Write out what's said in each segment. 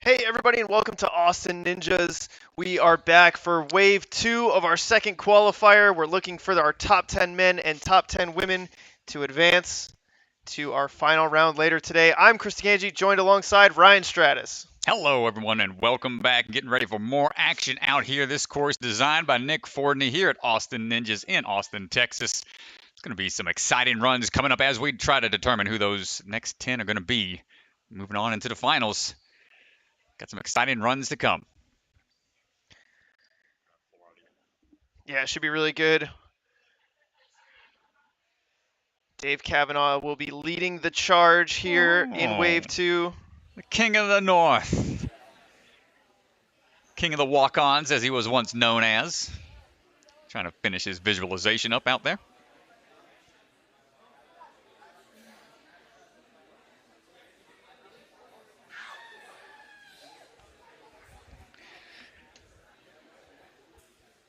Hey everybody and welcome to Austin Ninjas. We are back for wave 2 of our second qualifier. We're looking for our top 10 men and top 10 women to advance to our final round later today. I'm Christie Brophy, joined alongside Ryan Stratus. Hello everyone and welcome back. Getting ready for more action out here. This course designed by Nick Fordney here at Austin Ninjas in Austin, Texas. It's going to be some exciting runs coming up as we try to determine who those next 10 are going to be. Moving on into the finals. Got some exciting runs to come. Yeah, it should be really good. Dave Kavanaugh will be leading the charge here in wave 2. The King of the North. King of the walk-ons, as he was once known as. Trying to finish his visualization up out there.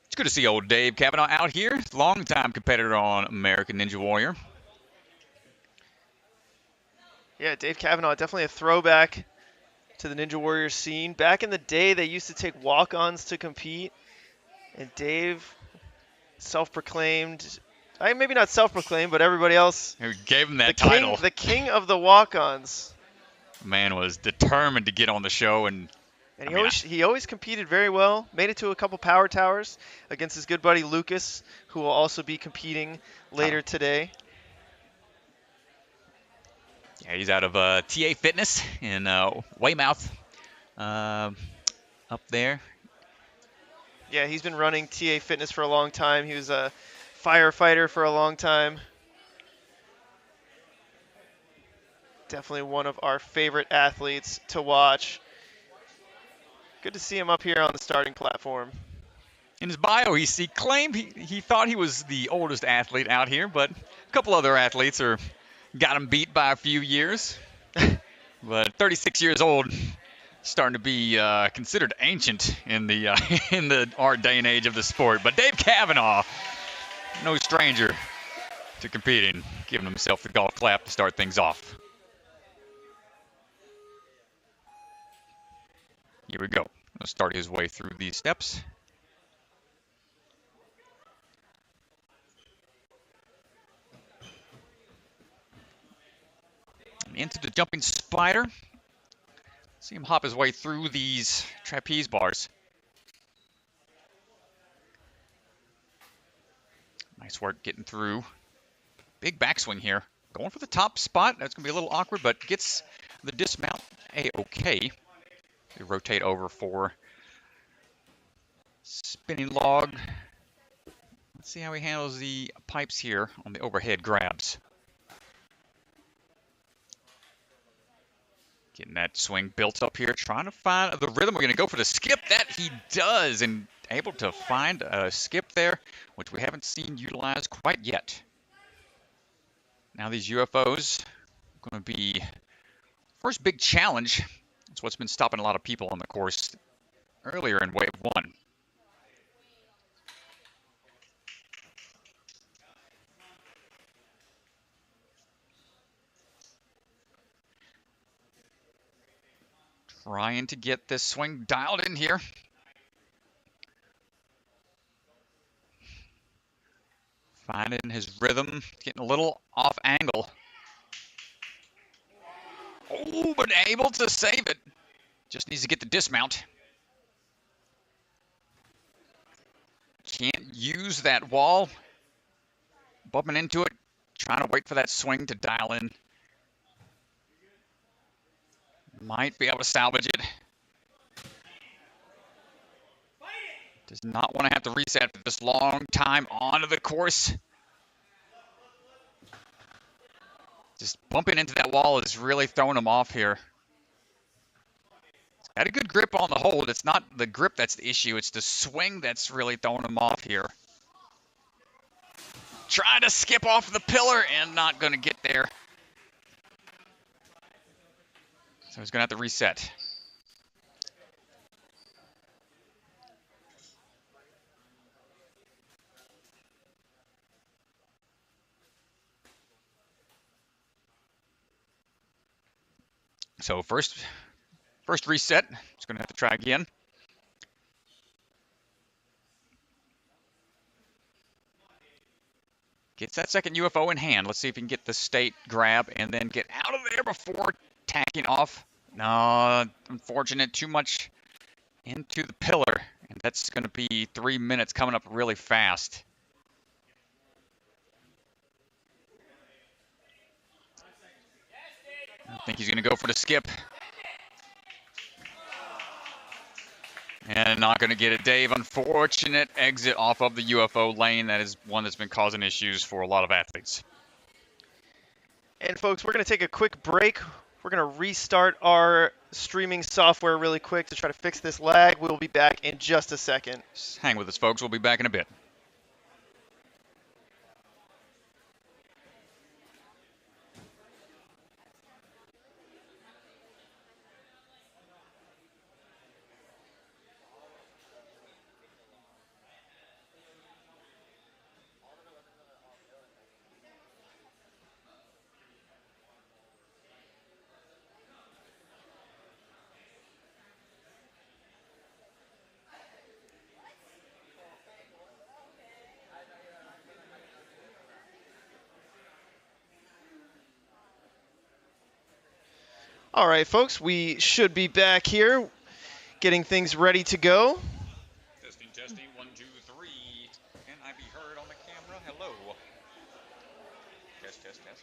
It's good to see old Dave Kavanaugh out here. Longtime competitor on American Ninja Warrior. Yeah, Dave Kavanaugh, definitely a throwback to the Ninja Warrior scene. Back in the day, they used to take walk-ons to compete, and Dave, self-proclaimed, maybe not self-proclaimed, but everybody else, who gave him that title. The king of the walk-ons. Man was determined to get on the show, and he always competed very well. Made it to a couple power towers against his good buddy Lucas, who will also be competing later today. Yeah, he's out of TA Fitness in Weymouth, up there. Yeah, he's been running TA Fitness for a long time. He was a firefighter for a long time. Definitely one of our favorite athletes to watch. Good to see him up here on the starting platform. In his bio, he claimed he thought he was the oldest athlete out here, but a couple other athletes got him beat by a few years. But 36 years old, starting to be considered ancient in the our day and age of the sport. But Dave Kavanaugh, no stranger to competing, giving himself the golf clap to start things off. Here we go. He'll start his way through these steps. And into the jumping spider. See him hop his way through these trapeze bars. Nice work getting through. Big backswing here. Going for the top spot. That's going to be a little awkward, but gets the dismount A-okay. We rotate over for spinning log. Let's see how he handles the pipes here on the overhead grabs. Getting that swing built up here, trying to find the rhythm. We're going to go for the skip. That he does, and able to find a skip there, which we haven't seen utilized quite yet. Now these UFOs are going to be first big challenge. That's what's been stopping a lot of people on the course earlier in wave 1. Trying to get this swing dialed in here. Finding his rhythm, getting a little off angle. Oh, but able to save it. Just needs to get the dismount. Can't use that wall. Bumping into it. Trying to wait for that swing to dial in. Might be able to salvage it. Does not want to have to reset for this long time onto the course. Just bumping into that wall is really throwing him off here. He's got a good grip on the hold. It's not the grip that's the issue. It's the swing that's really throwing him off here. Trying to skip off the pillar and not going to get there. So he's going to have to reset. So first First reset. Just going to have to try again. Gets that second UFO in hand. Let's see if he can get the state grab and then get out of there before tacking off. No, unfortunate. Too much into the pillar. And that's going to be 3 minutes coming up really fast. I think he's going to go for the skip. And not going to get it, Dave. Unfortunate exit off of the UFO lane. That is one that's been causing issues for a lot of athletes. And folks, we're going to take a quick break. We're going to restart our streaming software really quick to try to fix this lag. We'll be back in just a second. Just hang with us, folks. We'll be back in a bit. All right, folks, we should be back here getting things ready to go. Testing, testing, 1, 2, 3. Can I be heard on the camera? Hello. Test, test, test.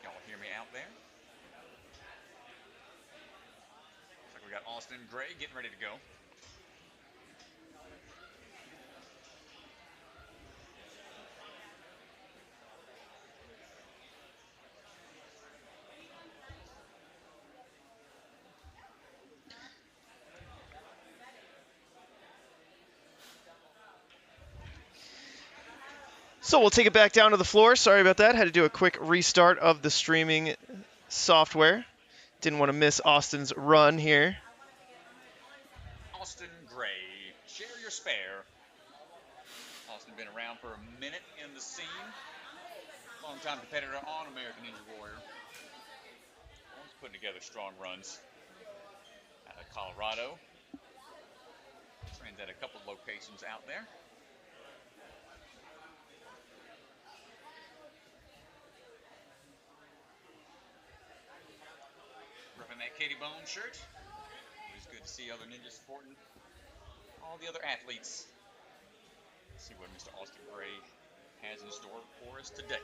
Y'all hear me out there? Looks like we got Austin Gray getting ready to go. So we'll take it back down to the floor. Sorry about that. Had to do a quick restart of the streaming software. Didn't want to miss Austin's run here. Austin Gray, share your spare. Austin been around for a minute in the scene. Long-time competitor on American Ninja Warrior. Always putting together strong runs out of Colorado. Trains at a couple of locations out there. Repping that Katie Bone shirt. Always good to see other ninjas supporting all the other athletes. Let's see what Mr. Austin Gray has in store for us today.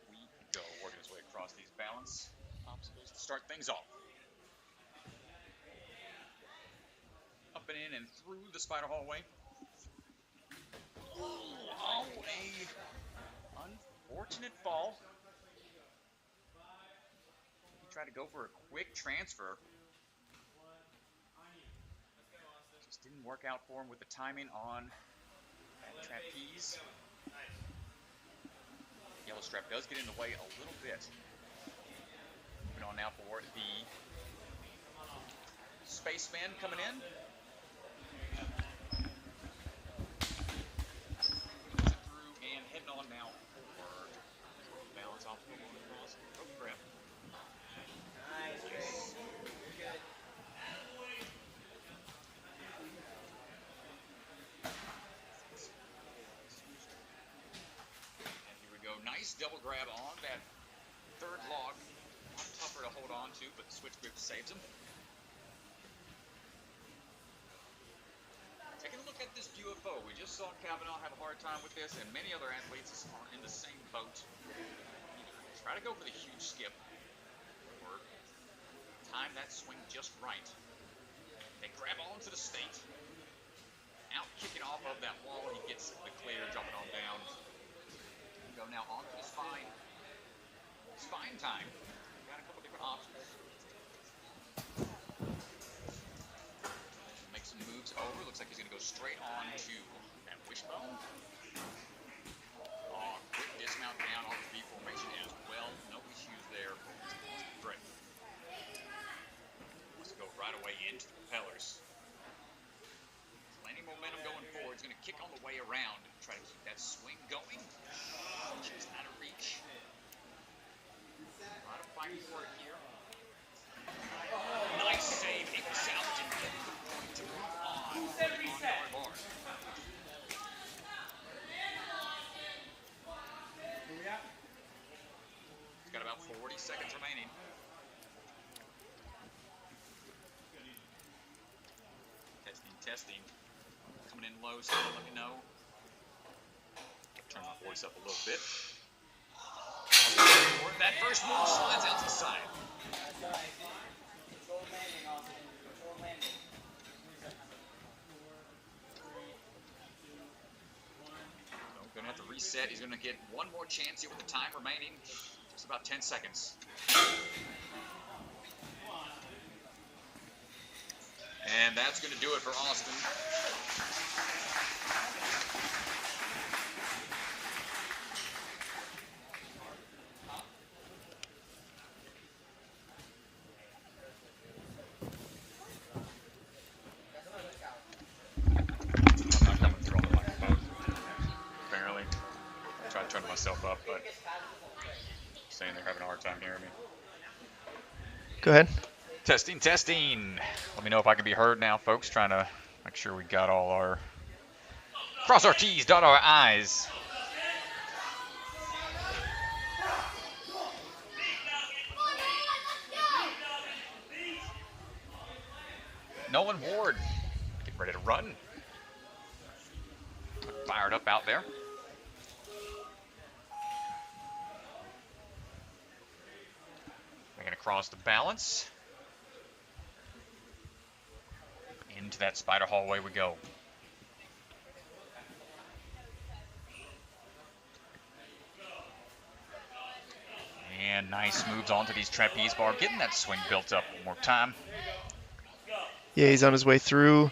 Here we go, working his way across these balance obstacles to start things off. Up and in and through the spider hallway. Oh, a unfortunate fall. He tried to go for a quick transfer. Just didn't work out for him with the timing on that trapeze. Yellow strap does get in the way a little bit. Moving on now for the space spin coming in. Through and heading on now for balance off the cross. Oh, grab. Nice. And here we go. Nice double grab on that third log. Tougher to hold on to, but the switch grip saves him. Taking a look at this UFO, we just saw Kavanaugh have a hard time with this, and many other athletes are in the same boat. Either try to go for the huge skip, or time that swing just right. They grab onto the state. Out kicking off of that wall, he gets the clear, dropping on down. Go now onto the spine. Spine time. Got a couple different options. Make some moves over. Looks like he's going to go straight on to that wishbone. Oh, quick dismount down off the V formation as well. No issues there. Great. Wants to go right away into the propellers. Plenty of momentum going forward. He's going to kick on the way around and try to keep that swing going. Just out of reach. 40 seconds remaining. Testing. Coming in low, so let me know. Turn my voice up a little bit. That first move slides out to the side. Going to have to reset. He's going to get one more chance here with the time remaining. Just about 10 seconds. And that's going to do it for Austin. I'm not coming through on the microphone, apparently. I tried turning myself up, but saying they're having a hard time hearing me. Go ahead. Testing. Let me know if I can be heard now, folks. Trying to make sure we got all our... Cross our T's, dot our I's. Nolan Ward getting ready to run. Fired up out there. Making across the balance. Into that spider hallway we go. And nice moves onto these trapeze bar, getting that swing built up one more time. Yeah, he's on his way through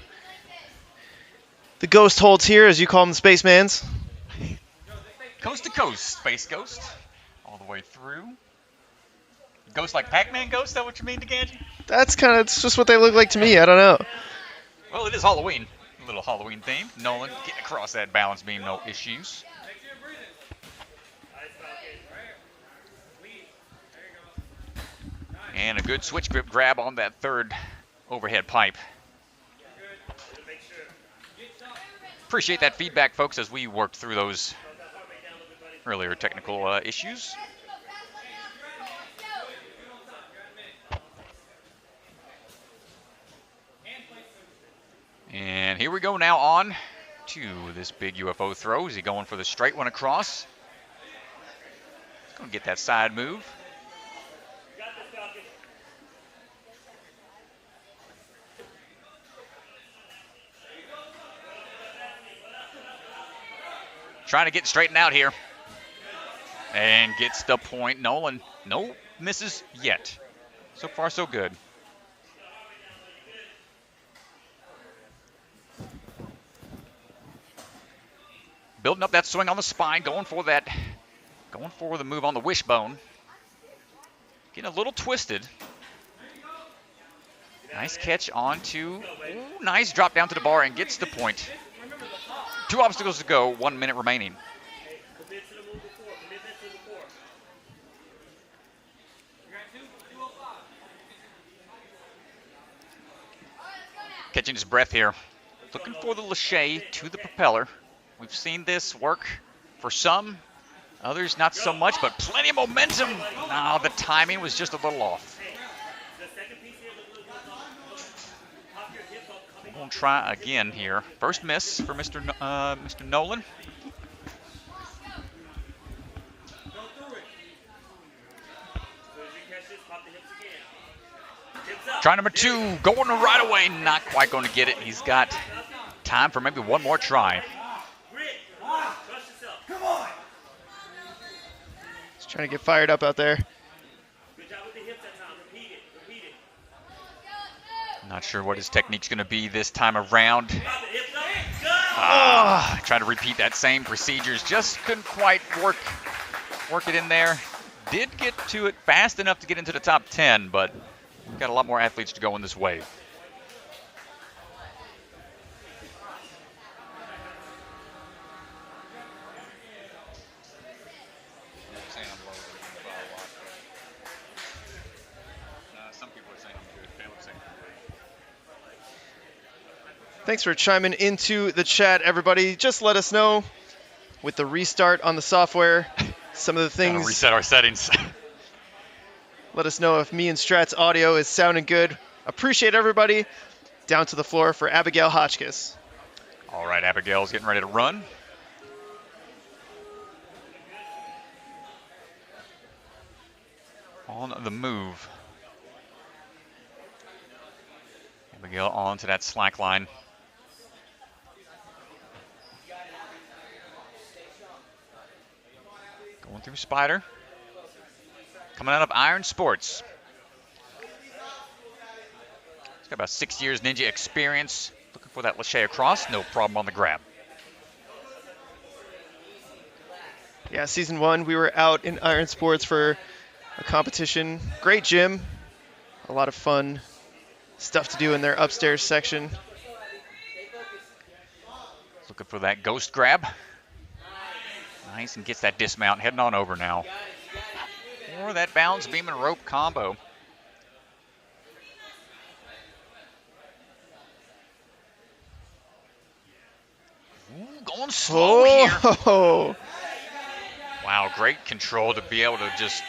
the ghost holds here, as you call them, the Spacemans. Coast to coast, Space Ghost. All the way through. Ghost like Pac-Man Ghost, is that what you mean, DeGanji? That's kind of, it's just what they look like to me. I don't know. Well, it is Halloween. A little Halloween theme. Nolan getting across that balance beam, no issues. And a good switch grip grab on that third overhead pipe. Appreciate that feedback, folks, as we worked through those earlier technical issues. And here we go now on to this big UFO throw. Is he going for the straight one across? He's going to get that side move. Trying to get straightened out here. And gets the point. Nolan, no misses yet. So far, so good. Building up that swing on the spine, going for the move on the wishbone. Getting a little twisted. Nice catch onto, nice drop down to the bar and gets the point. 2 obstacles to go, 1 minute remaining. Catching his breath here. Looking for the lache to the propeller. We've seen this work for some, others not so much, but plenty of momentum. No, the timing was just a little off. We're going to try again here. First miss for Mr. Nolan. Try number 2, going right away, not quite going to get it. He's got time for maybe one more try. He's trying to get fired up out there. Not sure what his technique's going to be this time around. Trying to repeat that same procedures, just couldn't quite work it in there. Did get to it fast enough to get into the top 10, but we've got a lot more athletes to go in this wave. Thanks for chiming into the chat, everybody. Just let us know with the restart on the software, some of the things. Reset our settings. Let us know if me and Strat's audio is sounding good. Appreciate everybody. Down to the floor for Abigail Hotchkiss. All right, Abigail's getting ready to run. On the move. Abigail on to that slack line. Going through Spider. Coming out of Iron Sports. He's got about 6 years ninja experience. Looking for that Lachey across. No problem on the grab. Yeah, season 1, we were out in Iron Sports for a competition. Great gym. A lot of fun stuff to do in their upstairs section. Looking for that ghost grab. Nice, and gets that dismount. Heading on over now. Or that balance beam and rope combo. Ooh, going slow here. Wow, great control to be able to just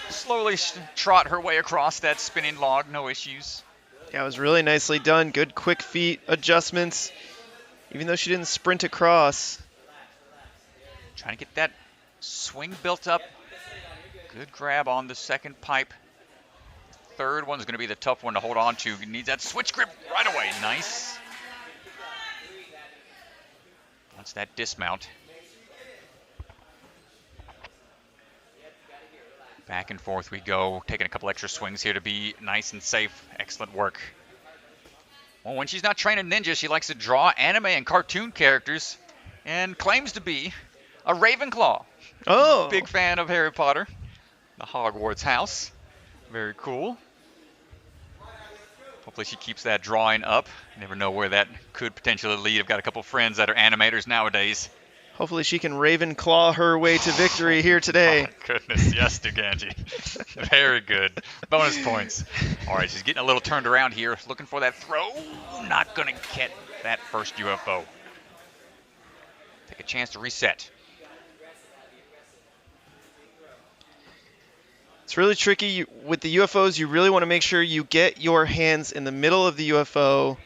slowly trot her way across that spinning log. No issues. Yeah, it was really nicely done. Good quick feet adjustments. Even though she didn't sprint across. Trying to get that swing built up. Good grab on the second pipe. Third one's going to be the tough one to hold on to. Needs that switch grip right away. Nice. Wants that dismount. Back and forth we go. Taking a couple extra swings here to be nice and safe. Excellent work. Well, when she's not training ninja, she likes to draw anime and cartoon characters and claims to be a Ravenclaw. Oh. Big fan of Harry Potter. The Hogwarts house. Very cool. Hopefully she keeps that drawing up. Never know where that could potentially lead. I've got a couple friends that are animators nowadays. Hopefully she can Ravenclaw her way to victory here today. Oh, goodness, yes, Duganji. Very good. Bonus points. All right, she's getting a little turned around here. Looking for that throw. Not going to get that first UFO. Take a chance to reset. It's really tricky with the UFOs. You really want to make sure you get your hands in the middle of the UFO.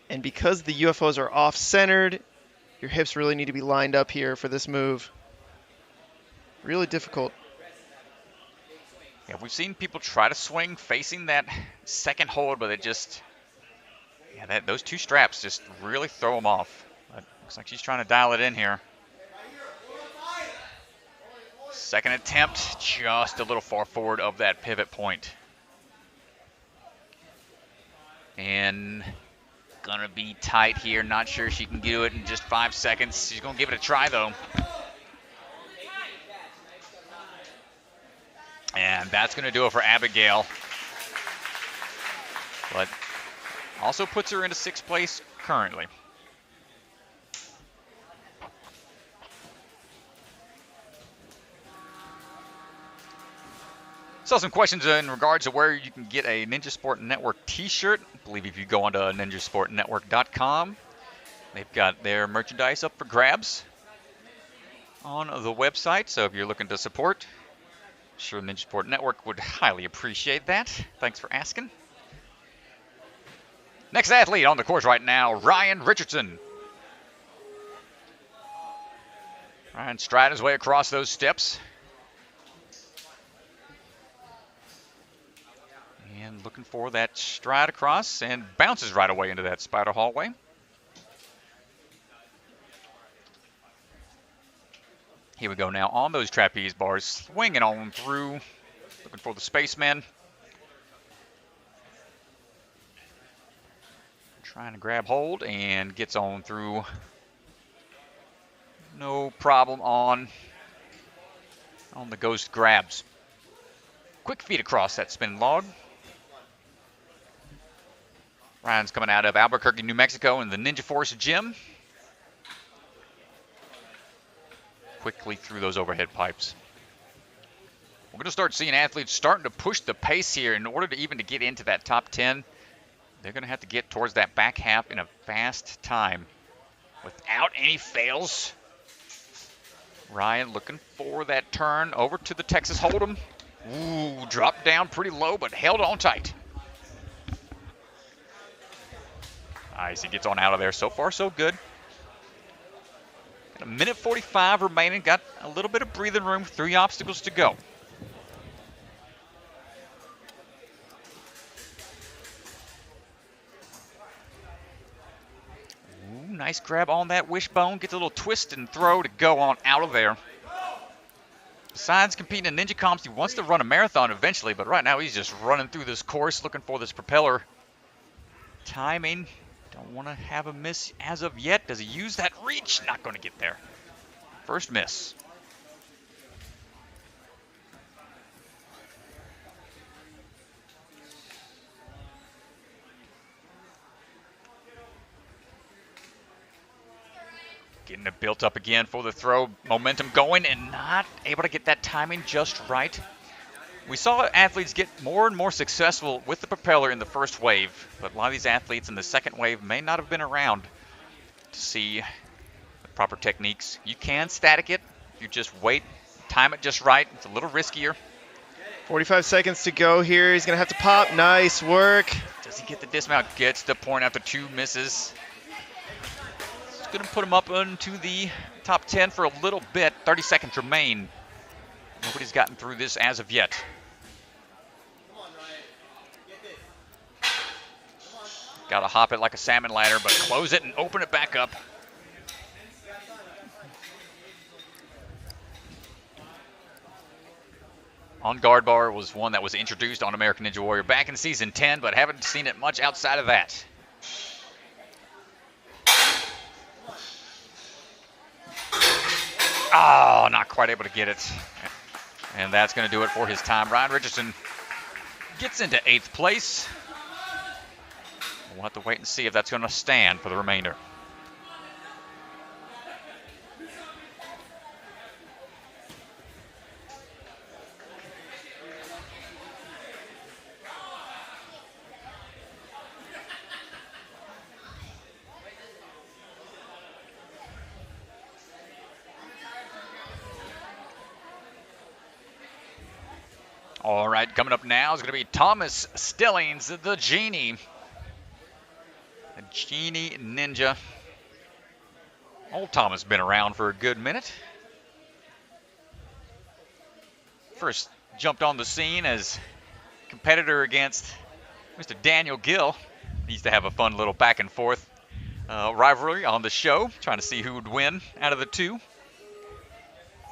And because the UFOs are off-centered, your hips really need to be lined up here for this move. Really difficult. Yeah, we've seen people try to swing facing that second hold, but it just, yeah, those two straps just really throw them off. But looks like she's trying to dial it in here. Second attempt, just a little far forward of that pivot point. And gonna be tight here. Not sure she can do it in just 5 seconds. She's gonna give it a try though. And that's gonna do it for Abigail. But also puts her into 6th place currently. Saw some questions in regards to where you can get a Ninja Sport Network t-shirt. I believe if you go onto ninjasportnetwork.com, they've got their merchandise up for grabs on the website. So if you're looking to support, I'm sure Ninja Sport Network would highly appreciate that. Thanks for asking. Next athlete on the course right now, Ryan Richardson. Ryan striding his way across those steps. And looking for that stride across and bounces right away into that spider hallway. Here we go now on those trapeze bars, swinging on through, looking for the spaceman. Trying to grab hold and gets on through. No problem on the ghost grabs. Quick feet across that spin log. Ryan's coming out of Albuquerque, New Mexico in the Ninja Force gym. Quickly through those overhead pipes. We're going to start seeing athletes starting to push the pace here. In order to even to get into that top 10, they're going to have to get towards that back half in a fast time without any fails. Ryan looking for that turn over to the Texas Hold'em. Ooh, dropped down pretty low, but held on tight. Nice, he gets on out of there. So far, so good. Got a minute 45 remaining. Got a little bit of breathing room. 3 obstacles to go. Ooh, nice grab on that wishbone. Gets a little twist and throw to go on out of there. Besides competing in Ninja Comps, he wants to run a marathon eventually, but right now he's just running through this course looking for this propeller. Timing, don't want to have a miss as of yet. Does he use that reach? Not going to get there. First miss. Getting it built up again for the throw. Momentum going and not able to get that timing just right. We saw athletes get more and more successful with the propeller in the first wave, but a lot of these athletes in the second wave may not have been around to see the proper techniques. You can static it if you just wait, time it just right. It's a little riskier. 45 seconds to go here. He's going to have to pop. Nice work. Does he get the dismount? Gets the point after 2 misses. It's going to put him up into the top 10 for a little bit. 30 seconds remain. Nobody's gotten through this as of yet. Got to hop it like a salmon ladder, but close it and open it back up. On guard bar was one that was introduced on American Ninja Warrior back in Season 10, but haven't seen it much outside of that. Oh, not quite able to get it. And that's going to do it for his time. Ryan Richardson gets into 8th place. We'll have to wait and see if that's going to stand for the remainder. All right, coming up now is going to be Thomas Stillings, the Genie. The Genie Ninja. Old Thomas been around for a good minute. First jumped on the scene as competitor against Mr. Daniel Gill. He used to have a fun little back and forth rivalry on the show, trying to see who would win out of the two.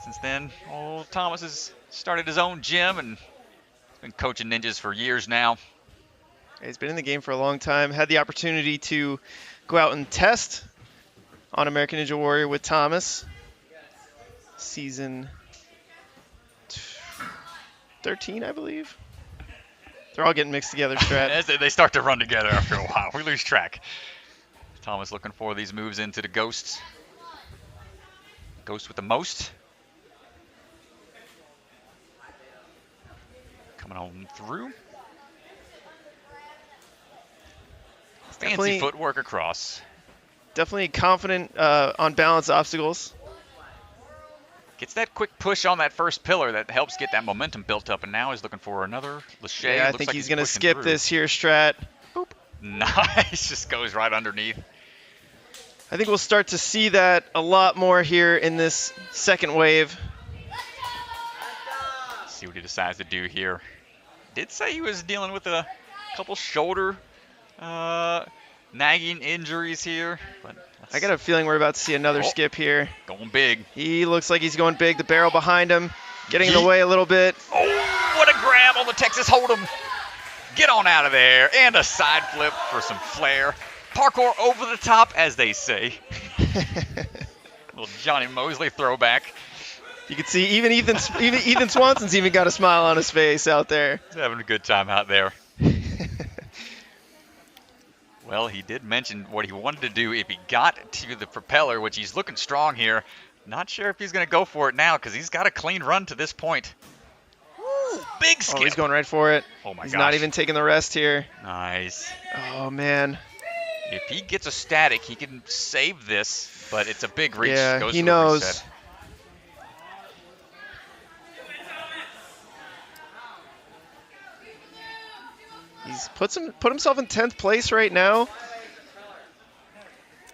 Since then, old Thomas has started his own gym and been coaching ninjas for years now. He's been in the game for a long time. Had the opportunity to go out and test on American Ninja Warrior with Thomas. Season 13, I believe. They're all getting mixed together, Strat. As they start to run together after a while. We lose track. Thomas looking for these moves into the ghosts. Ghost with the most. Coming on through. Fancy footwork across. Definitely confident on balance obstacles. Gets that quick push on that first pillar that helps get that momentum built up, and now he's looking for another Lachey. Yeah, I think he's going to skip this here, Strat. Boop. Nice, just goes right underneath. I think we'll start to see that a lot more here in this second wave. See what he decides to do here. Did say he was dealing with a couple shoulder nagging injuries here. But I got a feeling we're about to see another skip here. Going big. He looks like he's going big. The barrel behind him, getting in the way a little bit. Oh, what a grab on the Texas Hold'em. Get on out of there. And a side flip for some flair. Parkour over the top, as they say. Little Johnny Mosley throwback. You can see even Ethan Swanson's even got a smile on his face out there. He's having a good time out there. Well, he did mention what he wanted to do if he got to the propeller, which he's looking strong here. Not sure if he's going to go for it now because he's got a clean run to this point. Woo, big skip. Oh, he's going right for it. Oh, my gosh. He's not even taking the rest here. Nice. Oh, man. If he gets a static, he can save this, but it's a big reach. Yeah, he knows. Stillings. Put himself in 10th place right now.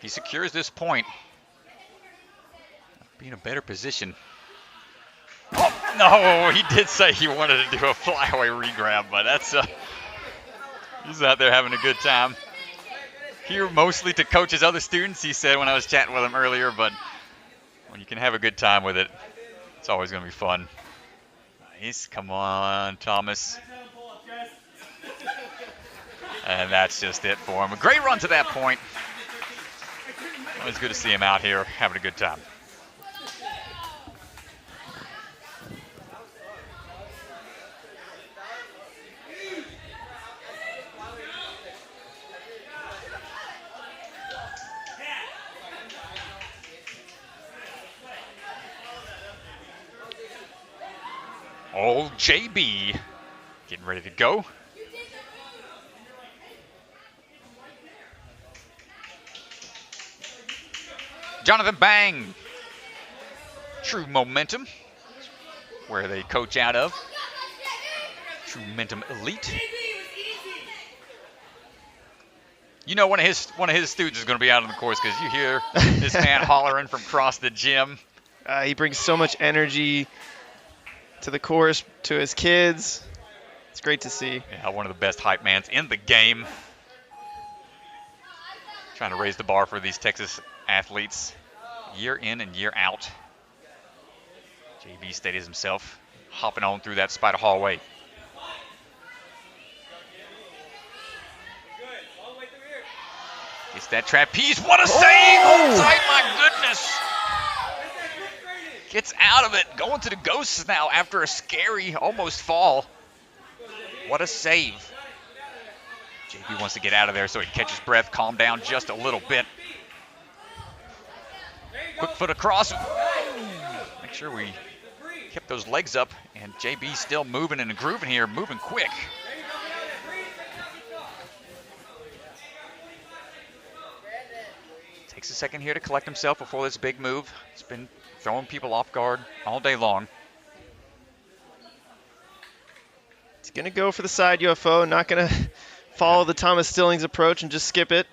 He secures this point. Be in a better position. Oh, no, he did say he wanted to do a flyaway regrab, but that's he's out there having a good time. Here mostly to coach his other students, he said when I was chatting with him earlier, but when you can have a good time with it, it's always going to be fun. Nice, come on, Thomas. And that's just it for him. A great run to that point. Always good to see him out here having a good time. Old JB getting ready to go. Jonathan Bang, True Momentum, where they coach out of. True Momentum Elite. You know one of his students is going to be out on the course because you hear this man hollering from across the gym. He brings so much energy to the course, to his kids. It's great to see. Yeah, one of the best hype mans in the game. Trying to raise the bar for these Texas athletes year in and year out. JB steadies himself, hopping on through that spider hallway. Gets that trapeze. What a save! Oh, my goodness! Gets out of it, going to the ghosts now after a scary almost fall. What a save. JB wants to get out of there so he can catch his breath, calm down just a little bit. Quick foot across. Make sure we kept those legs up, and JB still moving and grooving here, moving quick. Takes a second here to collect himself before this big move. It's been throwing people off guard all day long. He's going to go for the side UFO, not going to follow the Thomas Stillings approach and just skip it.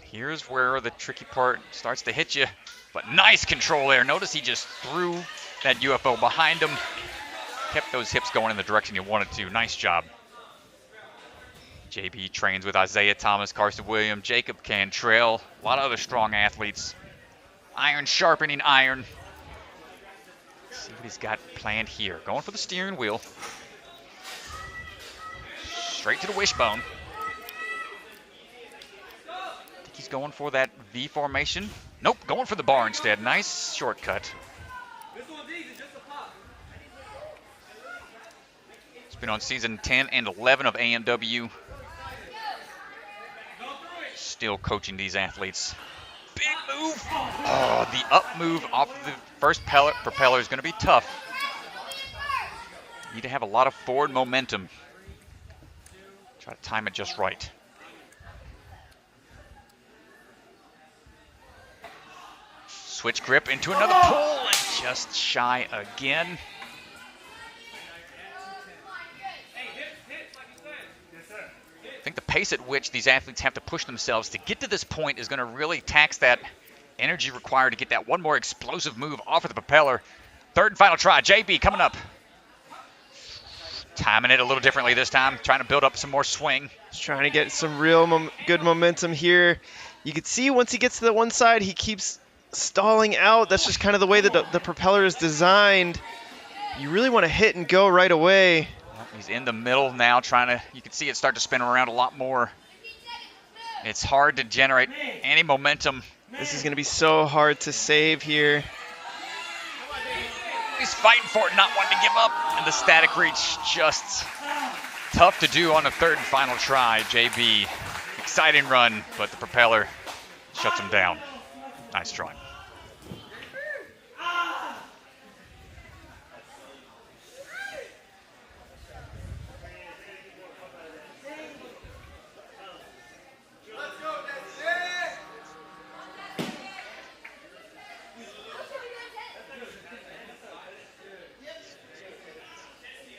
Here's where the tricky part starts to hit you. But nice control there. Notice he just threw that UFO behind him. Kept those hips going in the direction he wanted to. Nice job. JB trains with Isaiah Thomas, Carson Williams, Jacob Cantrell. A lot of other strong athletes. Iron sharpening iron. Let's see what he's got planned here. Going for the steering wheel. Straight to the wishbone. I think he's going for that V formation. Nope, going for the bar instead. Nice shortcut. He's been on season 10 and 11 of AMW. Still coaching these athletes. Big move. Oh, the up move off the first propeller is going to be tough. You need to have a lot of forward momentum. Try to time it just right. Switch grip into another pull and just shy again. I think the pace at which these athletes have to push themselves to get to this point is going to really tax that energy required to get that one more explosive move off of the propeller. Third and final try. JB coming up. Timing it a little differently this time, trying to build up some more swing. Just trying to get some real good momentum here. You can see once he gets to the one side, he keeps stalling out. That's just kind of the way that the propeller is designed. You really want to hit and go right away. He's in the middle now trying to, you can see it start to spin around a lot more. It's hard to generate any momentum. This is going to be so hard to save here. He's fighting for it, not wanting to give up. And the static reach just tough to do on the third and final try. JB, exciting run, but the propeller shuts him down. Nice try.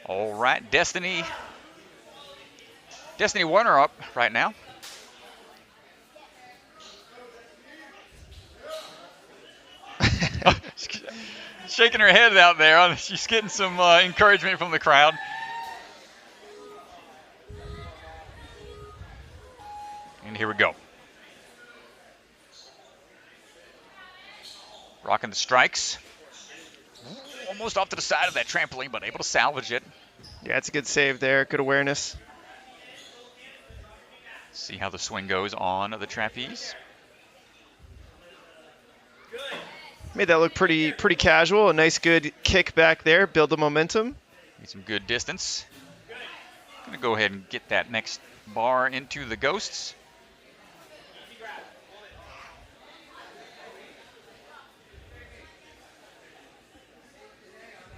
All right, Destynee Destynee Werner up right now. Shaking her head out there. She's getting some encouragement from the crowd. And here we go. Rocking the strikes. Almost off to the side of that trampoline, but able to salvage it. Yeah, it's a good save there. Good awareness. See how the swing goes on the trapeze. Made that look pretty casual. A nice good kick back there. Build the momentum. Need some good distance. Gonna go ahead and get that next bar into the ghosts.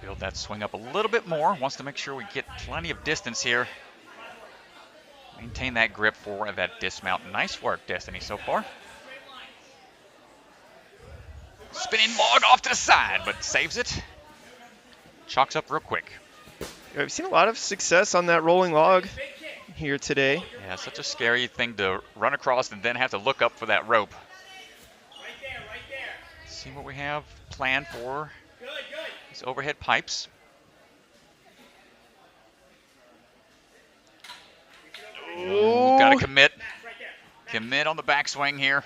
Build that swing up a little bit more. Wants to make sure we get plenty of distance here. Maintain that grip for that dismount. Nice work, Destynee, so far. Spinning log off to the side, but saves it. Chalks up real quick. I've seen a lot of success on that rolling log here today. Yeah, such a scary thing to run across and then have to look up for that rope. See what we have planned for these overhead pipes. Ooh, gotta commit. Commit on the backswing here.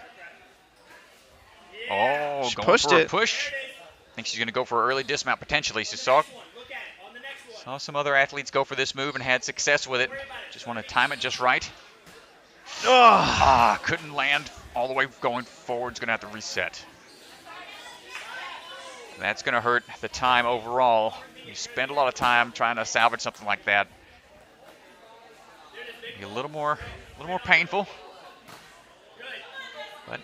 Oh, she going pushed for it. A push. I think she's going to go for an early dismount potentially. She saw some other athletes go for this move and had success with it. Just want to time it just right. Couldn't land all the way going forward. It's going to have to reset. That's going to hurt the time overall. You spend a lot of time trying to salvage something like that. Be a little more painful. But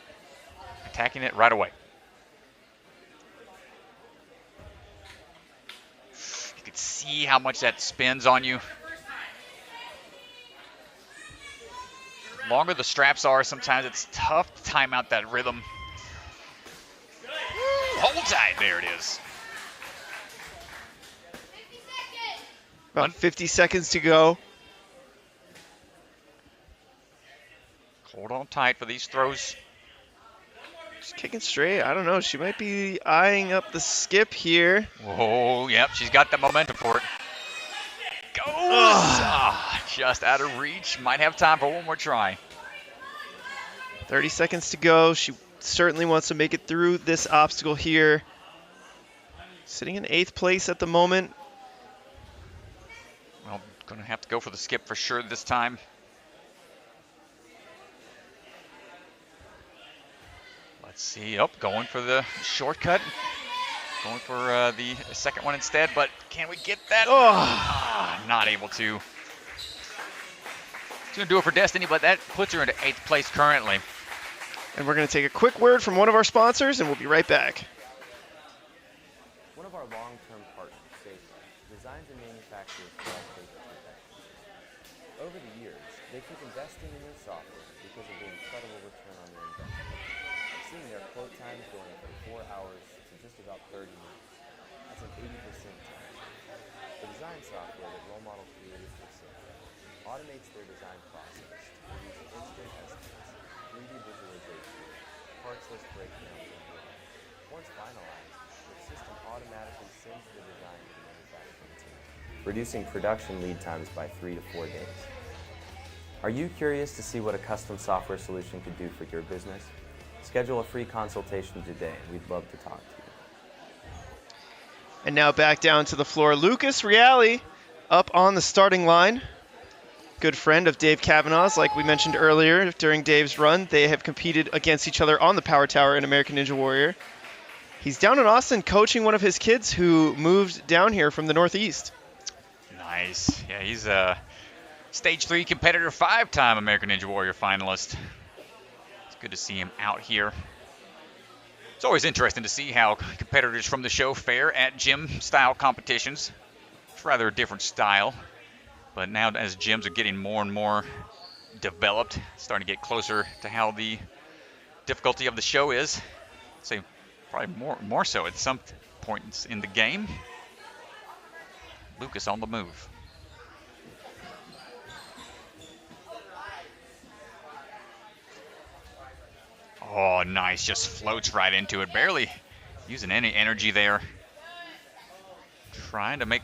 attacking it right away. You can see how much that spins on you. The longer the straps are, sometimes it's tough to time out that rhythm. Hold tight, there it is. About 50 seconds to go. Hold on tight for these throws. She's kicking straight. I don't know. She might be eyeing up the skip here. Whoa, yep, she's got the momentum for it. Goes! Just out of reach. Might have time for one more try. 30 seconds to go. She certainly wants to make it through this obstacle here. Sitting in 8th place at the moment. Well, gonna have to go for the skip for sure this time. Let's see. Oh, going for the shortcut. Going for the second one instead, but can we get that? Not able to. It's going to do it for Destynee, but that puts her into 8th place currently. And we're going to take a quick word from one of our sponsors, and we'll be right back. One of our long-term partners, Safeway, designs and manufactures blood-safe protectors. Over the years, they keep investing in their software because of the incredible return on their investment. I've seen their quote times going from 4 hours to just about 30 minutes. That's an 80% time. The design software that role model created for Safeway automates their design process to produce instant estimates, 3D visualization, parts list breakdowns, and more. Once finalized, the system automatically sends the design to the manufacturing team, reducing production lead times by 3 to 4 days. Are you curious to see what a custom software solution could do for your business? Schedule a free consultation today. We'd love to talk to you. And now back down to the floor. Lucas Reale up on the starting line. Good friend of Dave Kavanaugh's, like we mentioned earlier during Dave's run. They have competed against each other on the Power Tower in American Ninja Warrior. He's down in Austin coaching one of his kids who moved down here from the Northeast. Nice. Yeah, he's a Stage 3 competitor, 5-time American Ninja Warrior finalist. It's good to see him out here. It's always interesting to see how competitors from the show fare at gym-style competitions. It's rather a different style. But now as gyms are getting more and more developed, it's starting to get closer to how the difficulty of the show is. I'd say probably more so at some points in the game. Lucas on the move. Oh, nice. Just floats right into it. Barely using any energy there. Trying to make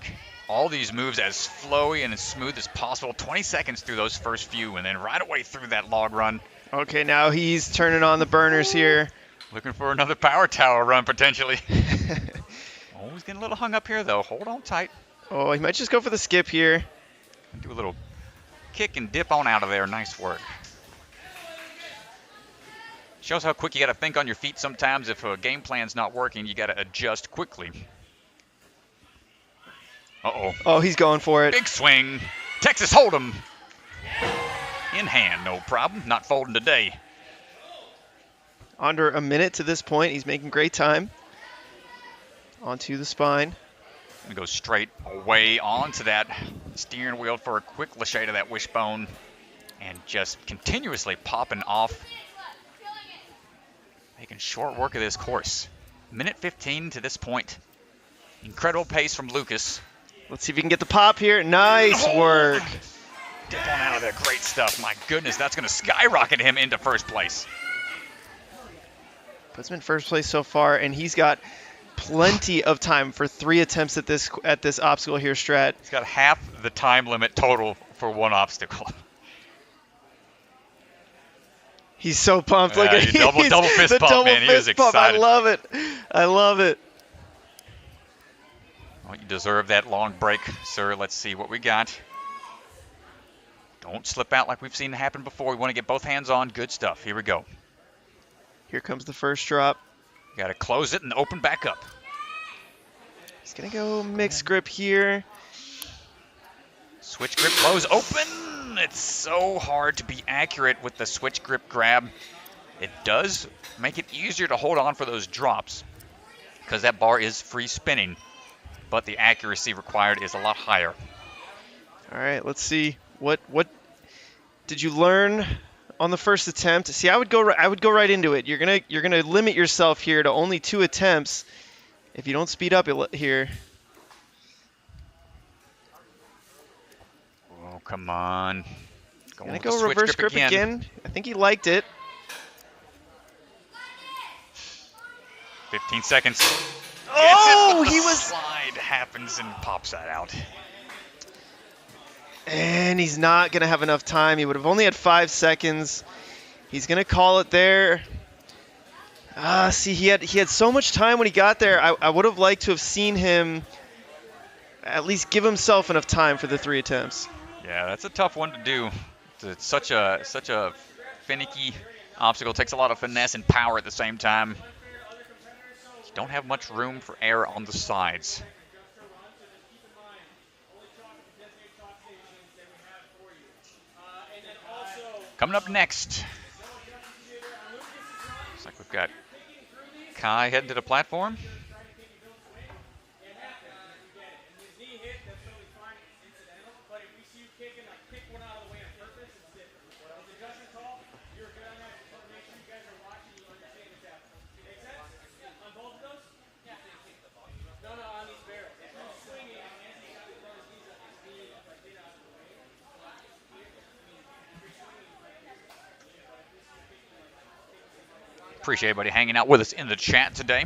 all these moves as flowy and as smooth as possible. 20 seconds through those first few, and then right away through that log run. Okay, now he's turning on the burners here. Looking for another power tower run, potentially. Oh, he's getting a little hung up here, though. Hold on tight. Oh, he might just go for the skip here. Do a little kick and dip on out of there. Nice work. Shows how quick you got to think on your feet sometimes. If a game plan's not working, you got to adjust quickly. Uh-oh. Oh, he's going for it. Big swing. Texas Hold'em. In hand, no problem. Not folding today. Under a minute to this point. He's making great time. Onto the spine. Gonna go straight away onto that steering wheel for a quick lachey to that wishbone. And just continuously popping off. Making short work of this course. Minute 15 to this point. Incredible pace from Lucas. Let's see if we can get the pop here. Nice work. Dip on out of there. Great stuff. My goodness, that's going to skyrocket him into first place. Puts him in first place so far, and he's got plenty of time for 3 attempts at this obstacle here, Strat. He's got half the time limit total for one obstacle. He's so pumped. Look at double fist pump, man. He is excited. I love it. I love it. Well, you deserve that long break, sir. Let's see what we got. Don't slip out like we've seen happen before. We want to get both hands on. Good stuff. Here we go. Here comes the first drop. Got to close it and open back up. He's going to go mixed grip here. Switch grip, close, open. It's so hard to be accurate with the switch grip grab. It does make it easier to hold on for those drops because that bar is free spinning, but the accuracy required is a lot higher. All right, let's see. What did you learn on the first attempt? See, I would go right into it. You're gonna limit yourself here to only 2 attempts. If you don't speed up here. Oh, come on. Gonna go reverse grip again. I think he liked it. 15 seconds. Oh, he was. Slide happens and pops that out. And he's not gonna have enough time. He would have only had 5 seconds. He's gonna call it there. See, he had so much time when he got there. I would have liked to have seen him at least give himself enough time for the 3 attempts. Yeah, that's a tough one to do. It's such a finicky obstacle. It takes a lot of finesse and power at the same time. You don't have much room for error on the sides. Coming up next, looks like we've got Kye heading to the platform. Appreciate everybody hanging out with us in the chat today.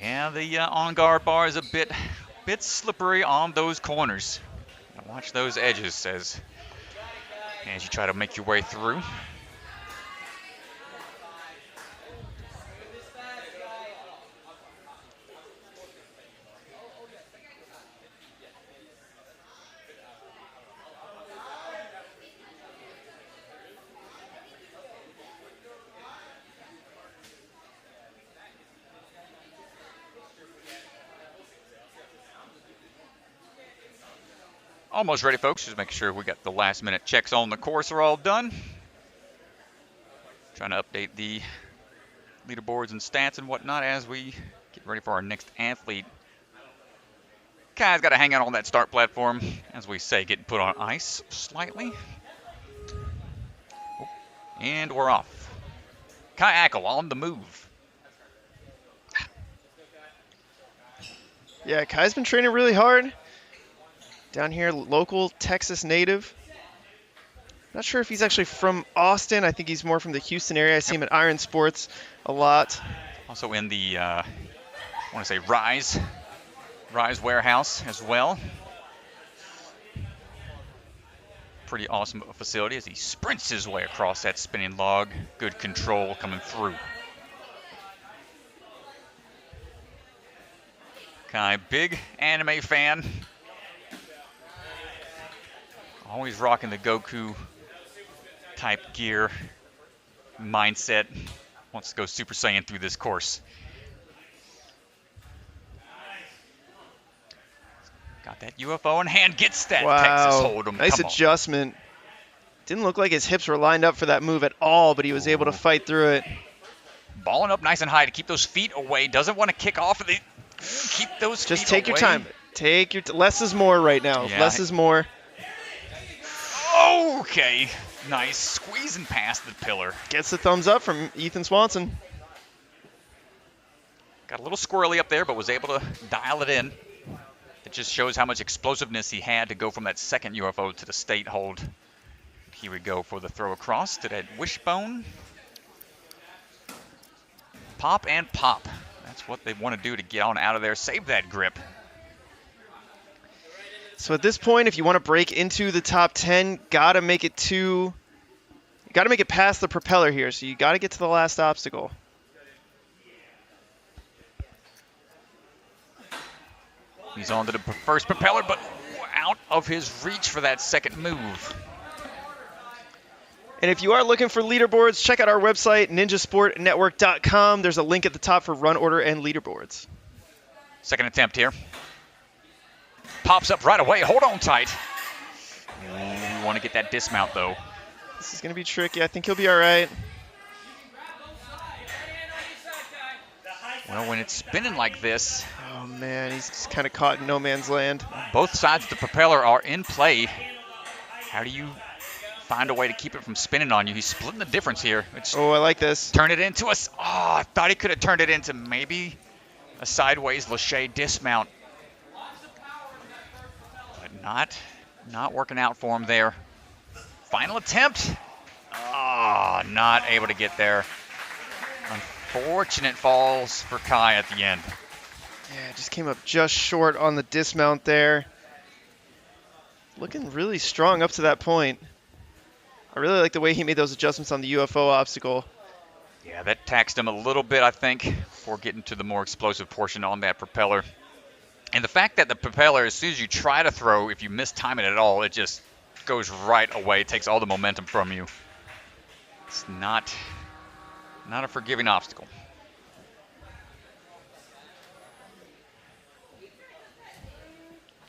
Yeah, the on-guard bar is a bit slippery on those corners. Now watch those edges as you try to make your way through. Almost ready, folks. Just making sure we got the last minute checks on the course are all done. Trying to update the leaderboards and stats and whatnot as we get ready for our next athlete. Kye's got to hang out on that start platform, as we say, getting put on ice slightly. And we're off. Kye Ackel on the move. Yeah, Kye's been training really hard. down here, local Texas native. Not sure if he's actually from Austin. I think he's more from the Houston area. I see him at Iron Sports a lot. Also in the, I want to say Rise warehouse as well. Pretty awesome facility as he sprints his way across that spinning log. Good control coming through. Kye, big anime fan. Always rocking the Goku type gear mindset. Wants to go Super Saiyan through this course. Got that UFO in hand, gets that Texas Hold'em. Nice adjustment. Didn't look like his hips were lined up for that move at all, but he was able to fight through it. Balling up nice and high to keep those feet away. Doesn't want to kick off of the. Keep those feet Just take away. your time. Take your less is more right now. Yeah. Less is more. Okay. Nice. Squeezing past the pillar. Gets the thumbs up from Ethan Swanson. Got a little squirrely up there, but was able to dial it in. It just shows how much explosiveness he had to go from that second UFO to the state hold. Here we go for the throw across to that wishbone. Pop and pop. That's what they want to do to get on out of there. Save that grip. So at this point, if you want to break into the top 10, gotta make it past the propeller here. So you gotta get to the last obstacle. He's on to the first propeller, but out of his reach for that second move. And if you are looking for leaderboards, check out our website, ninjasportnetwork.com. There's a link at the top for run order and leaderboards. Second attempt here. Pops up right away. Hold on tight. You want to get that dismount, though. This is going to be tricky. I think he'll be all right. Well, when it's spinning like this. Oh, man, he's just kind of caught in no man's land. Both sides of the propeller are in play. How do you find a way to keep it from spinning on you? He's splitting the difference here. Oh, I like this. Turn it into a... Oh, I thought he could have turned it into maybe a sideways Lachey dismount. But not working out for him there. Final attempt. Oh, not able to get there. Unfortunate falls for Kye at the end. Yeah, just came up just short on the dismount there. Looking really strong up to that point. I really like the way he made those adjustments on the UFO obstacle. Yeah, that taxed him a little bit, I think, before getting to the more explosive portion on that propeller. And the fact that the propeller, as soon as you try to throw, if you mistime it at all, it just goes right away, takes all the momentum from you. It's not a forgiving obstacle.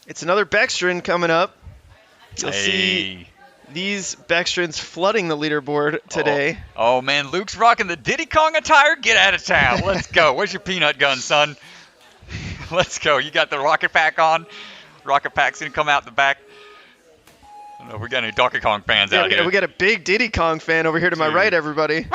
It's another Beckstrand coming up. You'll see these Beckstrands flooding the leaderboard today. Oh, man, Luke's rocking the Diddy Kong attire. Get out of town. Let's go. Where's your peanut gun, son? Let's go. You got the rocket pack on. Rocket pack's going to come out the back. I don't know if we got any Donkey Kong fans out here. We got a big Diddy Kong fan over here to my right, everybody.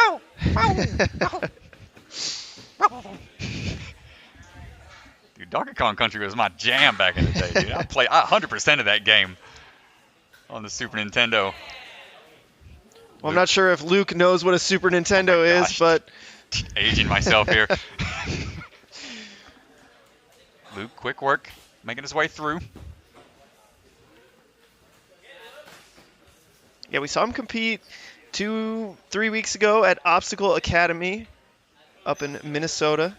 Dude, Donkey Kong Country was my jam back in the day, dude. I played 100% of that game on the Super Nintendo. Well, I'm not sure if Luke knows what a Super Nintendo is, but... Aging myself here. Luke, quick work, making his way through. Yeah, we saw him compete 2-3 weeks ago at Obstacle Academy up in Minnesota.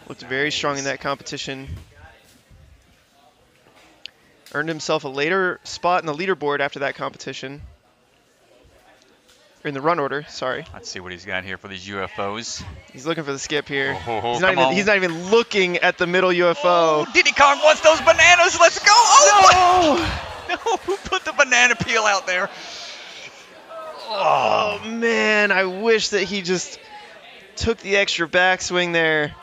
Looked very strong in that competition. Earned himself a later spot in the leaderboard after that competition. Or in the run order, sorry. Let's see what he's got here for these UFOs. He's looking for the skip here. He's not even looking at the middle UFO. Oh, Diddy Kong wants those bananas. Let's go. Oh, no! No, who put the banana peel out there? Oh, man. I wish that he just took the extra backswing there.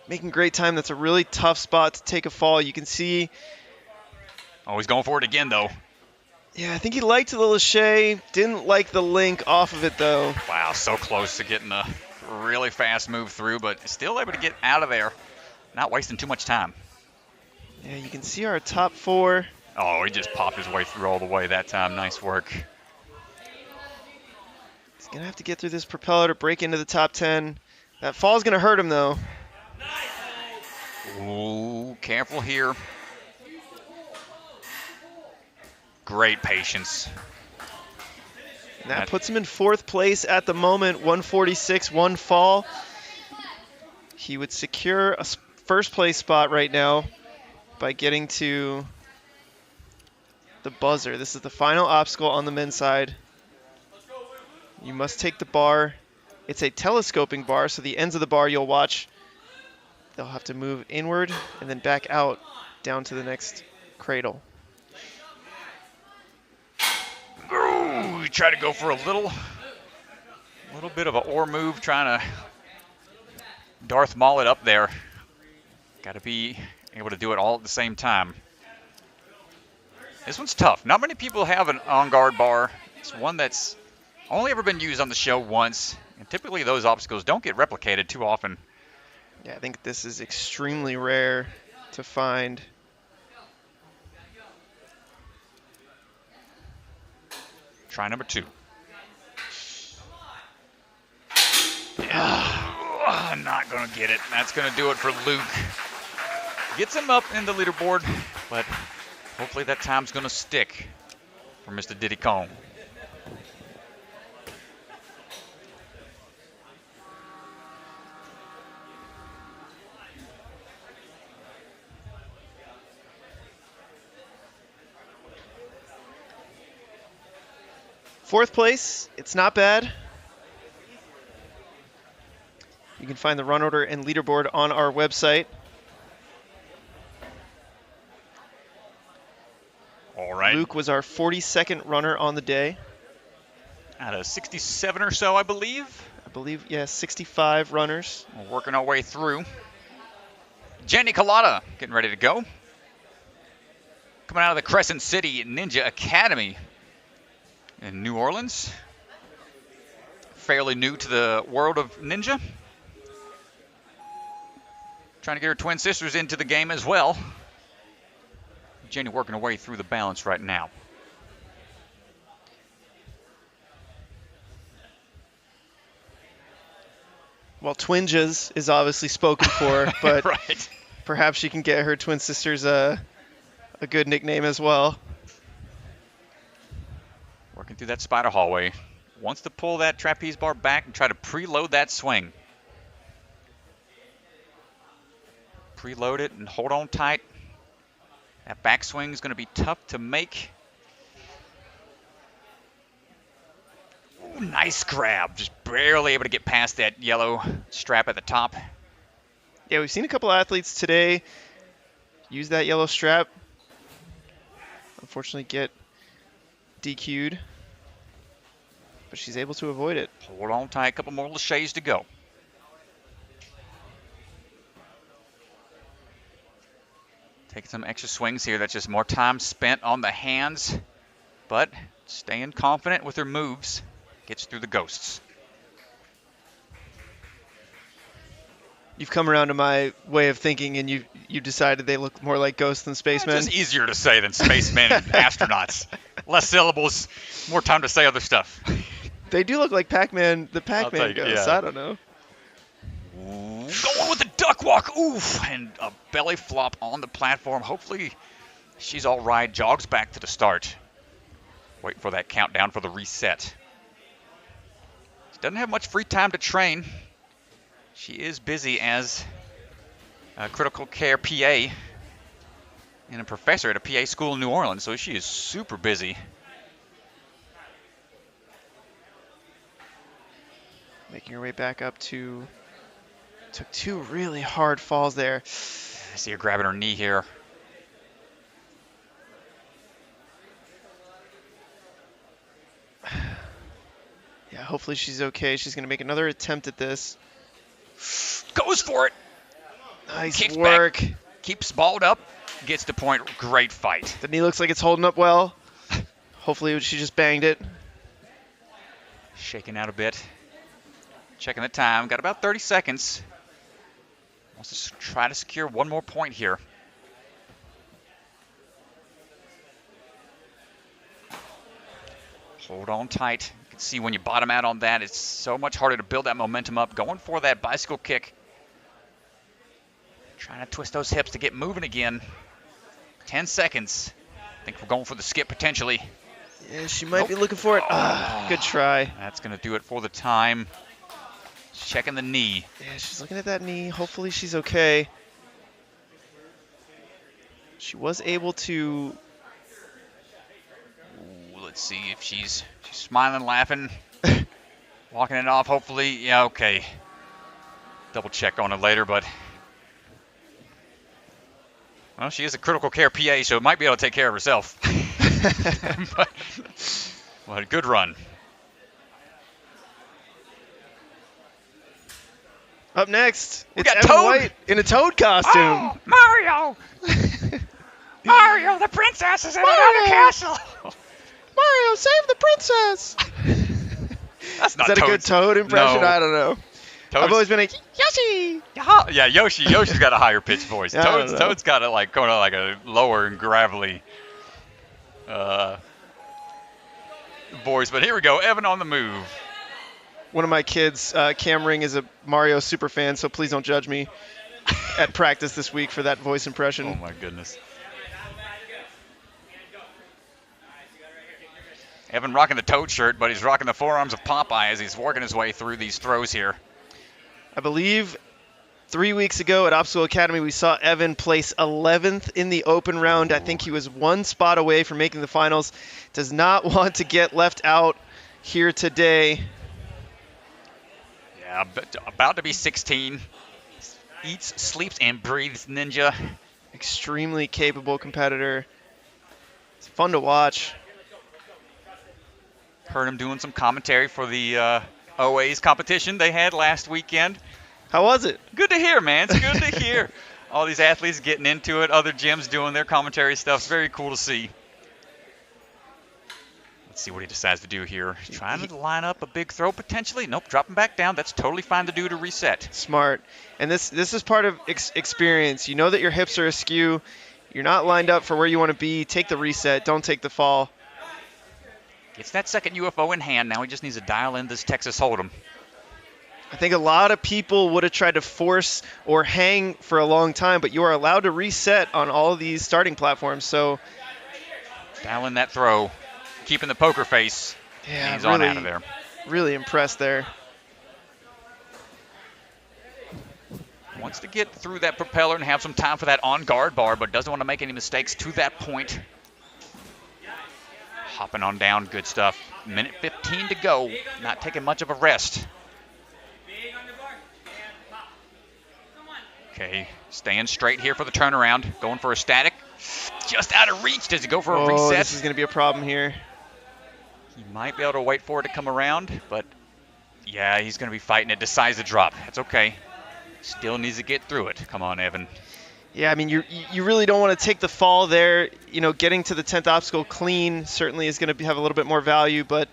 Making great time. That's a really tough spot to take a fall. You can see. Oh, he's going for it again, though. Yeah, I think he liked the Lachey. Didn't like the link off of it, though. Wow, so close to getting a really fast move through, but still able to get out of there. Not wasting too much time. Yeah, you can see our top 4. Oh, he just popped his way through all the way that time. Nice work. He's going to have to get through this propeller to break into the top 10. That fall's going to hurt him, though. Ooh, careful here. Great patience. And that puts him in 4th place at the moment, 146, 1 fall. He would secure a first place spot right now by getting to the buzzer. This is the final obstacle on the men's side. You must take the bar. It's a telescoping bar, so the ends of the bar you'll watch, they'll have to move inward and then back out down to the next cradle. Ooh, we try to go for a little bit of an oar move, trying to Darth Maul it up there. Got to be able to do it all at the same time. This one's tough. Not many people have an on-guard bar. It's one that's only ever been used on the show once, and typically those obstacles don't get replicated too often. Yeah, I think this is extremely rare to find. Try number 2. Yeah, not going to get it. That's going to do it for Luke. Gets him up in the leaderboard, but hopefully that time's going to stick for Mr. Diddy Kong. Fourth place, it's not bad. You can find the run order and leaderboard on our website. All right. Luke was our 42nd runner on the day. Out of 67 or so, I believe. I believe, yeah, 65 runners. We're working our way through. Jenny Collada getting ready to go. Coming out of the Crescent City Ninja Academy in New Orleans. Fairly new to the world of ninja. Trying to get her twin sisters into the game as well. Jenny working her way through the balance right now. Well, Twinjas is obviously spoken for, but right. Perhaps she can get her twin sisters a good nickname as well. Working through that spider hallway. Wants to pull that trapeze bar back and try to preload that swing. Preload it and hold on tight. That backswing is going to be tough to make. Ooh, nice grab. Just barely able to get past that yellow strap at the top. Yeah, we've seen a couple athletes today use that yellow strap. Unfortunately, get DQ'd. But she's able to avoid it. Hold on tight. A couple more laches to go. Taking some extra swings here. That's just more time spent on the hands. But staying confident with her moves. Gets through the ghosts. You've come around to my way of thinking, and you decided they look more like ghosts than spacemen. It's just easier to say than spacemen and astronauts. Less syllables, more time to say other stuff. They do look like Pac-Man, the Pac-Man ghosts. Yeah. I don't know. Going with the duck walk. Oof. And a belly flop on the platform. Hopefully she's all right. Jogs back to the start. Wait for that countdown for the reset. She doesn't have much free time to train. She is busy as a critical care PA and a professor at a PA school in New Orleans, so she is super busy. Making her way back up to... Took 2 really hard falls there. I see her grabbing her knee here. Yeah, hopefully she's okay. She's going to make another attempt at this. Goes for it. Nice Kicks work. Back, keeps balled up, gets to point. Great fight. The knee looks like it's holding up well. Hopefully she just banged it. Shaking out a bit. Checking the time. Got about 30 seconds. Wants to try to secure one more point here. Hold on tight. You can see when you bottom out on that, it's so much harder to build that momentum up. Going for that bicycle kick. Trying to twist those hips to get moving again. 10 seconds. I think we're going for the skip potentially. Yeah, she might be looking for it. Good try. That's going to do it for the time. Checking the knee. Yeah, she's looking at that knee. Hopefully she's okay. She was able to... Ooh, let's see if she's smiling, laughing, walking it off, hopefully. Yeah, okay. Double check on it later, but... Well, she is a critical care PA, so might be able to take care of herself. but a good run. Up next, We it's got Evan Toad. White in a Toad costume. Oh, Mario! Mario, the princess is in another castle! Mario, save the princess! That's not Is that a good Toad's- Toad impression? No. I don't know. Toad's- I've always been like, Yoshi! Yeah, Yoshi's got a higher pitched voice. I don't know. Toad's got a going to like a lower and gravelly voice. But here we go, Evan on the move. One of my kids, Cam Ring, is a Mario super fan, so please don't judge me at practice this week for that voice impression. Oh my goodness. Evan rocking the Toad shirt, but he's rocking the forearms of Popeye as he's working his way through these throws here. I believe 3 weeks ago at Obstacle Academy, we saw Evan place 11th in the open round. I think he was one spot away from making the finals. Does not want to get left out here today. Yeah, about to be 16. Eats, sleeps, and breathes ninja. Extremely capable competitor. It's fun to watch. Heard him doing some commentary for the OA's competition they had last weekend. How was it? Good to hear, man. It's good to hear. All these athletes getting into it, other gyms doing their commentary stuff. It's very cool to see. Let's see what he decides to do here. He's trying to line up a big throw potentially. Nope, dropping back down. That's totally fine to do to reset. Smart. And this is part of experience. You know that your hips are askew. You're not lined up for where you want to be. Take the reset. Don't take the fall. Gets that second UFO in hand. Now he just needs to dial in this Texas Hold'em. I think a lot of people would have tried to force or hang for a long time, but you are allowed to reset on all of these starting platforms. So Dial in that throw. Keeping the poker face. yeah, He's really, on out of there. really impressed there. Wants to get through that propeller and have some time for that on-guard bar, but doesn't want to make any mistakes to that point. Hopping on down, good stuff. Minute 15 to go. Not taking much of a rest. Okay, staying straight here for the turnaround. Going for a static. Just out of reach. Does he go for a Oh, reset? this is going to be a problem here. He might be able to wait for it to come around, but yeah, he's going to be fighting it. Decides to drop. That's okay. Still needs to get through it. Come on, Evan. Yeah, I mean, you really don't want to take the fall there. You know, getting to the 10th obstacle clean certainly is going to have a little bit more value, but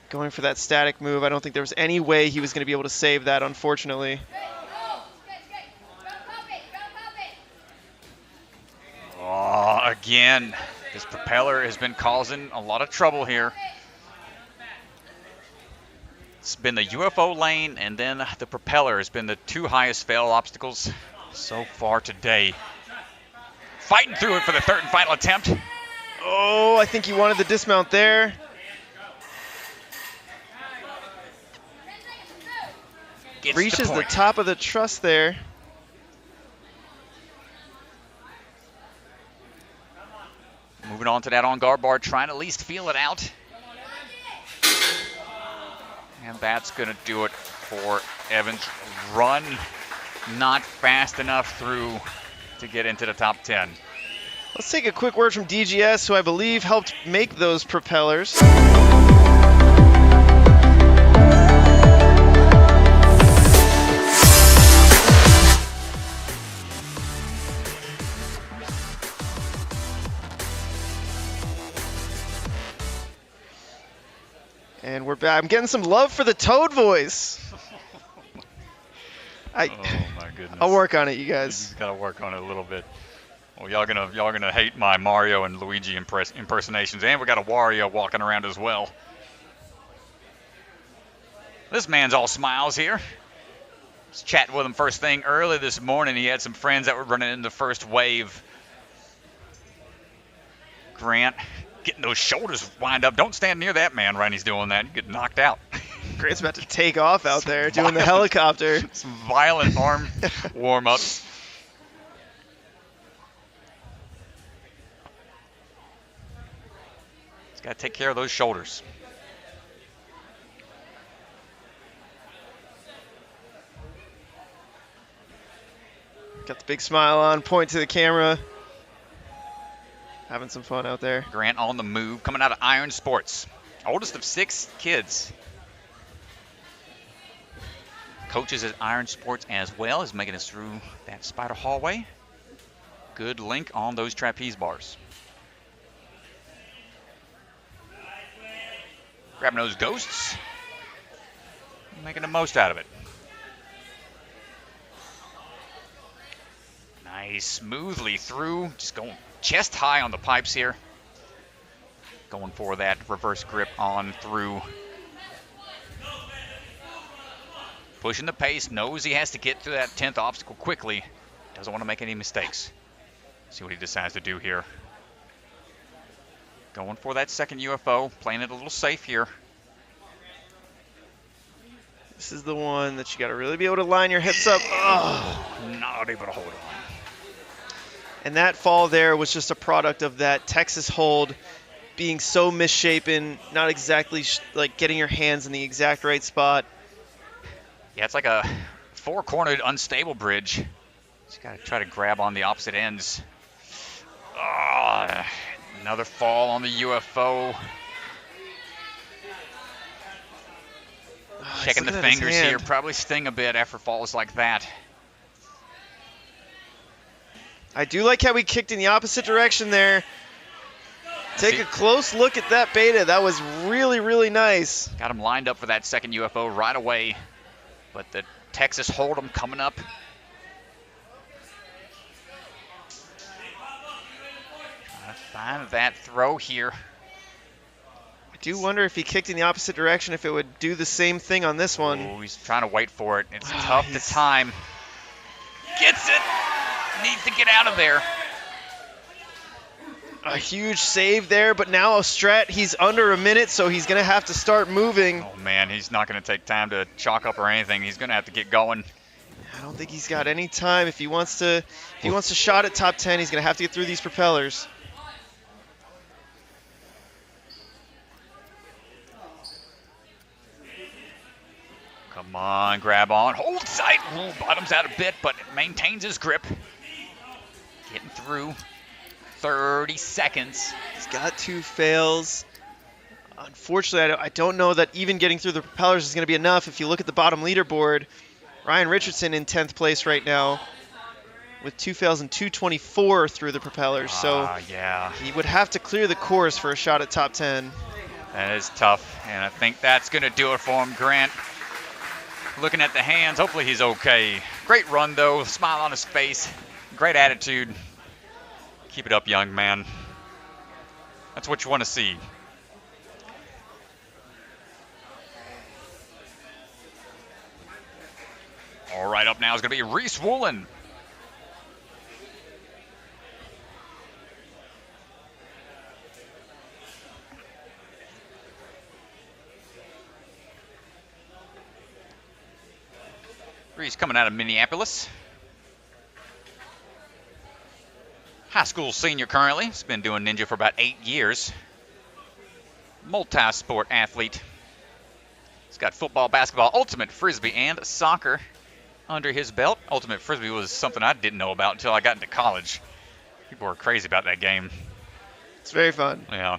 going for that static move, I don't think there was any way he was going to be able to save that, unfortunately. Oh, again, this propeller has been causing a lot of trouble here. It's been the UFO lane and then the propeller has been the two highest fail obstacles so far today. Fighting through it for the third and final attempt. Oh, I think he wanted the dismount there. Gets Reaches the point. top of the truss there. Moving on to that on-guard bar, trying to at least feel it out. And that's going to do it for Evans. Run not fast enough through to get into the top 10. Let's take a quick word from DGS, who I believe helped make those propellers. And we're back. I'm getting some love for the Toad voice. Oh my goodness. I'll work on it, you guys. Got to work on it a little bit. Well, y'all gonna hate my Mario and Luigi impersonations, and we got a Wario walking around as well. This man's all smiles here. Was chatting with him first thing early this morning. He had some friends that were running in the first wave. Grant getting those shoulders wind up. Don't stand near that man when he's doing that. You get knocked out. Grant's about to take off out there doing the helicopter. Some violent arm warm-ups. He's got to take care of those shoulders. Got the big smile on, point to the camera. Having some fun out there. Grant on the move, coming out of Iron Sports. Oldest of 6 kids. Coaches at Iron Sports as well, is making us through that spider hallway. Good link on those trapeze bars. Grabbing those ghosts. Making the most out of it. Nice, smoothly through, just going chest high on the pipes here. Going for that reverse grip on through. Pushing the pace, knows he has to get through that 10th obstacle quickly. Doesn't want to make any mistakes. See what he decides to do here. Going for that second UFO, playing it a little safe here. This is the one that you got to really be able to line your hips up. Oh. Not able to hold on. And that fall there was just a product of that Texas hold being so misshapen, not exactly like getting your hands in the exact right spot. Yeah, it's like a 4-cornered unstable bridge. Just got to try to grab on the opposite ends. Oh, another fall on the UFO. Checking the fingers here, probably sting a bit after falls like that. I do like how we kicked in the opposite direction there. Take a close look at that beta. That was really, really nice. Got him lined up for that second UFO right away. But the Texas Hold'em coming up. Trying to find that throw here. I do wonder if he kicked in the opposite direction, if it would do the same thing on this one. Oh, he's trying to wait for it. It's tough to time. Gets it. Needs to get out of there. A huge save there, but now Strat, he's under a minute, so he's going to have to start moving. Oh, man, he's not going to take time to chalk up or anything. He's going to have to get going. I don't think he's got any time. If he wants to shot at top 10, he's going to have to get through these propellers. Come on, grab on. Hold tight. Ooh, bottoms out a bit, but maintains his grip. Getting through. 30 seconds. He's got 2 fails. Unfortunately, I don't know that even getting through the propellers is going to be enough. If you look at the bottom leaderboard, Ryan Richardson in 10th place right now with 2 fails and 224 through the propellers. So yeah, he would have to clear the course for a shot at top 10. That is tough, and I think that's going to do it for him. Grant looking at the hands. Hopefully he's okay. Great run, though. Smile on his face. Great attitude. Keep it up, young man. That's what you want to see. All right, up now is going to be Reese Woolen. Reese coming out of Minneapolis. High school senior currently. He's been doing ninja for about 8 years. Multi-sport athlete. He's got football, basketball, ultimate frisbee, and soccer under his belt. Ultimate frisbee was something I didn't know about until I got into college. People were crazy about that game. It's very fun. Yeah.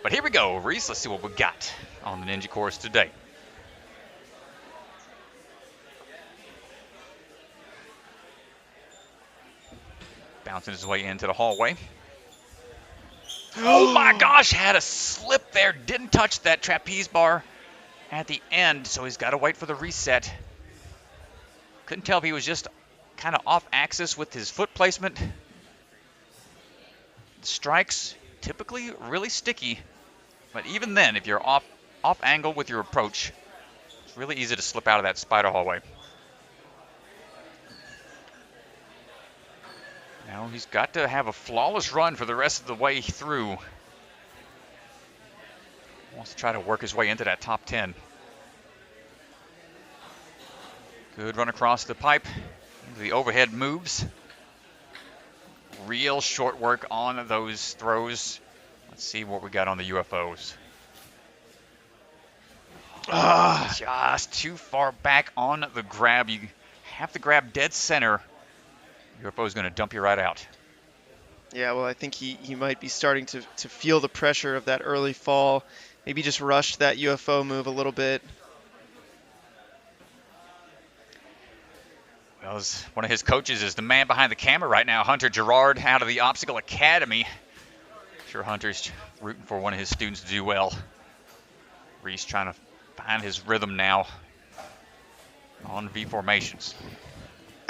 But here we go, Reese. Let's see what we got on the ninja course today. Bouncing his way into the hallway. Oh my gosh, had a slip there. Didn't touch that trapeze bar at the end, so he's got to wait for the reset. Couldn't tell if he was just kind of off axis with his foot placement. strikes typically really sticky, but even then, if you're off angle with your approach, it's really easy to slip out of that spider hallway. Now he's got to have a flawless run for the rest of the way through. Wants to try to work his way into that top 10. Good run across the pipe, into the overhead moves. Real short work on those throws. Let's see what we got on the UFOs. Just too far back on the grab. You have to grab dead center. UFO is going to dump you right out. Yeah, well, I think he might be starting to feel the pressure of that early fall. Maybe just rushed that UFO move a little bit. Well, one of his coaches is the man behind the camera right now, Hunter Gerard, out of the Obstacle Academy. I'm sure Hunter's rooting for one of his students to do well. Reese trying to find his rhythm now on V formations.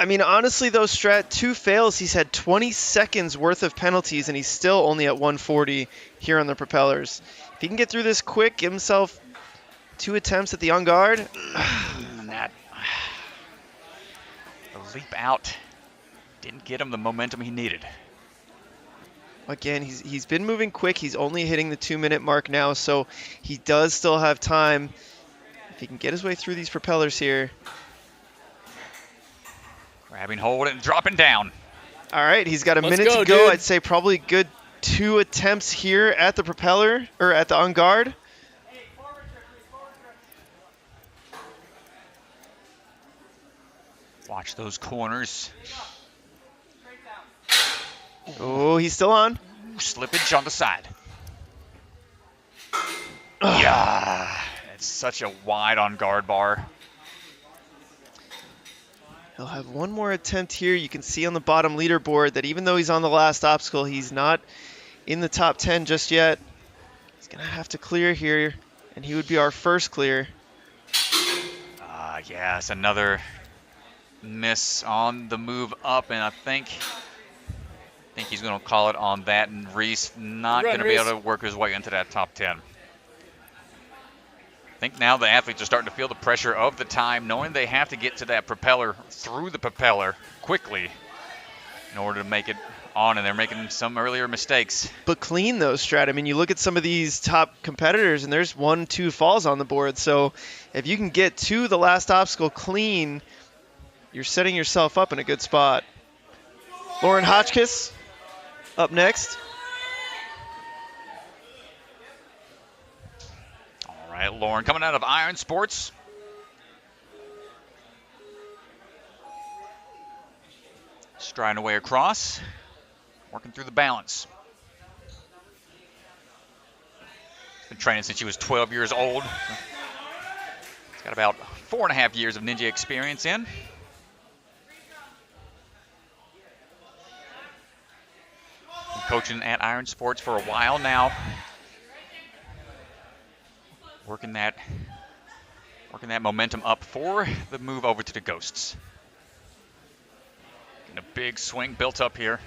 I mean, honestly, though, Strat, 2 fails. He's had 20 seconds worth of penalties, and he's still only at 140 here on the propellers. If he can get through this quick, give himself 2 attempts at the on guard. The leap out didn't get him the momentum he needed. Again, he's been moving quick. He's only hitting the 2-minute mark now, so he does still have time. If he can get his way through these propellers here. Grabbing hold and dropping down. All right, he's got a minute to go. Dude. I'd say probably good 2 attempts here at the propeller, or at the on guard. Watch those corners. Oh, he's still on. Slippage on the side. Yeah, it's such a wide on guard bar. He'll have one more attempt here. You can see on the bottom leaderboard that even though he's on the last obstacle, he's not in the top 10 just yet. He's going to have to clear here, and he would be our first clear. Yes, another miss on the move up, and I think he's going to call it on that, and Reese not going to be able to work his way into that top 10. I think now the athletes are starting to feel the pressure of the time, knowing they have to get to that propeller, through the propeller, quickly in order to make it on, and they're making some earlier mistakes. But clean, though, Strat. I mean, you look at some of these top competitors, and there's 1-2 falls on the board. So if you can get to the last obstacle clean, you're setting yourself up in a good spot. Lauren Hotchkiss up next. All right, Lauren coming out of Iron Sports. Striding away across, working through the balance. Been training since she was 12 years old. She's got about 4.5 years of ninja experience in. Been coaching at Iron Sports for a while now. Working that momentum up for the move over to the Ghosts. Getting a big swing built up here.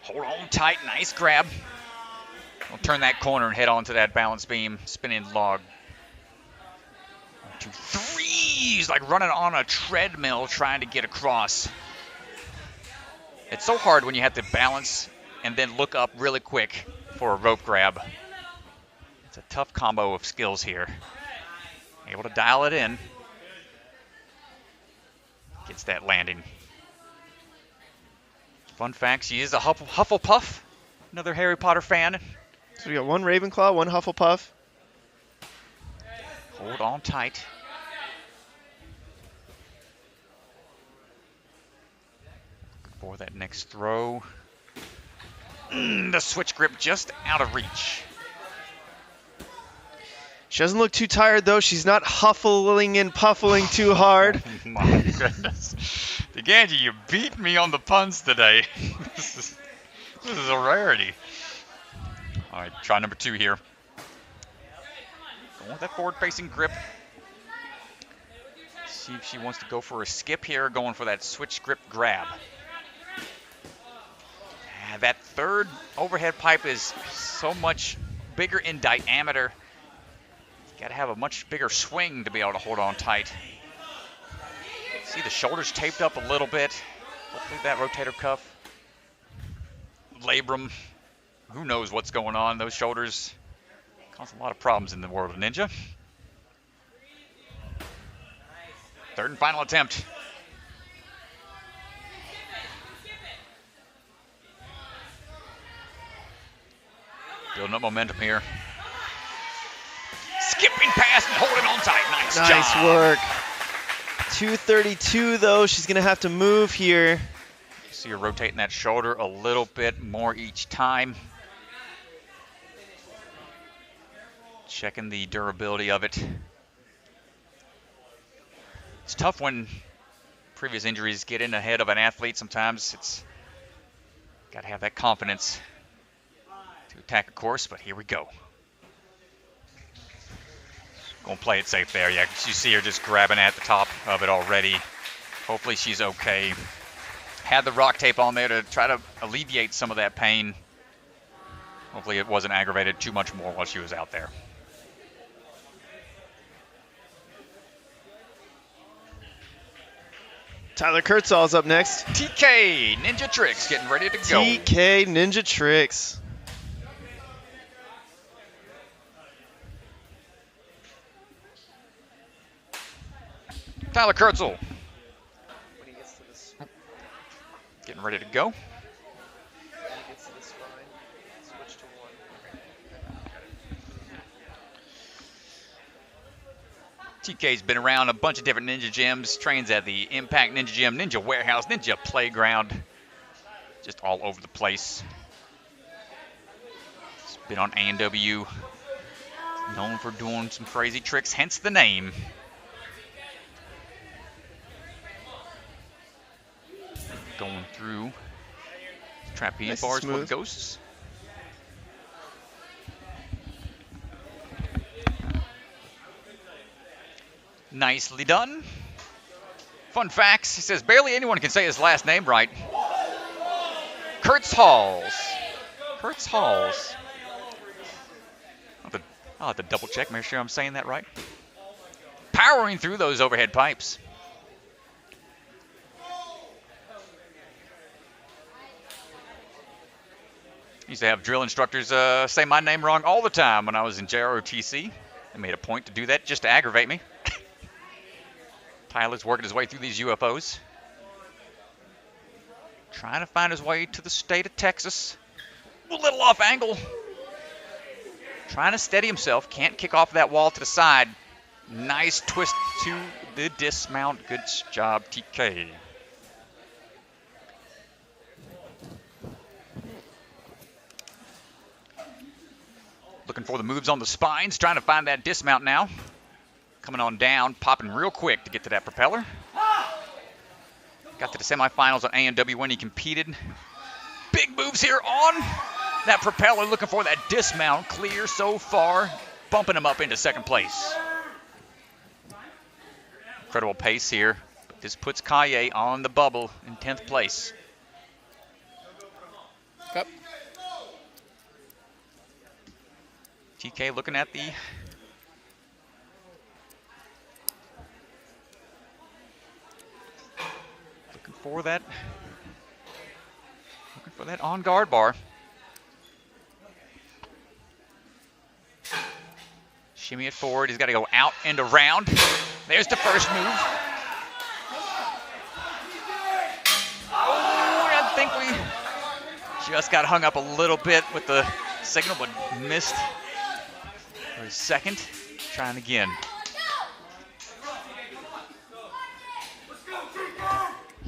Hold on tight, nice grab. We'll turn that corner and head on to that balance beam, spinning log. 1, 2, 3. He's like running on a treadmill trying to get across. It's so hard when you have to balance and then look up really quick for a rope grab. It's a tough combo of skills here. Able to dial it in. Gets that landing. Fun fact, she is a Hufflepuff. Another Harry Potter fan. So we got 1 Ravenclaw, 1 Hufflepuff. Hold on tight. For that next throw. The switch grip just out of reach. She doesn't look too tired, though. She's not huffling and puffling too hard. Oh, my goodness. DeGangi, you beat me on the puns today. This is a rarity. All right, try number 2 here. Going with that forward-facing grip. See if she wants to go for a skip here, going for that switch grip grab. That third overhead pipe is so much bigger in diameter. You got to have a much bigger swing to be able to hold on tight. See the shoulders taped up a little bit. Hopefully that rotator cuff, labrum, who knows what's going on. Those shoulders cause a lot of problems in the world of ninja. Third and final attempt. Building up momentum here. Skipping past and holding on tight. Nice job. Nice work. 232 though. She's going to have to move here. See her rotating that shoulder a little bit more each time. Checking the durability of it. It's tough when previous injuries get in ahead of an athlete. Sometimes it's got to have that confidence to attack a course, but here we go. Gonna play it safe there. Yeah, you see her just grabbing at the top of it already. Hopefully she's okay. Had the rock tape on there to try to alleviate some of that pain. Hopefully it wasn't aggravated too much more while she was out there. Tyler Kurtzall's up next. TK Ninja Tricks getting ready to go. TK Ninja Tricks. Tyler Kurtzall. Getting ready to go. TK's been around a bunch of different ninja gyms, trains at the Impact Ninja Gym, Ninja Warehouse, Ninja Playground, just all over the place. He's been on A&W, known for doing some crazy tricks, hence the name. Going through trapeze Nice bars for the smooth. ghosts. Nicely done. Fun facts, he says barely anyone can say his last name right. Kurtzhalls. Kurtzhalls. I'll have to double check, make sure I'm saying that right. Powering through those overhead pipes. Used to have drill instructors say my name wrong all the time when I was in JROTC. They made a point to do that just to aggravate me. Tyler's working his way through these UFOs. Trying to find his way to the state of Texas. A little off angle. Trying to steady himself. Can't kick off that wall to the side. Nice twist to the dismount. Good job, TK. Looking for the moves on the spines. Trying to find that dismount now. Coming on down, popping real quick to get to that propeller. Got to the semifinals on A&W when he competed. Big moves here on that propeller, looking for that dismount. Clear so far, bumping him up into second place. Incredible pace here, but this puts Kye on the bubble in 10th place. Yep. TK looking at the for that on guard bar. Shimmy it forward. He's got to go out and around. There's the first move. Oh, I think we just got hung up a little bit with the signal, but missed for a second. Trying again.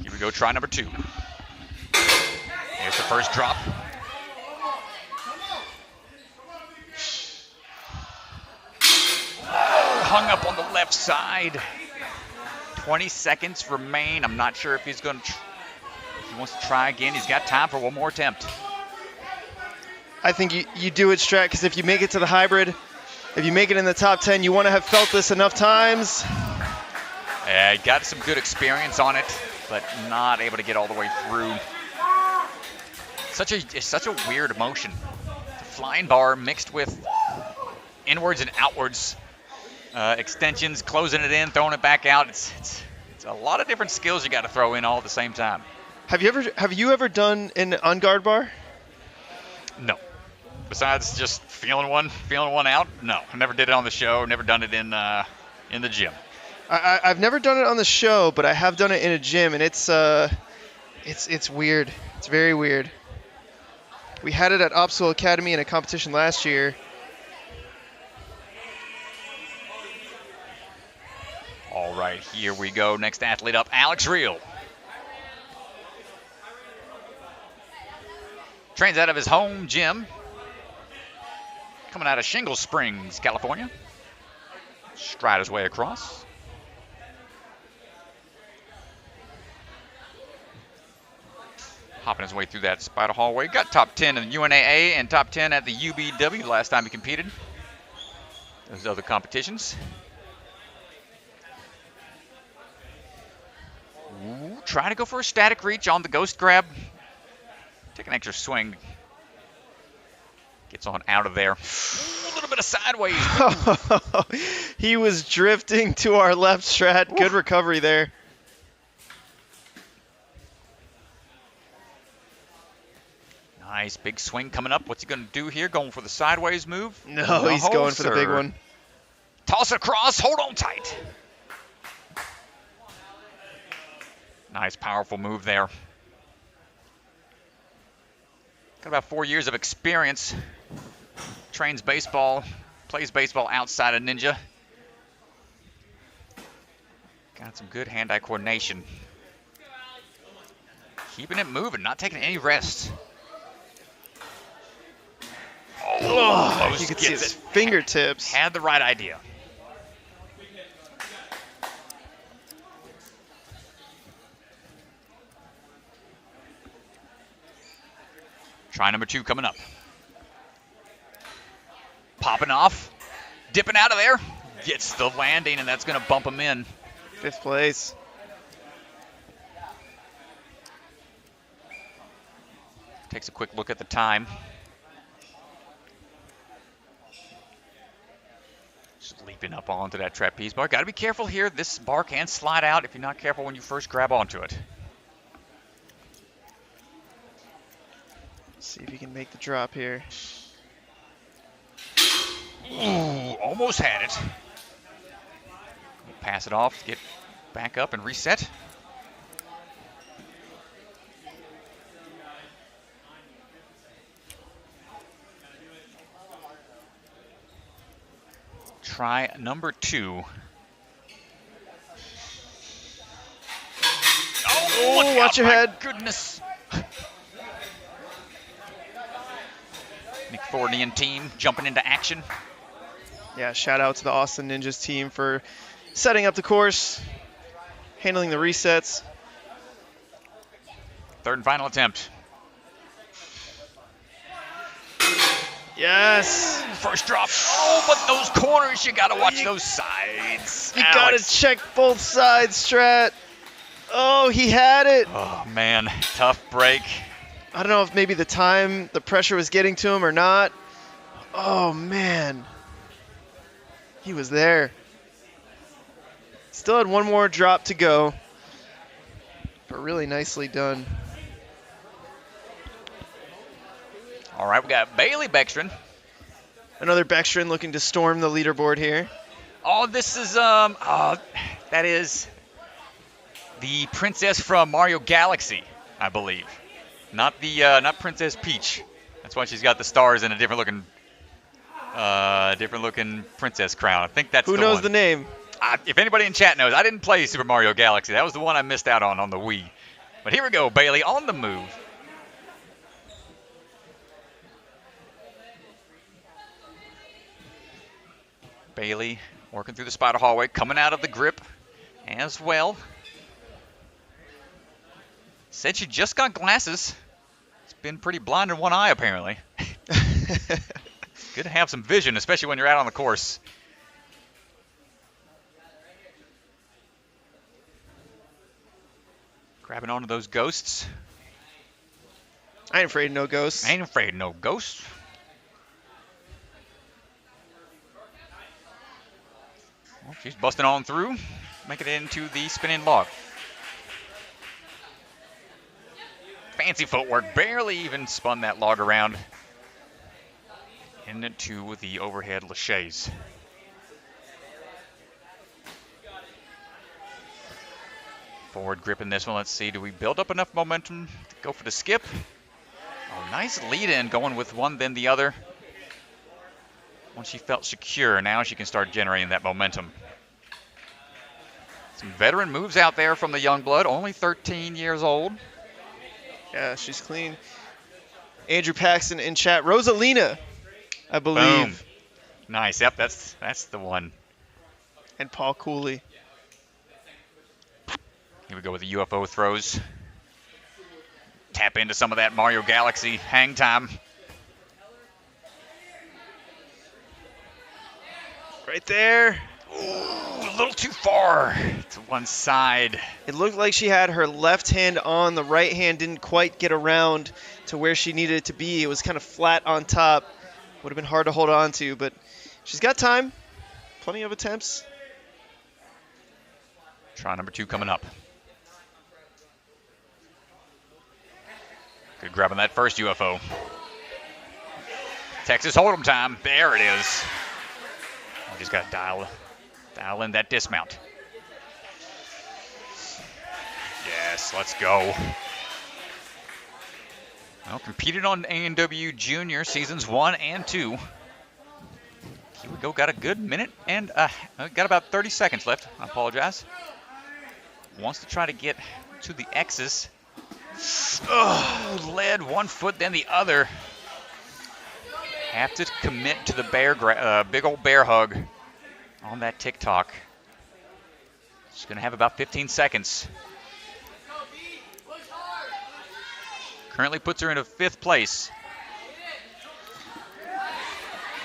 Here we go, try number 2. Here's the first drop. Hung up on the left side. 20 seconds remain. I'm not sure if he's going to, if he wants to try again. He's got time for one more attempt. I think you do it, Strat, because if you make it to the hybrid, if you make it in the top 10, you want to have felt this enough times. Got some good experience on it, but not able to get all the way through. It's such a weird motion. It's a flying bar mixed with inwards and outwards extensions, closing it in, throwing it back out. It's a lot of different skills you got to throw in all at the same time. Have you ever done an on-guard bar? No. Besides just feeling one out, no. I never did it on the show. Never done it in the gym. I've never done it on the show, but I have done it in a gym, and it's weird. It's very weird. We had it at Opswell Academy in a competition last year. All right, here we go. Next athlete up, Alex Reel. Trains out of his home gym. Coming out of Shingle Springs, California. Stride his way across. Hopping his way through that spider hallway. Got top 10 in the UNAA and top 10 at the UBW last time he competed. Those other competitions. Ooh, trying to go for a static reach on the ghost grab. Take an extra swing. Gets on out of there. Ooh, a little bit of sideways. He was drifting to our left strat. Good recovery there. Nice big swing coming up. What's he going to do here? Going for the sideways move? No, he's going for the big one. Toss across. Hold on tight. Nice, powerful move there. Got about 4 years of experience. Trains baseball, plays baseball outside of Ninja. Got some good hand-eye coordination. Keeping it moving, not taking any rest. Oh, you could see his fingertips. Had the right idea. Try number 2 coming up. Popping off. Dipping out of there. Gets the landing, and that's going to bump him in. 5th place. Takes a quick look at the time. Just leaping up onto that trapeze bar. Got to be careful here. This bar can slide out if you're not careful when you first grab onto it. See if he can make the drop here. Ooh, almost had it. Pass it off, get back up and reset. Try number 2. Oh, watch your head. Goodness. McFordian team jumping into action. Yeah, shout out to the Austin Ninjas team for setting up the course, handling the resets. 3rd and final attempt. Yes. First drop. Oh, but those corners, you got to watch those sides. You got to check both sides, Strat. Oh, he had it. Oh, man. Tough break. I don't know if maybe the pressure was getting to him or not. Oh, man. He was there. Still had one more drop to go, but really nicely done. All right, we got Bailey Beckstrand. Another Beckstrand looking to storm the leaderboard here. Oh, this is that is the princess from Mario Galaxy, I believe. Not not Princess Peach. That's why she's got the stars and a different looking princess crown. I think that's Who knows the name? If anybody in chat knows, I didn't play Super Mario Galaxy. That was the one I missed out on the Wii. But here we go, Bailey on the move. Bailey working through the spider hallway, coming out of the grip as well. Said she just got glasses. It's been pretty blind in one eye, apparently. Good to have some vision, especially when you're out on the course. Grabbing onto those ghosts. I ain't afraid of no ghosts. I ain't afraid of no ghosts. Well, she's busting on through, making it into the spinning log. Fancy footwork, barely even spun that log around. Into the overhead laches. Forward grip in this one. Let's see, do we build up enough momentum to go for the skip? Oh, nice lead in, going with one then the other. Once she felt secure, now she can start generating that momentum. Some veteran moves out there from the young blood, only 13 years old. Yeah, she's clean. Andrew Paxton in chat. Rosalina, I believe. Boom. Nice, yep, that's the one. And Paul Cooley. Here we go with the UFO throws. Tap into some of that Mario Galaxy hang time. Right there. Ooh, a little too far to one side. It looked like she had her left hand on. The right hand didn't quite get around to where she needed it to be. It was kind of flat on top. Would have been hard to hold on to, but she's got time. Plenty of attempts. Try number 2 coming up. Good grab on that first UFO. Texas Hold'em time. There it is. I just got to dial in that dismount. Yes, let's go. Well, competed on A&W Junior Seasons 1 and 2. Here we go. Got a good minute and got about 30 seconds left. I apologize. Wants to try to get to the X's. Oh, led one foot, then the other. Have to commit to the big old bear hug on that TikTok. She's going to have about 15 seconds. Currently puts her into 5th place.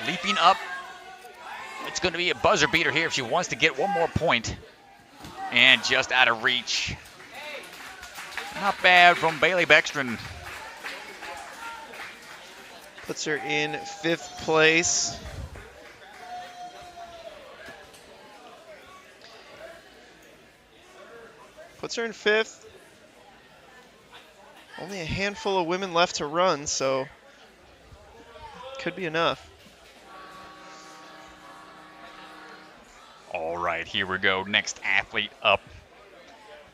Leaping up. It's going to be a buzzer beater here if she wants to get one more point. And just out of reach. Not bad from Bailey Beckstrand. Puts her in 5th place. Puts her in 5th. Only a handful of women left to run, so could be enough. All right, here we go. Next athlete up.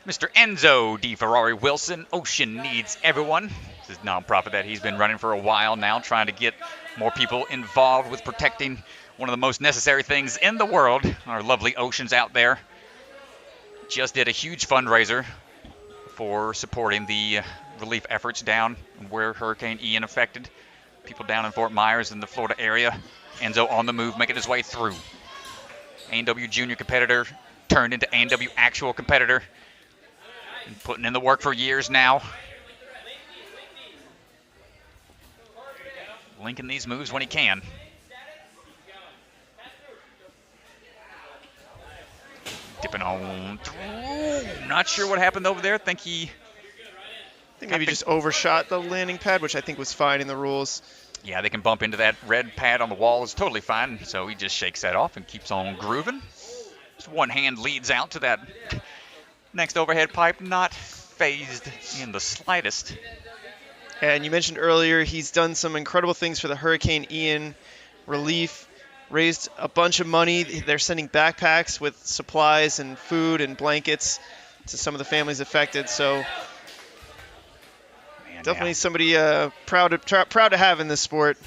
Mr. Enzo D. Ferrari Wilson, Ocean Needs Everyone. This is a nonprofit that he's been running for a while now, trying to get more people involved with protecting one of the most necessary things in the world, our lovely oceans out there. Just did a huge fundraiser for supporting the relief efforts down where Hurricane Ian affected people down in Fort Myers in the Florida area. Enzo on the move, making his way through. A&W junior competitor turned into A&W actual competitor. Been putting in the work for years now. Linking these moves when he can. Dipping on through. Not sure what happened over there. I think maybe just overshot the landing pad, which I think was fine in the rules. Yeah, they can bump into that red pad on the wall. It's totally fine. So he just shakes that off and keeps on grooving. Just one hand leads out to that next overhead pipe, not phased in the slightest. And you mentioned earlier he's done some incredible things for the Hurricane Ian relief, raised a bunch of money. They're sending backpacks with supplies and food and blankets to some of the families affected. So definitely somebody proud to have in this sport.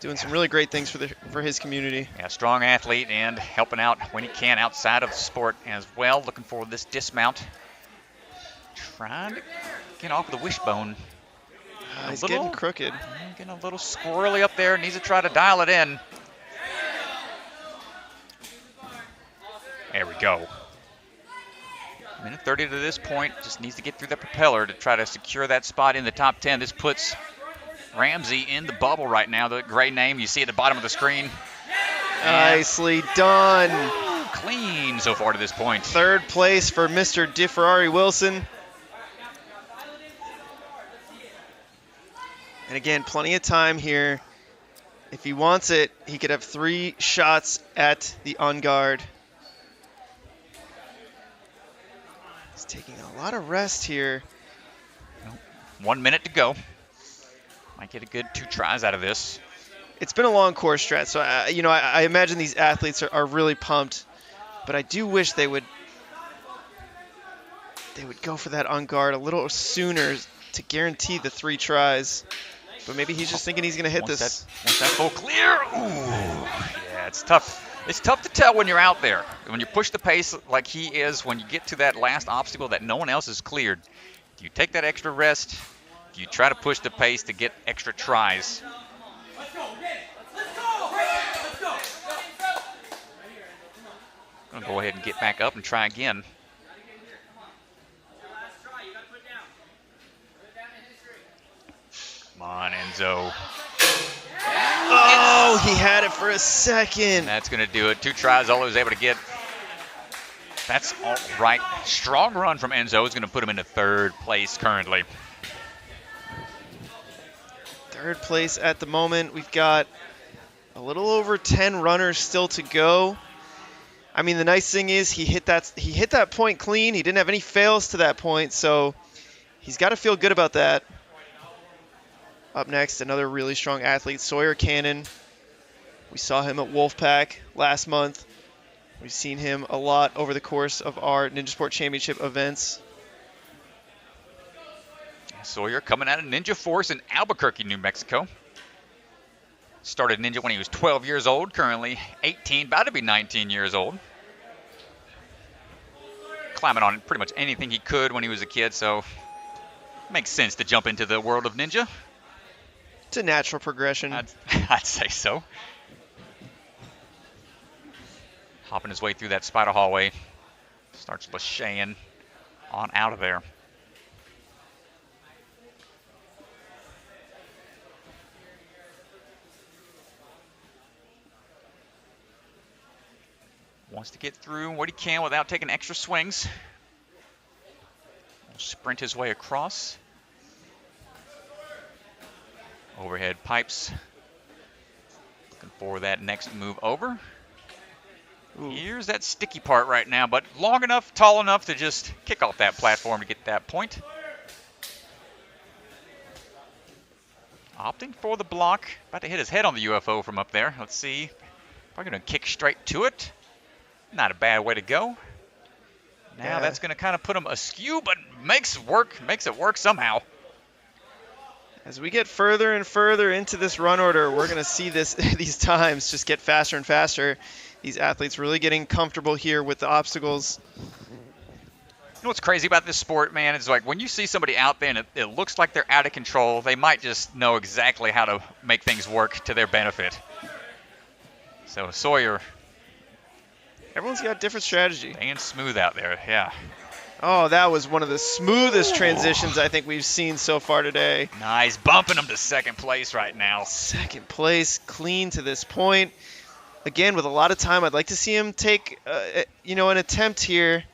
Doing some really great things for his community. Yeah, strong athlete and helping out when he can outside of the sport as well. Looking for this dismount. Trying to get off the wishbone. He's getting crooked. Getting a little squirrely up there. Needs to try to dial it in. There we go. Minute 30 to this point. Just needs to get through that propeller to try to secure that spot in the top 10. This puts Ramsey in the bubble right now. The gray name you see at the bottom of the screen. Nicely done. Clean so far to this point. 3rd place for Mr. DeFerrari Wilson. And again, plenty of time here. If he wants it, he could have 3 shots at the on guard. He's taking a lot of rest here. 1 minute to go. Might get a good 2 tries out of this. It's been a long course stretch, so I imagine these athletes are really pumped. But I do wish they would go for that on guard a little sooner to guarantee the 3 tries. But maybe he's just thinking he's going to hit this. Once that full clear. Ooh. Yeah, it's tough. It's tough to tell when you're out there. When you push the pace like he is, when you get to that last obstacle that no one else has cleared, do you take that extra rest? Do you try to push the pace to get extra tries? I'm going to go ahead and get back up and try again. Come on, Enzo. Oh, he had it for a second. That's going to do it. 2 tries, all he was able to get. That's all right. Strong run from Enzo is going to put him into 3rd place currently. 3rd place at the moment. We've got a little over 10 runners still to go. I mean, the nice thing is he hit that point clean. He didn't have any fails to that point, so he's got to feel good about that. Up next, another really strong athlete, Sawyer Cannon. We saw him at Wolfpack last month. We've seen him a lot over the course of our Ninja Sport Championship events. Sawyer coming out of Ninja Force in Albuquerque, New Mexico. Started Ninja when he was 12 years old, currently 18, about to be 19 years old. Climbing on pretty much anything he could when he was a kid, so makes sense to jump into the world of Ninja. It's a natural progression. I'd say so. Hopping his way through that spider hallway. Starts lashaying on out of there. Wants to get through what he can without taking extra swings. He'll sprint his way across. Overhead pipes. Looking for that next move over. Ooh. Here's that sticky part right now, but long enough, tall enough to just kick off that platform to get that point. Opting for the block. About to hit his head on the UFO from up there. Let's see. Probably going to kick straight to it. Not a bad way to go. Now that's going to kind of put him askew, but makes it work somehow. As we get further and further into this run order, we're going to see these times just get faster and faster. These athletes really getting comfortable here with the obstacles. You know what's crazy about this sport, man? It's like when you see somebody out there and it looks like they're out of control, they might just know exactly how to make things work to their benefit. So Sawyer. Everyone's got a different strategy. Staying smooth out there, yeah. Oh, that was one of the smoothest transitions I think we've seen so far today. Nice, bumping him to 2nd place right now. 2nd place, clean to this point. Again, with a lot of time, I'd like to see him take, an attempt here.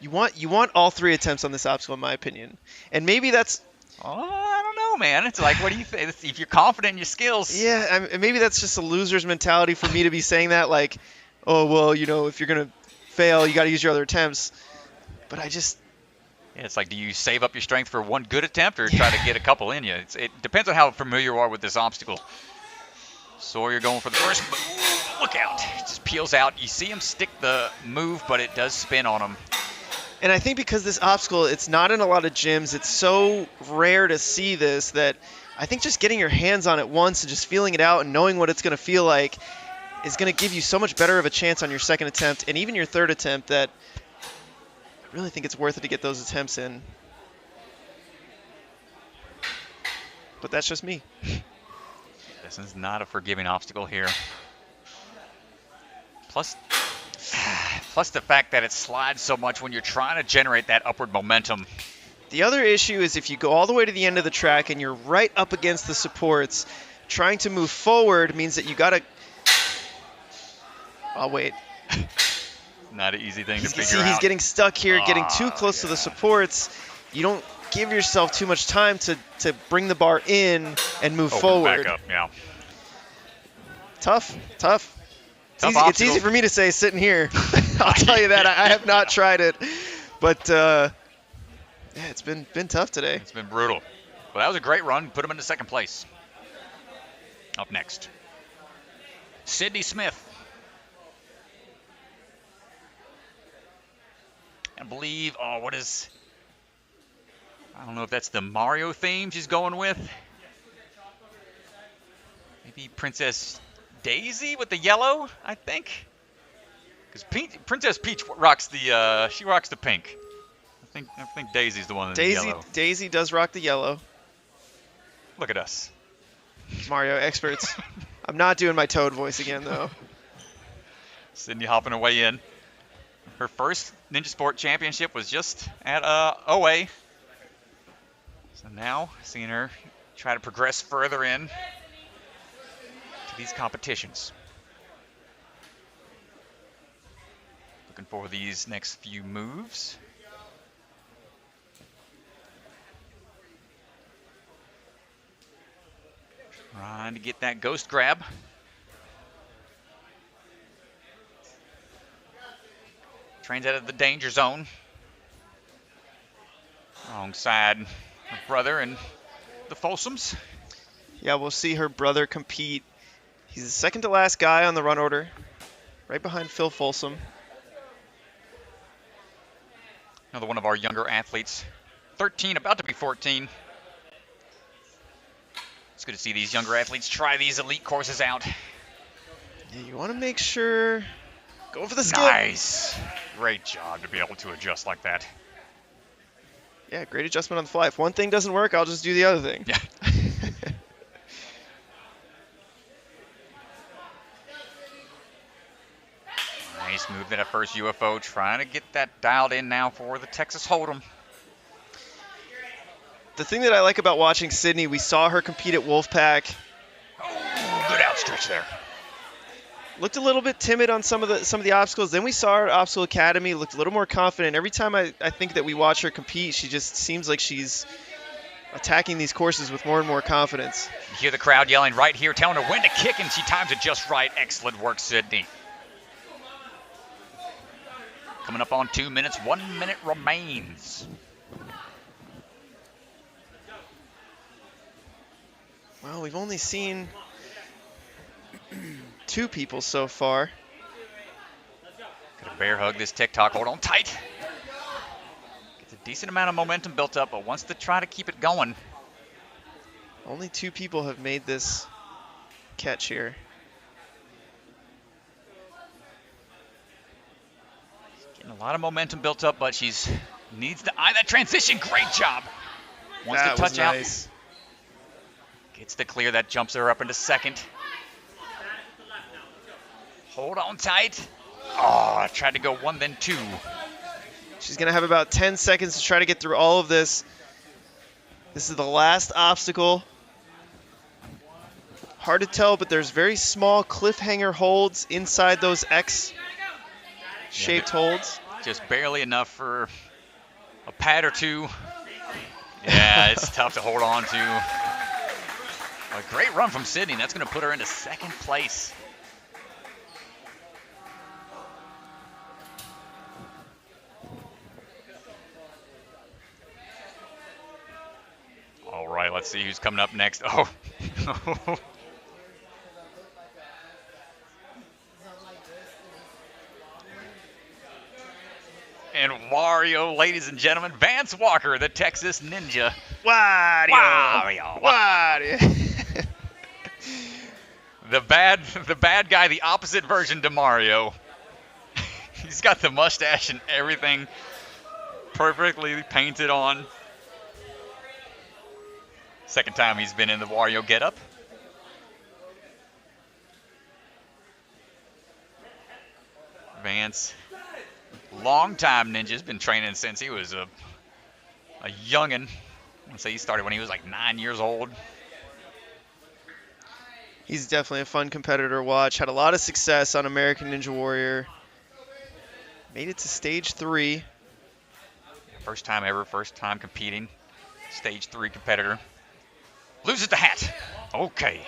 You want all 3 attempts on this obstacle, in my opinion. And maybe that's... Oh, I don't know, man. It's like, what do you think? If you're confident in your skills. Yeah, maybe that's just a loser's mentality for me to be saying that. Like, oh, well, if you're going to fail, you got to use your other attempts. But I just... Yeah, it's like, do you save up your strength for one good attempt or try to get a couple in you? It depends on how familiar you are with this obstacle. Sawyer going for the first, but look out. It just peels out. You see him stick the move, but it does spin on him. And I think because this obstacle, it's not in a lot of gyms, it's so rare to see this that I think just getting your hands on it once and just feeling it out and knowing what it's going to feel like is going to give you so much better of a chance on your 2nd attempt and even your 3rd attempt that I really think it's worth it to get those attempts in. But that's just me. This is not a forgiving obstacle here. Plus the fact that it slides so much when you're trying to generate that upward momentum. The other issue is if you go all the way to the end of the track and you're right up against the supports, trying to move forward means that you got to... Oh, wait. Not an easy thing to figure see, out. He's getting stuck here, getting too close to the supports. You don't give yourself too much time to bring the bar in and move forward. Back up, yeah. Tough. It's easy for me to say sitting here. I'll tell you that. I have not tried it. But, yeah, it's been tough today. It's been brutal. Well, that was a great run. Put him into second place. Up next, Sydney Smith. I believe, I don't know if that's the Mario theme she's going with. Maybe Princess Daisy with the yellow, I think. Because Princess Peach rocks the pink. I think Daisy's the one in the yellow. Daisy does rock the yellow. Look at us. Mario experts. I'm not doing my Toad voice again, though. Sydney hopping her way in. Her first Ninja Sport Championship was just at OA. So now, seeing her try to progress further in to these competitions. Looking for these next few moves. Trying to get that ghost grab. Trains out of the danger zone. Alongside her brother and the Folsoms. Yeah, we'll see her brother compete. He's the second to last guy on the run order, right behind Phil Folsom. Another one of our younger athletes, 13, about to be 14. It's good to see these younger athletes try these elite courses out. Yeah, you want to make sure, go for the skip. Nice. Great job to be able to adjust like that. Yeah, great adjustment on the fly. If one thing doesn't work, I'll just do the other thing. Yeah. Nice move to that first UFO, trying to get that dialed in now for the Texas Hold'em. The thing that I like about watching Sydney, we saw her compete at Wolfpack. Oh, good outstretch there. Looked a little bit timid on some of the obstacles. Then we saw her at Obstacle Academy, looked a little more confident. Every time I think that we watch her compete, she just seems like she's attacking these courses with more and more confidence. You hear the crowd yelling right here, telling her when to kick, and she times it just right. Excellent work, Sydney. Coming up on 2 minutes, 1 minute remains. Well, we've only seen 2 people so far. Gonna bear hug this TikTok. Hold on tight. Gets a decent amount of momentum built up, but wants to try to keep it going. Only 2 people have made this catch here. Getting a lot of momentum built up, but she's needs to eye that transition. Great job. Wants to touch out. Nice. Gets the clear. That jumps her up into second. Hold on tight. Oh, I tried to go 1, then 2. She's going to have about 10 seconds to try to get through all of this. This is the last obstacle. Hard to tell, but there's very small cliffhanger holds inside those X-shaped holds. Just barely enough for a pad or 2. Yeah, it's tough to hold on to. A great run from Sydney. That's going to put her into second place. All right, let's see who's coming up next. Oh. And Wario, ladies and gentlemen, Vance Walker, the Texas Ninja. Wario. The bad guy, the opposite version to Mario. He's got the mustache and everything perfectly painted on. Second time he's been in the Wario getup. Vance, long-time ninja's been training since he was a youngin'. I want to say he started when he was like 9 years old. He's definitely a fun competitor to watch. Had a lot of success on American Ninja Warrior. Made it to stage 3. First time ever, first time competing. Stage 3 competitor. Loses the hat. Okay.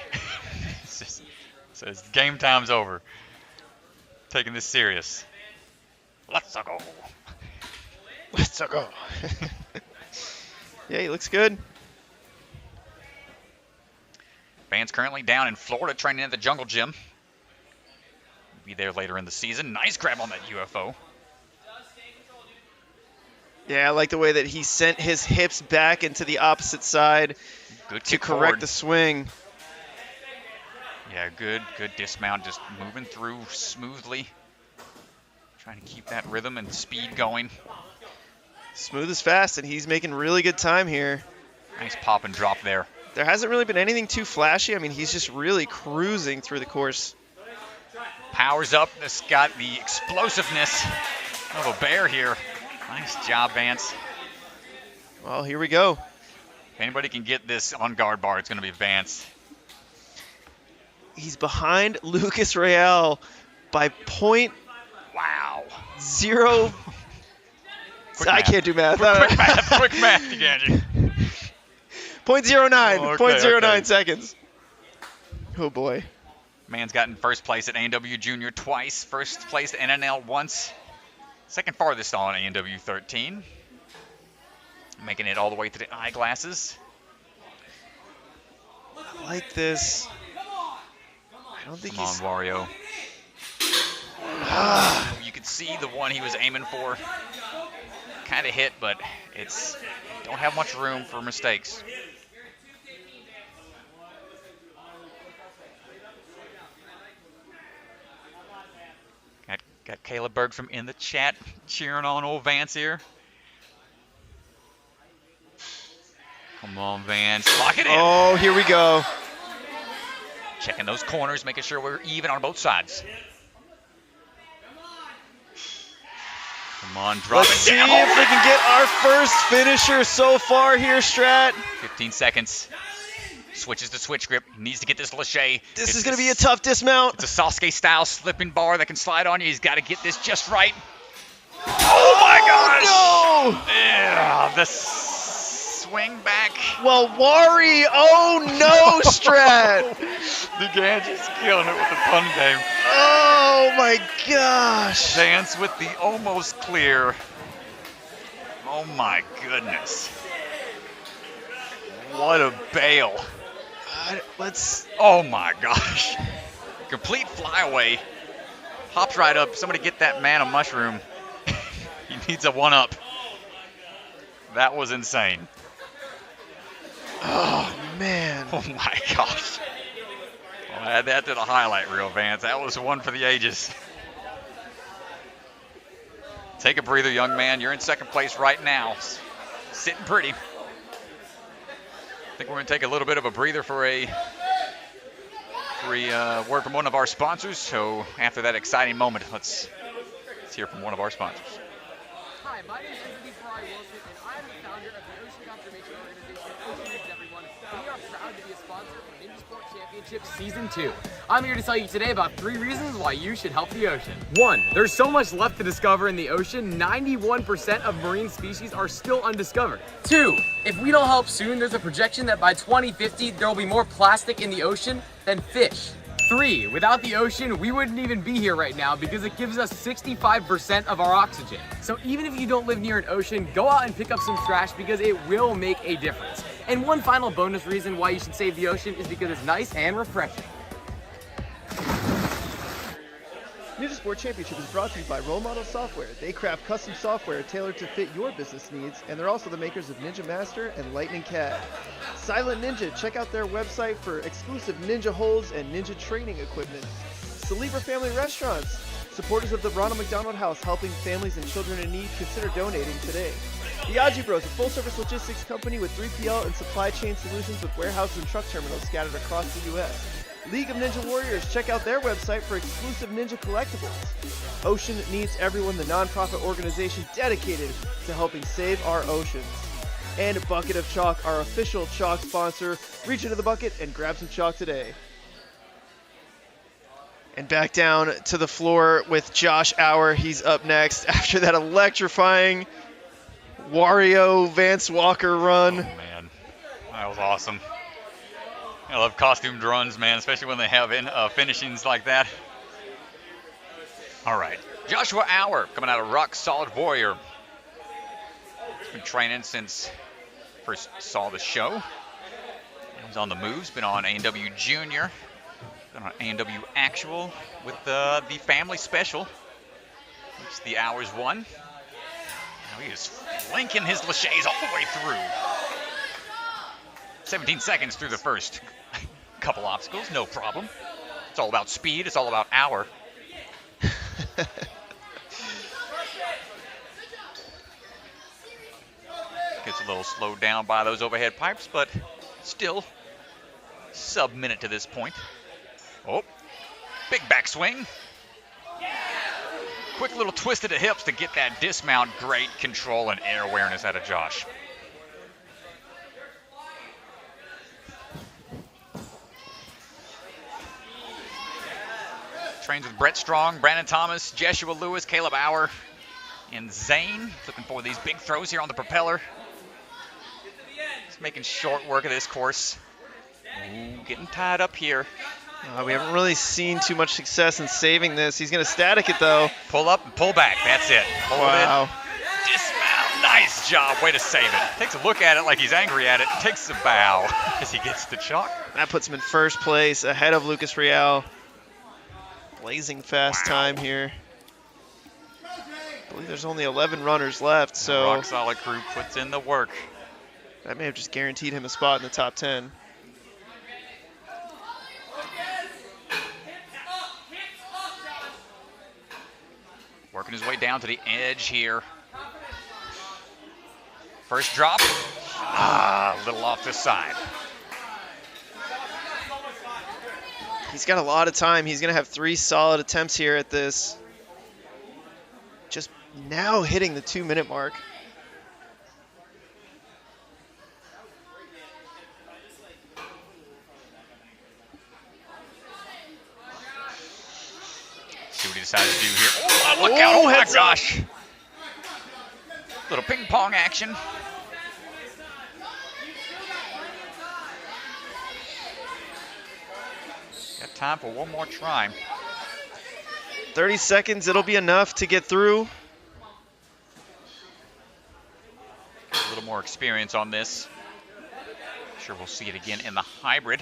Says game time's over. Taking this serious. Let's go. Let's go. Yeah, he looks good. Vance currently down in Florida training at the Jungle Gym. Be there later in the season. Nice grab on that UFO. Yeah, I like the way that he sent his hips back into the opposite side to correct forward. the swing. Yeah, good dismount, just moving through smoothly. Trying to keep that rhythm and speed going. Smooth as fast, and he's making really good time here. Nice pop and drop there. There hasn't really been anything too flashy. I mean, he's just really cruising through the course. Powers up. This got the explosiveness of a bear here. Nice job, Vance. Well, here we go. If anybody can get this on guard bar, it's going to be Vance. He's behind Lucas Real by .0. Wow. I can't do math. Quick math, you can't do. 0.09. Okay, 0.09 okay. seconds. Oh, boy. Man's gotten first place at A&W Junior twice. First place at NNL once. Second farthest on A&W 13. Making it all the way to the eyeglasses. I like this. I don't think Come on, Wario. You could see the one he was aiming for. Kind of hit, but it's don't have much room for mistakes. Got Caleb Berg from in the chat cheering on old Vance here. Come on, Vance. Lock it in. Oh, here we go. Checking those corners, making sure we're even on both sides. Come on, drop Let's it see down. if we can get our first finisher so far here, Strat. 15 seconds. Switches to switch grip. Needs to get this Lachey. This is going to be a tough dismount. It's a Sasuke-style slipping bar that can slide on you. He's got to get this just right. Oh, my gosh! No! Yeah, the swing back. Well, Wari, oh no, Strat. The Ganges killing it with the pun game. Oh my gosh. Vance with the almost clear. Oh my goodness. What a bail. Let's. Oh my gosh. Complete flyaway. Hops right up. Somebody get that man a mushroom. He needs a one-up. That was insane. Oh man. Oh my gosh. I'll add that to the highlight reel, Vance. That was one for the ages. Take a breather, young man. You're in second place right now. Sitting pretty. I think we're going to take a little bit of a breather for a word from one of our sponsors. So after that exciting moment, let's hear from one of our sponsors. Hi, my name is Wilson, and I'm the founder of the Ocean Conservation Organization, Ocean Needs Everyone, and we are proud to be a sponsor for Ninja Sport Championship Season 2. I'm here to tell you today about 3 reasons why you should help the ocean. 1. There's so much left to discover in the ocean, 91% of marine species are still undiscovered. 2. If we don't help soon, there's a projection that by 2050, there will be more plastic in the ocean than fish. 3. Without the ocean, we wouldn't even be here right now because it gives us 65% of our oxygen. So even if you don't live near an ocean, go out and pick up some trash because it will make a difference. And one final bonus reason why you should save the ocean is because it's nice and refreshing. Ninja Sport Championship is brought to you by Role Model Software. They craft custom software tailored to fit your business needs, and they're also the makers of Ninja Master and Lightning CAD. Silent Ninja, check out their website for exclusive ninja holds and ninja training equipment. Celebra Family Restaurants, supporters of the Ronald McDonald House, helping families and children in need. Consider donating today. The Aji Bros, a full-service logistics company with 3PL and supply chain solutions with warehouses and truck terminals scattered across the U.S. League of Ninja Warriors, check out their website for exclusive ninja collectibles. Ocean Needs Everyone, the nonprofit organization dedicated to helping save our oceans. And Bucket of Chalk, our official chalk sponsor. Reach into the bucket and grab some chalk today. And back down to the floor with Josh Auer. He's up next after that electrifying Wario Vance Walker run. Oh, man. That was awesome. I love costumed runs, man, especially when they have finishings like that. All right. Joshua Auer coming out of Rock Solid Warrior. He's been training since first saw the show. He's on the moves, been on A&W Junior, been on A&W Actual with the family special. It's the Hours one. Now he is flanking his laches all the way through. 17 seconds through the first couple obstacles, no problem. It's all about speed, it's all about hour. Gets a little slowed down by those overhead pipes, but still sub-minute to this point. Oh, big backswing. Quick little twist of the hips to get that dismount. Great control and air awareness out of Josh. Trains with Brett Strong, Brandon Thomas, Jeshua Lewis, Caleb Auer, and Zane. Looking for these big throws here on the propeller. Just making short work of this course. Ooh, getting tied up here. We haven't really seen too much success in saving this. He's going to static it, though. Pull up and pull back. That's it. Hold Wow. it. Dismount. Nice job. Way to save it. Takes a look at it like he's angry at it. Takes a bow as he gets the chalk. That puts him in first place ahead of Lucas Real. Blazing fast time here. I believe there's only 11 runners left, so Rock Solid crew puts in the work. that may have just guaranteed him a spot in the top 10. Working his way down to the edge here. First drop. A little off the side. He's got a lot of time. He's going to have 3 solid attempts here at this. Just now hitting the 2-minute mark. See what he decides to do here. Oh, look out. Oh, my heads up. gosh. Little ping pong action. Got time for one more try. 30 seconds, it'll be enough to get through. A little more experience on this. Sure we'll see it again in the hybrid.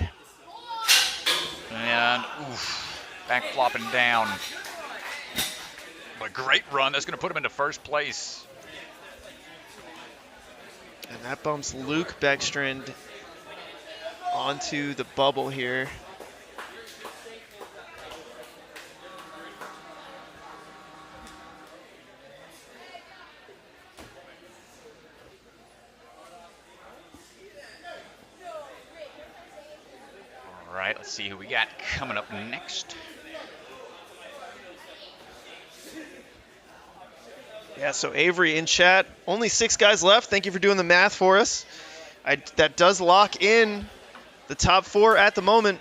And, oof, back flopping down. But a great run. That's going to put him into first place. And that bumps Luke Beckstrand onto the bubble here. All right, let's see who we got coming up next. Yeah, so Avery in chat. Only 6 guys left. Thank you for doing the math for us. That does lock in the top 4 at the moment.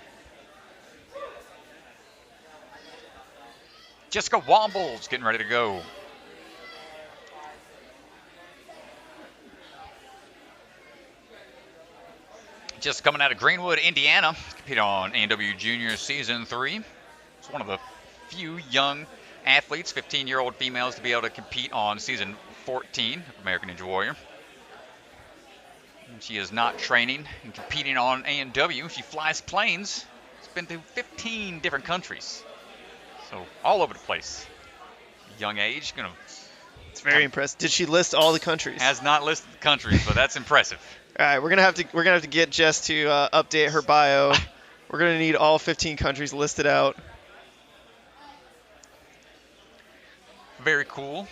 Jessica Wombles getting ready to go. Just coming out of Greenwood, Indiana, compete on A&W Junior Season 3. It's one of the few young athletes, 15-year-old females, to be able to compete on Season 14 of American Ninja Warrior. And she is not training and competing on A&W. She flies planes. She's been to 15 different countries. So all over the place. Young age, It's very impressive. Did she list all the countries? has not listed the countries, but that's impressive. All right, we're gonna have to get Jess to update her bio. We're gonna need all 15 countries listed out. Very cool.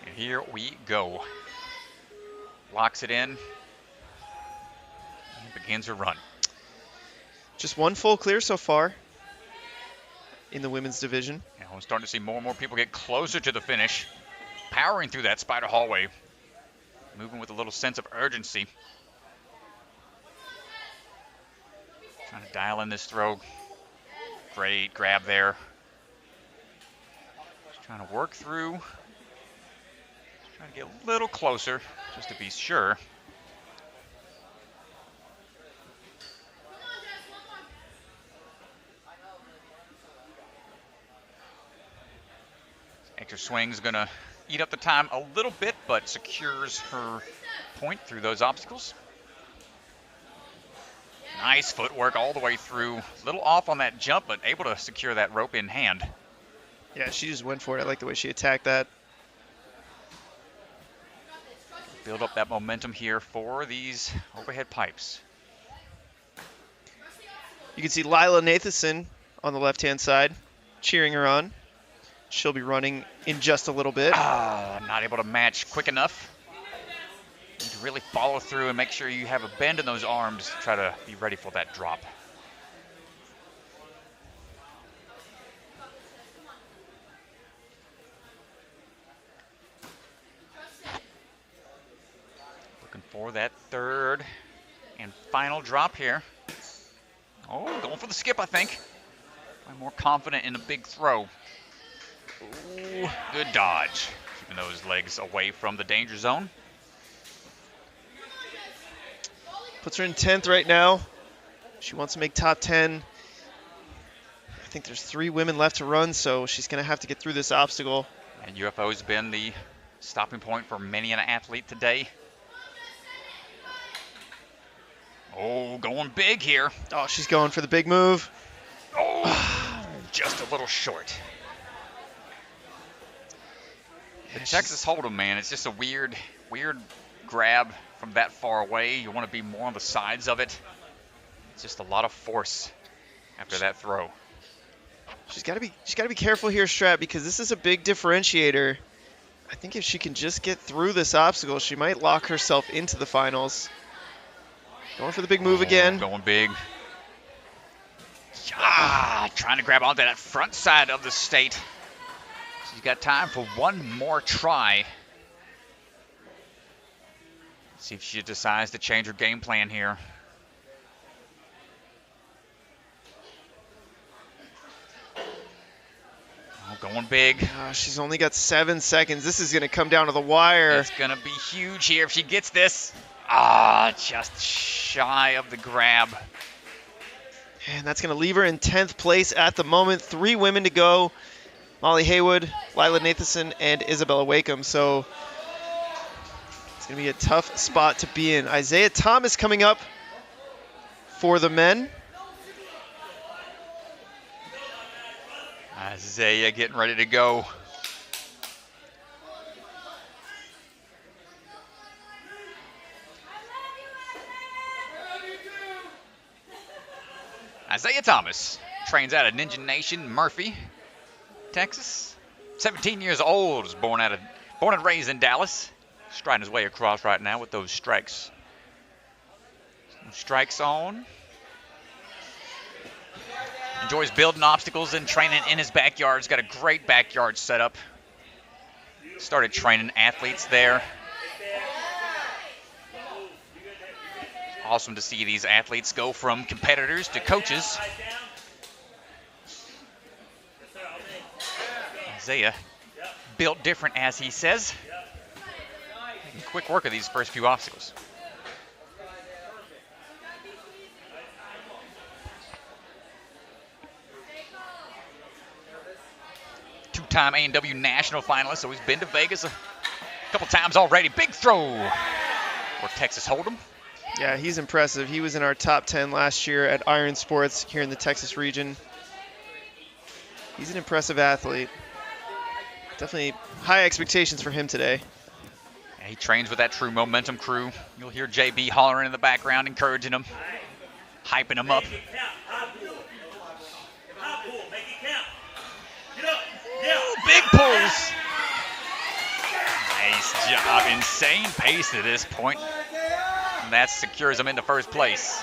And here we go. Locks it in. And begins her run. Just one full clear so far in the women's division. And we're starting to see more and more people get closer to the finish. Powering through that spider hallway. Moving with a little sense of urgency. Trying to dial in this throw. Great grab there. Just trying to work through. Just trying to get a little closer, just to be sure. Extra swing's gonna eat up the time a little bit, but secures her point through those obstacles. Nice footwork all the way through. A little off on that jump, but able to secure that rope in hand. Yeah, she just went for it. I like the way she attacked that. Build up that momentum here for these overhead pipes. You can see Lila Nathanson on the left-hand side cheering her on. She'll be running in just a little bit. Not able to match quick enough. Need to really follow through and make sure you have a bend in those arms to try to be ready for that drop. Looking for that third and final drop here. Oh, going for the skip, I think. I'm more confident in a big throw. Ooh, good dodge. Keeping those legs away from the danger zone. Puts her in 10th right now. She wants to make top 10. I think there's 3 women left to run, so she's going to have to get through this obstacle. And UFO's been the stopping point for many an athlete today. Oh, going big here. Oh, she's going for the big move. Oh, just a little short. The Texas Hold'em, man, it's just a weird grab from that far away. You want to be more on the sides of it. It's just a lot of force after that throw. She's got to be careful here, Strat, because this is a big differentiator. I think if she can just get through this obstacle, she might lock herself into the finals. Going for the big move again. Going big. Trying to grab onto that front side of the state. She's got time for one more try. See if she decides to change her game plan here. Oh, going big. She's only got 7 seconds. This is going to come down to the wire. It's going to be huge here if she gets this. Just shy of the grab. And that's going to leave her in 10th place at the moment. 3 women to go. Molly Haywood, Lila Nathanson, and Isabella Wakeham. So it's going to be a tough spot to be in. Isaiah Thomas coming up for the men. Isaiah getting ready to go. Isaiah Thomas trains out of Ninja Nation, Murphy, Texas. 17 years old, is born and raised in Dallas. Striding his way across right now with those strikes. Some strikes on. Enjoys building obstacles and training in his backyard. He's got a great backyard setup. Started training athletes there. Awesome to see these athletes go from competitors to coaches. Isaiah built different, as he says. Making quick work of these first few obstacles. Two-time A&W national finalist, so he's been to Vegas a couple times already. Big throw for Texas Hold'em. Yeah, he's impressive. He was in our top 10 last year at Iron Sports here in the Texas region. He's an impressive athlete. Definitely high expectations for him today. Yeah, he trains with that True Momentum crew. You'll hear JB hollering in the background, encouraging him, hyping him up. Ooh, big pulls. Nice job. Insane pace to this point. And that secures him into first place.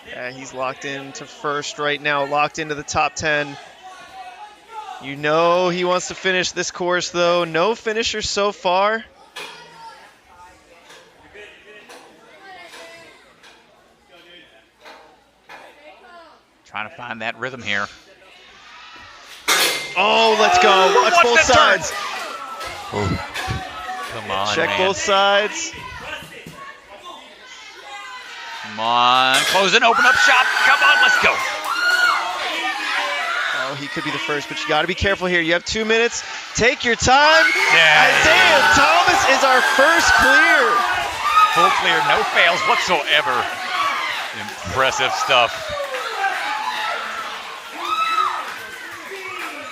Yeah, he's locked into first right now, locked into the top 10. You know he wants to finish this course, though. No finishers so far. Trying to find that rhythm here. Oh, let's go. Watch both that sides. Come on, Check man. both sides. Come on. Close and open up shop. Come on, let's go. Oh, he could be the first, but you got to be careful here. You have 2 minutes. Take your time. Yeah. Isaiah Thomas is our first clear. Full clear, no fails whatsoever. Impressive stuff.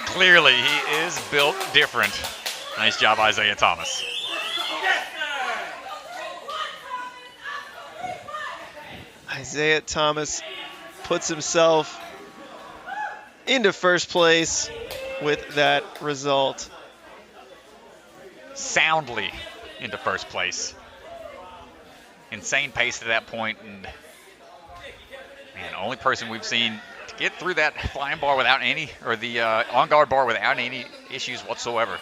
Clearly, he is built different. Nice job, Isaiah Thomas. Isaiah Thomas puts himself into first place with that result. Soundly into first place. Insane pace to that point, and man, only person we've seen to get through that flying bar without any, or the on-guard bar without any issues whatsoever.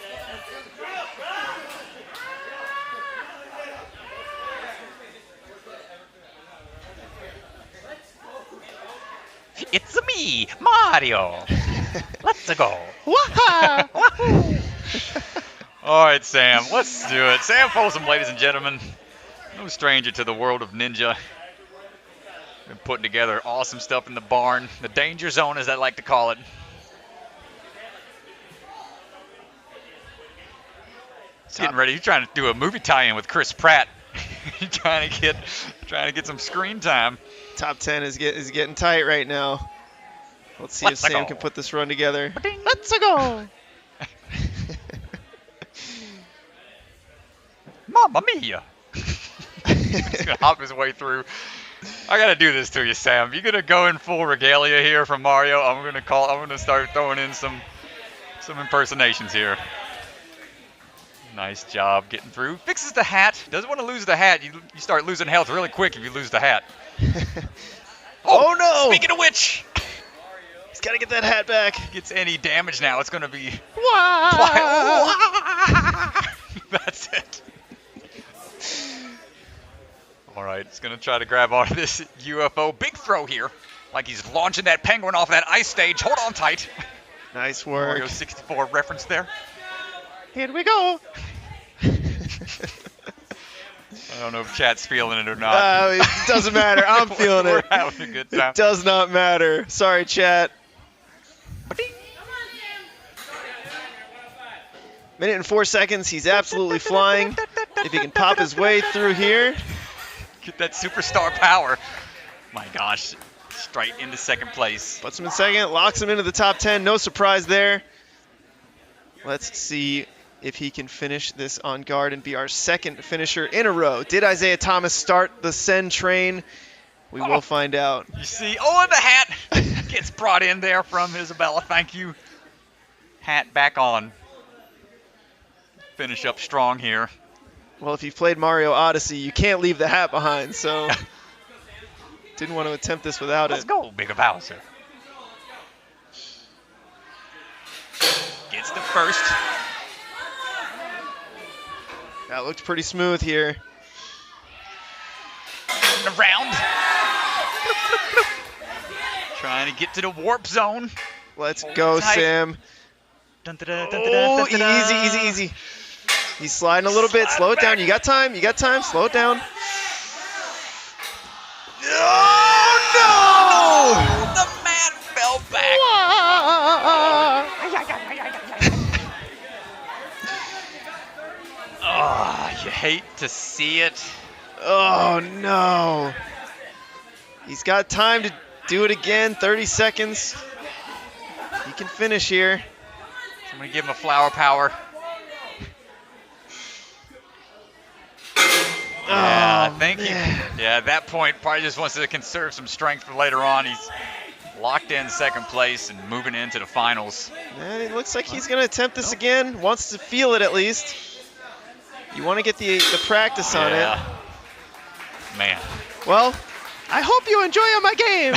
It's me, Mario. Let's go. All right, Sam, let's do it. Sam Folsom, ladies and gentlemen. No stranger to the world of Ninja. Been putting together awesome stuff in the barn. The danger zone, as I like to call it. Getting ready. You're trying to do a movie tie-in with Chris Pratt. You're trying to get some screen time. Top 10 is getting tight right now. Let's see if Sam can put this run together. Let's go. Mamma mia. He's gonna hop his way through. I gotta do this to you, Sam. You're gonna go in full regalia here from Mario. I'm gonna start throwing in some impersonations here. Nice job getting through. Fixes the hat. Doesn't want to lose the hat. You start losing health really quick if you lose the hat. Oh no! Speaking of which, he's got to get that hat back. Gets any damage now, it's gonna be. That's it. All right, he's gonna try to grab onto this UFO. Big throw here, like he's launching that penguin off that ice stage. Hold on tight. Nice work. Mario 64 reference there. Here we go. I don't know if chat's feeling it or not. It doesn't matter. I'm feeling We're it. having a good time. It does not matter. Sorry, chat. Minute and 4 seconds. He's absolutely flying. If he can pop his way through here. Get that superstar power. My gosh. Straight into second place. Puts him in second. Locks him into the top 10. No surprise there. Let's see if he can finish this on guard and be our second finisher in a row. Did Isaiah Thomas start the send train? We will find out. You see, and the hat gets brought in there from Isabella. Thank you. Hat back on. Finish up strong here. Well, if you've played Mario Odyssey, you can't leave the hat behind, so didn't want to attempt this without Let's it. go, Big Bowser. Gets the first. That looked pretty smooth here. Around. Trying to get to the warp zone. Let's go, tight. Sam. Oh, easy. He's sliding a little bit. Slow it down. You got time. Slow it down. Oh, no! The man fell back. Oh, you hate to see it. Oh, no. He's got time to do it again. 30 seconds. He can finish here. I'm going to give him a flower power. Yeah, thank you. Yeah, at that point, probably just wants to conserve some strength for later on. He's locked in second place and moving into the finals. And it looks like he's going to attempt this again. Wants to feel it at least. You want to get the practice on it. Man. Well, I hope you enjoy my game.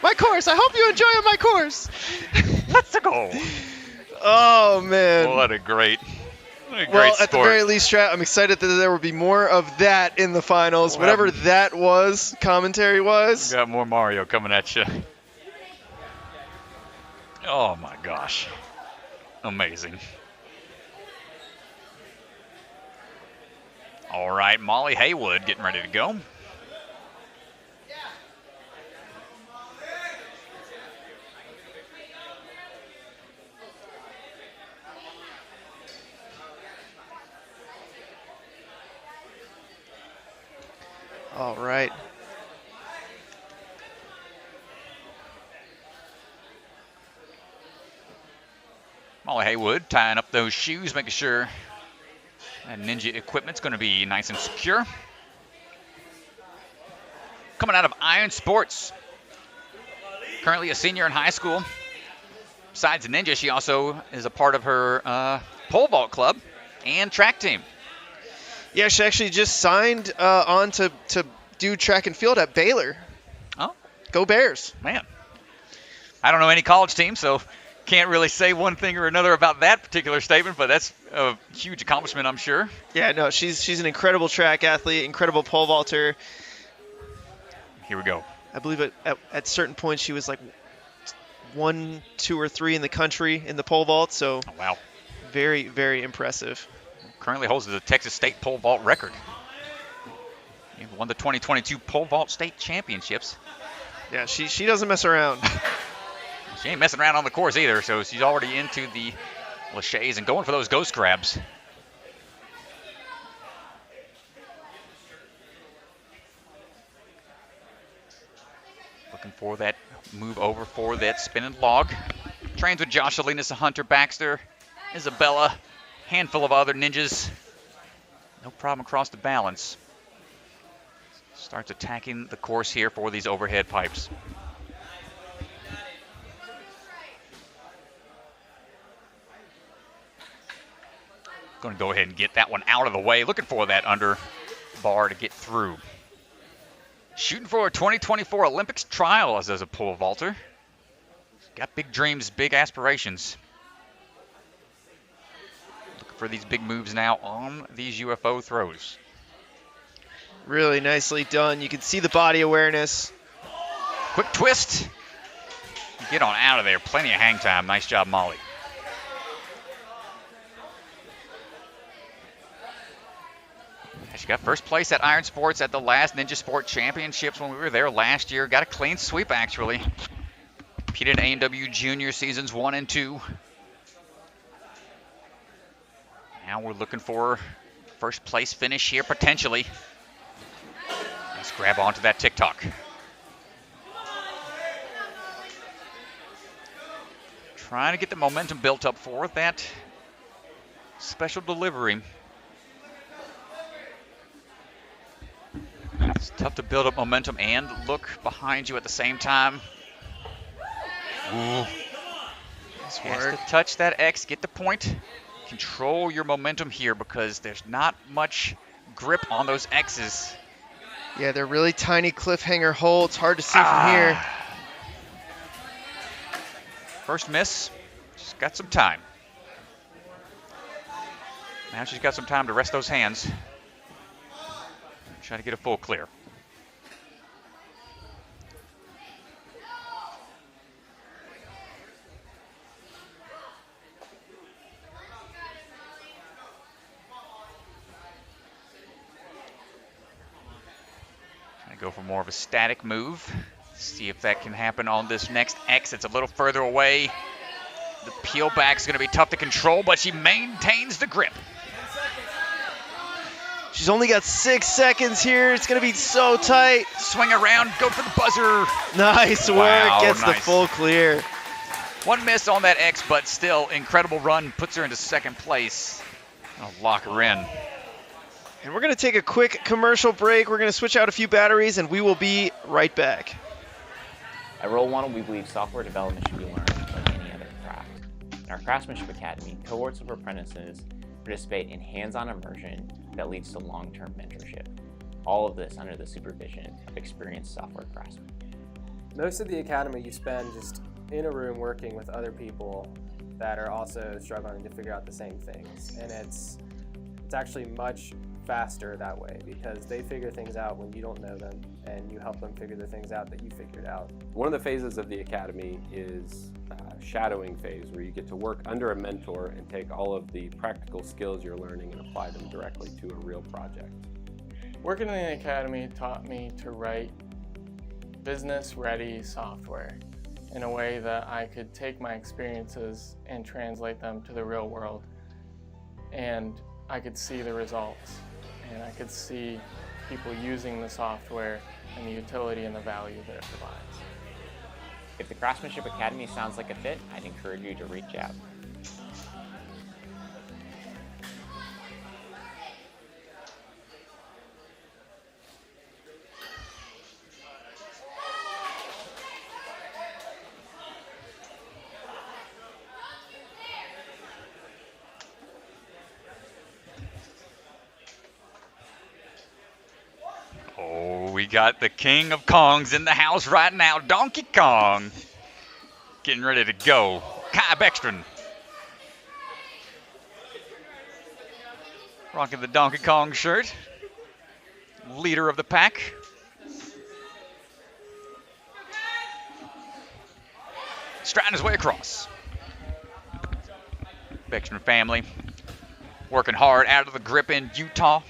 My course. I hope you enjoy my course. Let's go. Oh, man. What a great Well, at the very least, Strat, I'm excited that there will be more of that in the finals. Well, whatever that was, commentary-wise. We got more Mario coming at you. Oh my gosh. Amazing. All right, Molly Haywood getting ready to go. All right. Molly Haywood tying up those shoes, making sure that Ninja equipment's going to be nice and secure. Coming out of Iron Sports. Currently a senior in high school. Besides Ninja, she also is a part of her pole vault club and track team. Yeah, she actually just signed on to do track and field at Baylor. Oh. Go Bears. Man. I don't know any college team, so can't really say one thing or another about that particular statement, but that's a huge accomplishment, I'm sure. Yeah, no, she's an incredible track athlete, incredible pole vaulter. Here we go. I believe at certain points she was like 1, 2, or 3 in the country in the pole vault, so Oh, wow. very, very impressive. Currently holds the Texas State pole vault record. He won the 2022 pole vault state championships. Yeah, she doesn't mess around. She ain't messing around on the course either, so she's already into the laches and going for those ghost grabs. Looking for that move over for that spinning log. Trains with Josh Salinas, Hunter Baxter, Isabella, handful of other ninjas. No problem across the balance. Starts attacking the course here for these overhead pipes. Going to go ahead and get that one out of the way. Looking for that under bar to get through. Shooting for a 2024 Olympics trials as a pole vaulter. Got big dreams, big aspirations. Looking for these big moves now on these UFO throws. Really nicely done. You can see the body awareness. Quick twist. Get on out of there. Plenty of hang time. Nice job, Molly. She got first place at Iron Sports at the last Ninja Sport Championships when we were there last year. Got a clean sweep, actually. Competed in A&W Junior Seasons 1 and 2. Now we're looking for first place finish here, potentially. Let's grab onto that TikTok. Trying to get the momentum built up for that special delivery. It's tough to build up momentum and look behind you at the same time. Ooh. Has to touch that X, get the point. Control your momentum here because there's not much grip on those X's. Yeah, they're really tiny cliffhanger holds. Hard to see from here. First miss. She's got some time. Now she's got some time to rest those hands. Try to get a full clear. Trying to go for more of a static move. See if that can happen on this next X. It's a little further away. The peel back is going to be tough to control, but she maintains the grip. She's only got 6 seconds here. It's going to be so tight. Swing around, go for the buzzer. Nice work. Wow, Gets the nice. full clear. One miss on that X, but still incredible run. Puts her into second place. I'll lock her in. And we're going to take a quick commercial break. We're going to switch out a few batteries, and we will be right back. At Roll One, we believe software development should be learned like any other craft. In our Craftsmanship Academy, cohorts of apprentices participate in hands-on immersion that leads to long-term mentorship. All of this under the supervision of experienced software craftsmen. Most of the academy you spend just in a room working with other people that are also struggling to figure out the same things. And it's actually much faster that way because they figure things out when you don't know them, and you help them figure the things out that you figured out. One of the phases of the academy is shadowing phase, where you get to work under a mentor and take all of the practical skills you're learning and apply them directly to a real project. Working in the academy taught me to write business-ready software in a way that I could take my experiences and translate them to the real world. And I could see the results, and I could see people using the software and the utility and the value that it provides. If the Craftsmanship Academy sounds like a fit, I'd encourage you to reach out. We got the king of Kongs in the house right now, Donkey Kong. Getting ready to go. Kye Beckstrand. Rocking the Donkey Kong shirt. Leader of the pack. Striding his way across. Beckstrand family. Working hard out of the grip in Utah.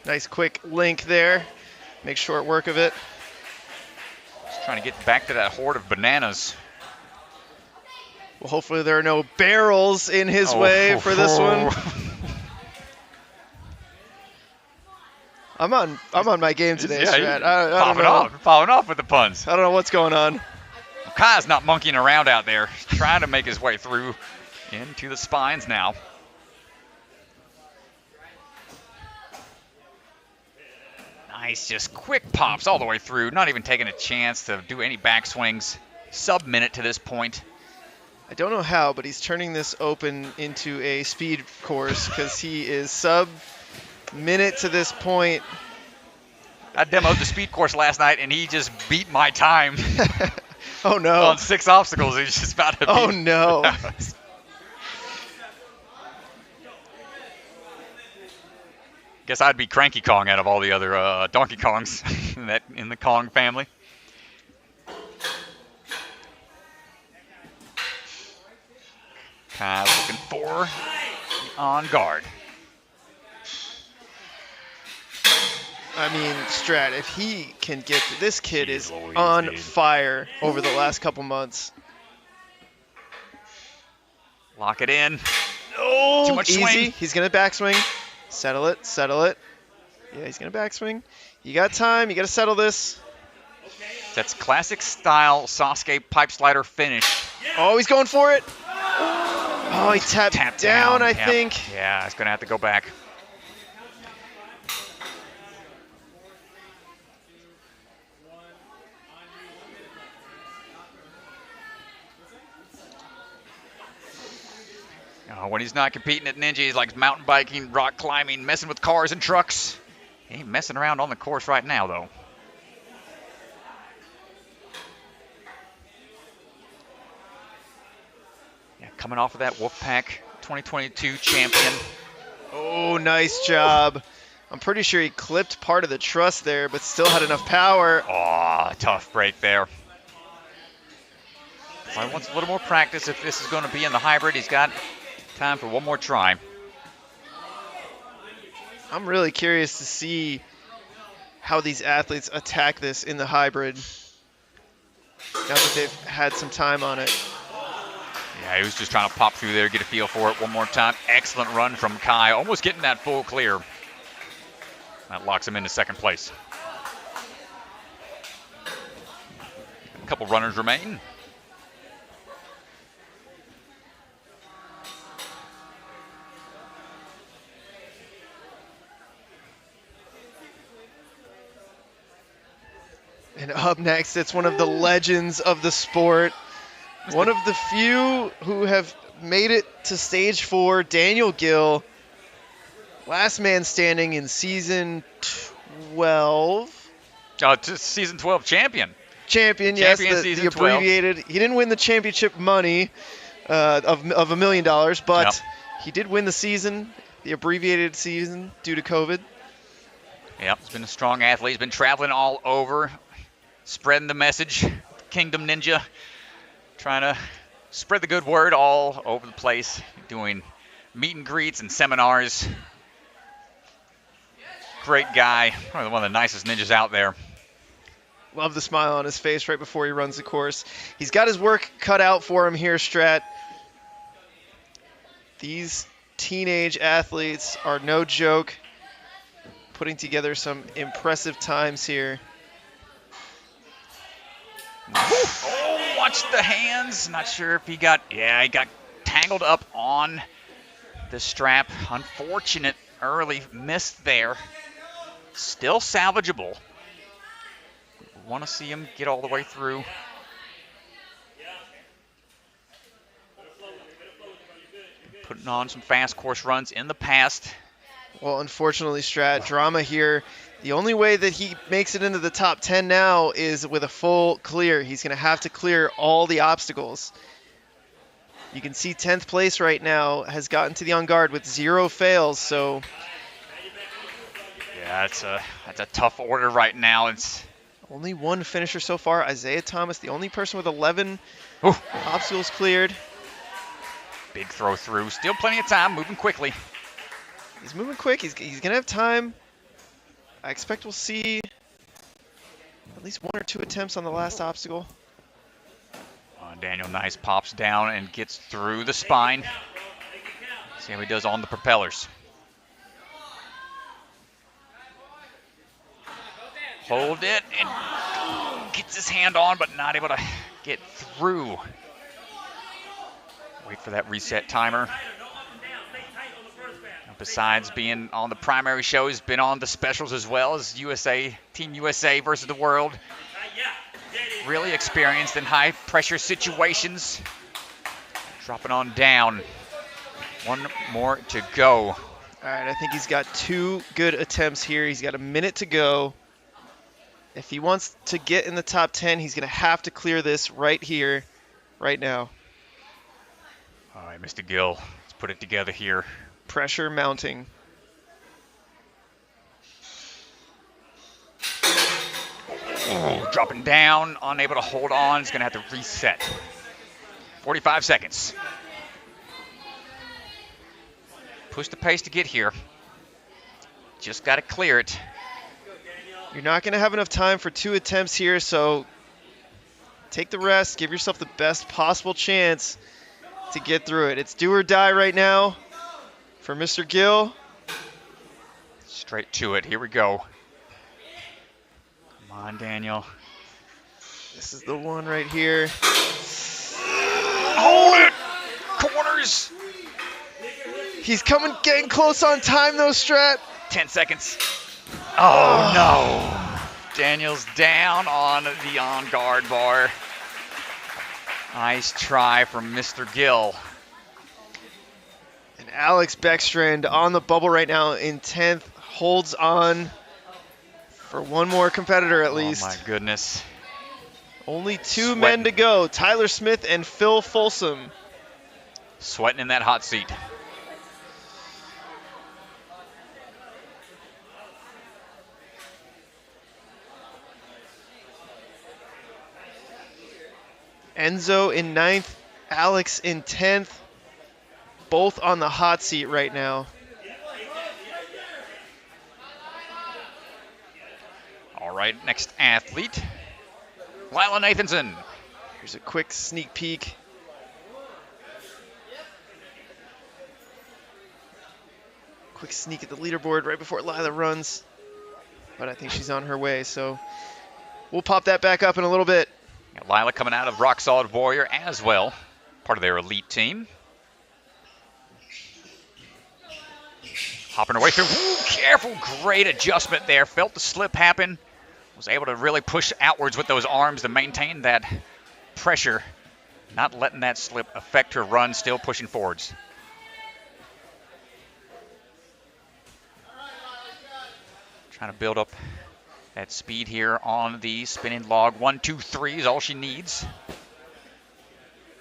Nice quick link there. Make short work of it. Just trying to get back to that horde of bananas. Well, hopefully there are no barrels in his way for this one. I'm on my game today, Strat. I don't know. Following off with the puns. I don't know what's going on. Well, Kye's not monkeying around out there. He's trying to make his way through into the spines now. Nice, just quick pops all the way through, not even taking a chance to do any backswings. Sub-minute to this point. I don't know how, but he's turning this open into a speed course because he is sub-minute to this point. I demoed the speed course last night, and he just beat my time. Oh, no. On 6 obstacles, he's just about to beat. Oh, no. Guess I'd be Cranky Kong out of all the other Donkey Kongs in the Kong family. Kye looking for on guard. I mean, Strat, if he can get this kid is on fire over the last couple months. Lock it in. Oh, too much easy. swing. He's going to backswing. Settle it, settle it. Yeah, he's going to backswing. You got time. You got to settle this. That's classic style Sasuke pipe slider finish. Oh, he's going for it. Oh, he tapped down, I think. Yeah, he's going to have to go back. When he's not competing at Ninja, he's like mountain biking, rock climbing, messing with cars and trucks. He ain't messing around on the course right now, though. Yeah, coming off of that Wolfpack 2022 champion. Oh, nice job. I'm pretty sure he clipped part of the truss there, but still had enough power. Oh, tough break there. He wants a little more practice if this is going to be in the hybrid. He's got time for one more try. I'm really curious to see how these athletes attack this in the hybrid now that they've had some time on it. Yeah, he was just trying to pop through there, get a feel for it one more time. Excellent run from Kye, almost getting that full clear. That locks him into second place. A couple runners remain. And up next, it's one of the legends of the sport. One of the few who have made it to stage 4, Daniel Gill. Last man standing in season 12. Just season 12 champion. Champion, yes, Champion the season abbreviated. 12. He didn't win the championship money, of $1 million, but Yep. he did win the season, the abbreviated season, due to COVID. Yep, he's been a strong athlete. He's been traveling all over, spreading the message. Kingdom Ninja, trying to spread the good word all over the place, doing meet and greets and seminars. Great guy, probably one of the nicest ninjas out there. Love the smile on his face right before he runs the course. He's got his work cut out for him here, Strat. These teenage athletes are no joke, putting together some impressive times here. Oh, watch the hands. Not sure if he got tangled up on the strap. Unfortunate early miss there. Still salvageable. Want to see him get all the way through. Putting on some fast course runs in the past. Well, unfortunately, Strat, drama here. The only way that he makes it into the top 10 now is with a full clear. He's going to have to clear all the obstacles. You can see 10th place right now has gotten to the on guard with 0 fails, so... Yeah, that's a tough order right now. It's only one finisher so far, Isaiah Thomas, the only person with 11 Ooh. obstacles cleared. Big throw through. Still plenty of time, moving quickly. He's moving quick. He's going to have time. I expect we'll see at least 1 or 2 attempts on the last obstacle. Daniel Nice pops down and gets through the spine. See how he does on the propellers. Hold it and gets his hand on, but not able to get through. Wait for that reset timer. Besides being on the primary show, he's been on the specials as well as Team USA versus the world. Really experienced in high pressure situations. Dropping on down. 1 more to go. All right, I think he's got 2 good attempts here. He's got a minute to go. If he wants to get in the top 10, he's going to have to clear this right here, right now. All right, Mr. Gill, let's put it together here. Pressure mounting. Oh, dropping down, unable to hold on. He's going to have to reset. 45 seconds. Push the pace to get here. Just got to clear it. You're not going to have enough time for 2 attempts here, so take the rest. Give yourself the best possible chance to get through it. It's do or die right now for Mr. Gill. Straight to it. Here we go. Come on, Daniel. This is the one right here. Hold it! Corners! He's getting close on time though, Strat. 10 seconds. Oh, no. Daniel's down on the on-guard bar. Nice try from Mr. Gill. And Alex Beckstrand on the bubble right now in 10th. Holds on for 1 more competitor at least. Oh, my goodness. Only 2 men to go. Tyler Smith and Phil Folsom. Sweating in that hot seat. Enzo in 9th, Alex in 10th, both on the hot seat right now. All right, next athlete, Lila Nathanson. Here's a quick sneak peek. Quick sneak at the leaderboard right before Lila runs. But I think she's on her way, so we'll pop that back up in a little bit. Got Lila coming out of Rock Solid Warrior as well, part of their elite team. Hopping her way through. Ooh, careful, great adjustment there. Felt the slip happen. Was able to really push outwards with those arms to maintain that pressure. Not letting that slip affect her run, still pushing forwards. Trying to build up that speed here on the spinning log. 1, 2, 3 is all she needs.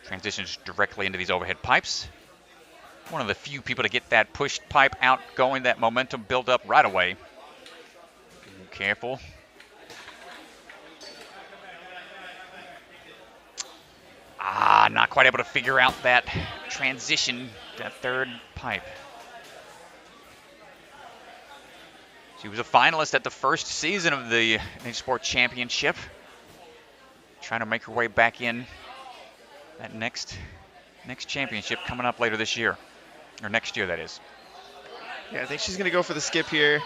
Transitions directly into these overhead pipes. One of the few people to get that pushed pipe out going, that momentum build up right away. Ooh, careful. Not quite able to figure out that transition, that third pipe. She was a finalist at the first season of the Ninja Sport Championship. Trying to make her way back in that next championship coming up later this year. Or next year, that is. Yeah, I think she's going to go for the skip here.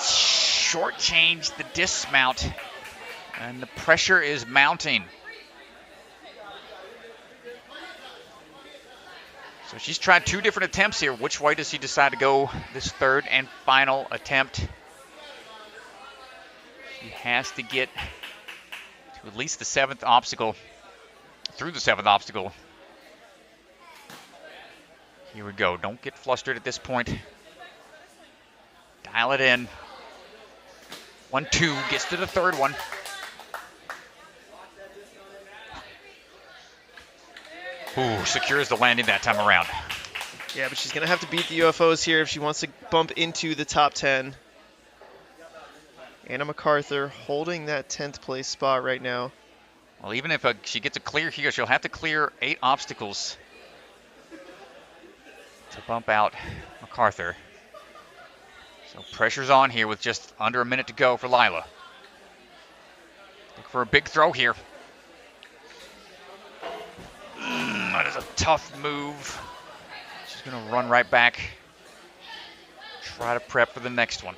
Shortchange the dismount. And the pressure is mounting. So she's tried 2 different attempts here. Which way does she decide to go this third and final attempt? She has to get to at least the 7th obstacle. Through the 7th obstacle. Here we go. Don't get flustered at this point. Dial it in. 1, 2. Gets to the third one. Ooh, secures the landing that time around. Yeah, but she's going to have to beat the UFOs here if she wants to bump into the top 10. Anna MacArthur holding that 10th place spot right now. Well, even if she gets a clear here, she'll have to clear 8 obstacles to bump out MacArthur. So pressure's on here with just under a minute to go for Lila. Look for a big throw here. That is a tough move. She's going to run right back. Try to prep for the next one.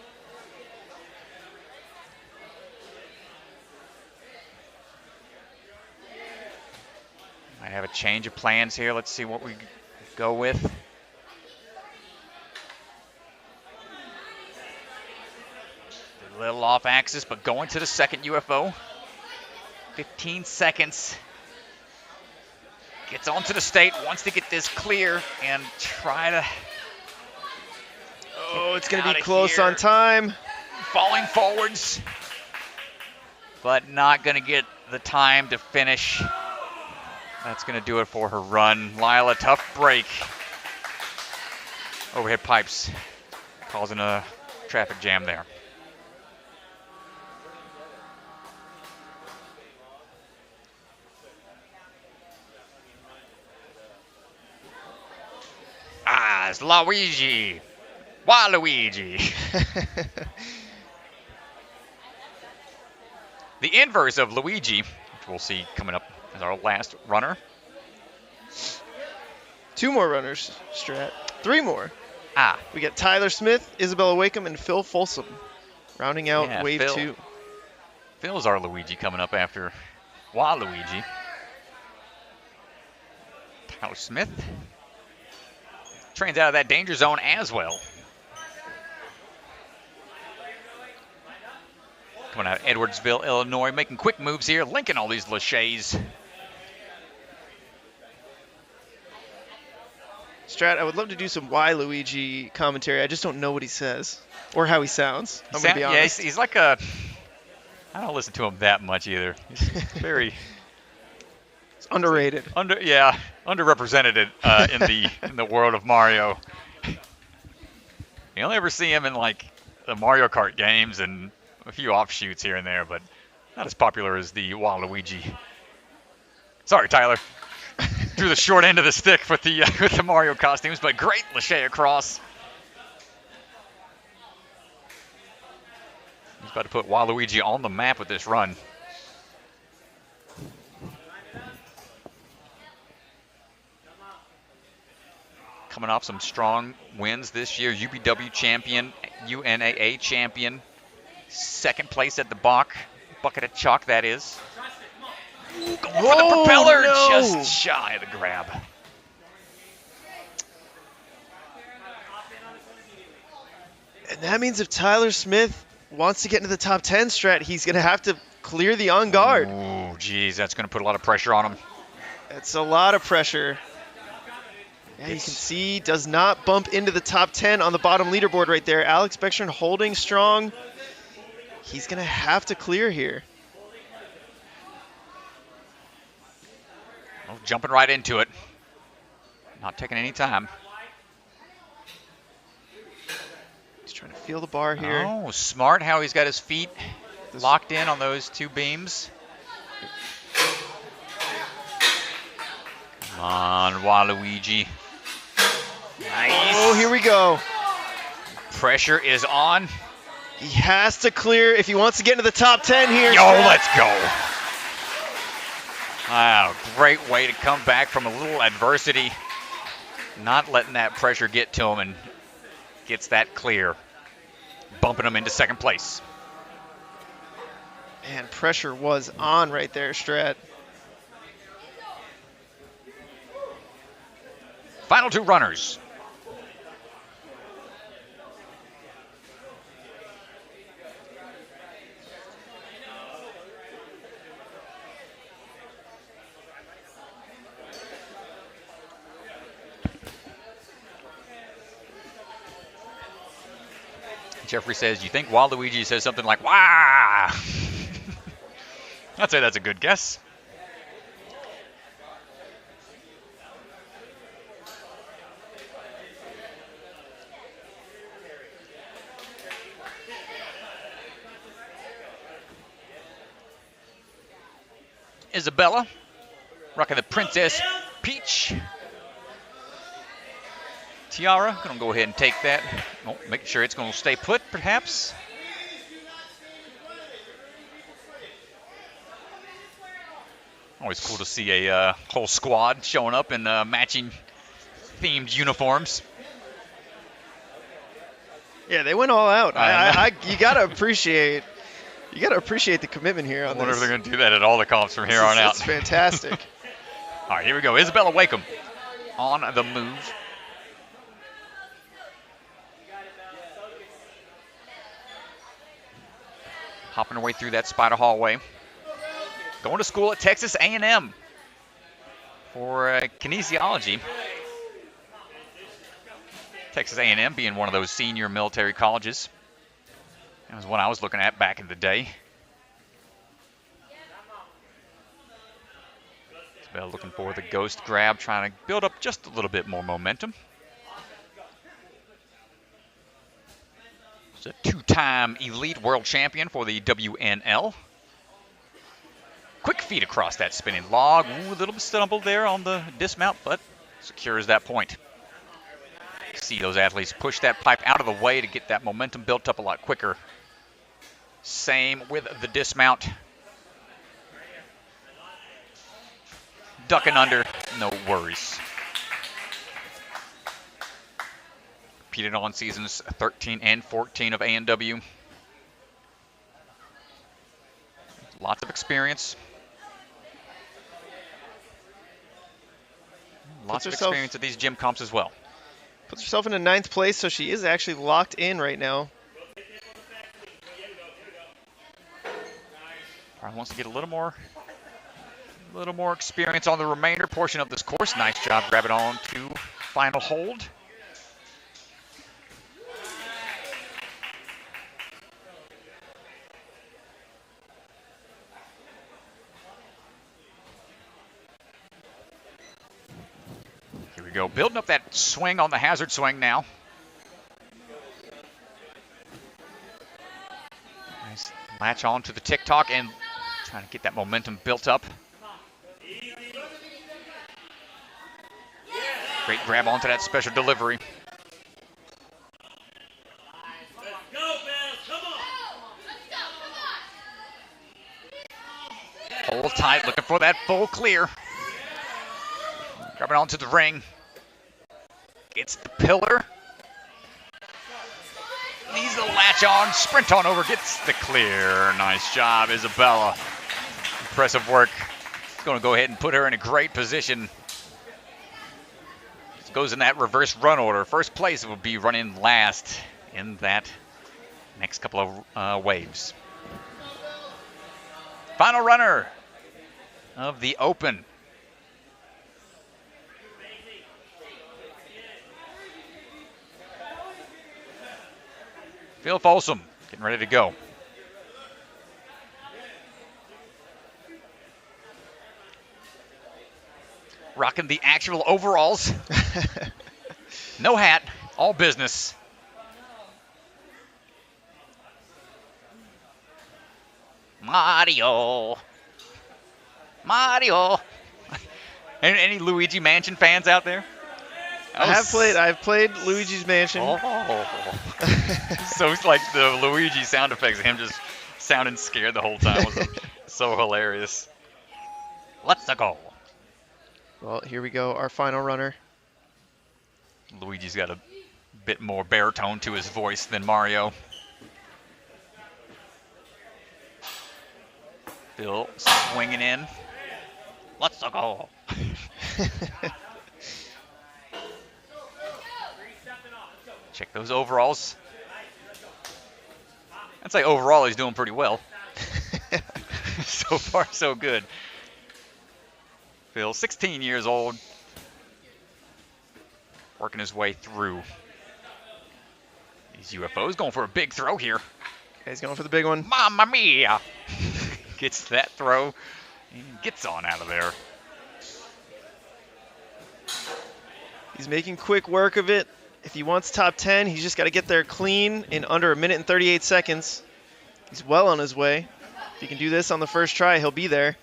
Might have a change of plans here. Let's see what we go with. A little off axis, but going to the second UFO. 15 seconds. Gets onto the state, wants to get this clear and try to... Oh, it's going to be close on time. Falling forwards, but not going to get the time to finish. That's going to do it for her run. Lila, tough break. Overhead pipes causing a traffic jam there. It's Luigi. Waluigi. The inverse of Luigi, which we'll see coming up as our last runner. 2 more runners, Strat. 3 more. We got Tyler Smith, Isabella Wakeham, and Phil Folsom rounding out wave 2. Phil's our Luigi coming up after Waluigi. Tyler Smith trains out of that danger zone as well. Coming out of Edwardsville, Illinois, making quick moves here, linking all these Lachey's. Strat, I would love to do some Waluigi commentary. I just don't know what he says or how he sounds. I'm going to be honest. Yeah, he's like a... I don't listen to him that much either. He's very... It's underrated. Underrepresented in the world of Mario. You only ever see him in like the Mario Kart games and a few offshoots here and there, but not as popular as the Waluigi. Sorry, Tyler. Drew the short end of the stick with the Mario costumes, but great Lachey across. He's about to put Waluigi on the map with this run. Coming off some strong wins this year. UBW champion, UNAA champion. 2nd place at the Bach. Bucket of chalk, that is. Ooh, going for the propeller, just shy of the grab. And that means if Tyler Smith wants to get into the top 10, Strat, he's going to have to clear the on guard. Ooh, geez, that's going to put a lot of pressure on him. That's a lot of pressure. Yeah, you can see does not bump into the top 10 on the bottom leaderboard right there. Alex Beckstrand holding strong. He's going to have to clear here. Well, jumping right into it. Not taking any time. He's trying to feel the bar here. Oh, smart how he's got his feet locked in on those two beams. Come on, Waluigi. Nice. Oh, here we go. Pressure is on. He has to clear if he wants to get into the top 10 here. Yo, let's go. Wow, great way to come back from a little adversity. Not letting that pressure get to him, and gets that clear. Bumping him into second place. Man, pressure was on right there, Strat. Final two runners. Jeffrey says, you think Waluigi says something like, "Wah!" I'd say that's a good guess. Isabella, rocking the Princess Peach tiara. Gonna go ahead and take that. Oh, make sure it's gonna stay put, perhaps. Always cool to see a whole squad showing up in matching themed uniforms. Yeah, they went all out. You gotta appreciate the commitment here on I wonder this. if they're gonna do that at all the comps from here on out. It's fantastic. All right, here we go. Isabella Wakeham on the move. Hopping her way through that spider hallway. Going to school at Texas A&M for kinesiology. Texas A&M being one of those senior military colleges. That was one I was looking at back in the day. Isabella looking for the ghost grab, trying to build up just a little bit more momentum. She's a two-time elite world champion for the WNL. Quick feet across that spinning log. Ooh, a little bit stumbled there on the dismount, but secures that point. See those athletes push that pipe out of the way to get that momentum built up a lot quicker. Same with the dismount. Ducking under, no worries. Competed on seasons 13 and 14 of A&W. Lots of experience. Lots of experience at these gym comps as well. Puts herself into 9th place, so she is actually locked in right now. Probably wants to get a little more experience on the remainder portion of this course. Nice job grabbing on to final hold. Here we go, building up that swing on the hazard swing now. Nice latch on to the tick-tock and trying to get that momentum built up. Great grab onto that special delivery. Hold tight, looking for that full clear. Grabbing onto the ring. Gets the pillar. Needs the latch on, sprint on over, gets the clear. Nice job, Isabella. Impressive work. It's going to go ahead and put her in a great position. Goes in that reverse run order. First place will be running last in that next couple of waves. Final runner of the Open. Phil Folsom getting ready to go. rocking the actual overalls. No hat, all business. Mario. Any Luigi Mansion fans out there? I've played Luigi's Mansion. Oh. So it's like the Luigi sound effects of him just sounding scared the whole time was so hilarious. Let's go. Well, here we go, our final runner. Luigi's got a bit more baritone to his voice than Mario. Phil swinging in. Let's go. Check those overalls. I'd say overall he's doing pretty well. So far, so good. Phil, 16 years old. Working his way through these UFOs. Going for a big throw here. He's going for the big one. Mamma mia! Gets that throw and gets on out of there. He's making quick work of it. If he wants top 10, he's just got to get there clean in under 1 minute and 38 seconds. He's well on his way. If he can do this on the first try, he'll be there.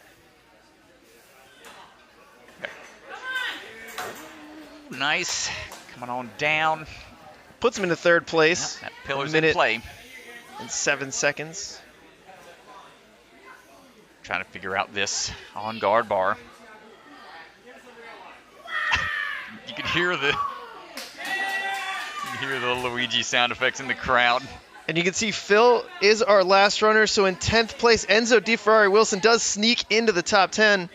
Nice. Coming on down. Puts him into third place. That pillar's 1 minute in play. and 7 seconds. Trying to figure out this on guard bar. You can hear the Luigi sound effects in the crowd. And you can see Phil is our last runner, so in 10th place, Enzo DeFerrari Wilson does sneak into the top 10.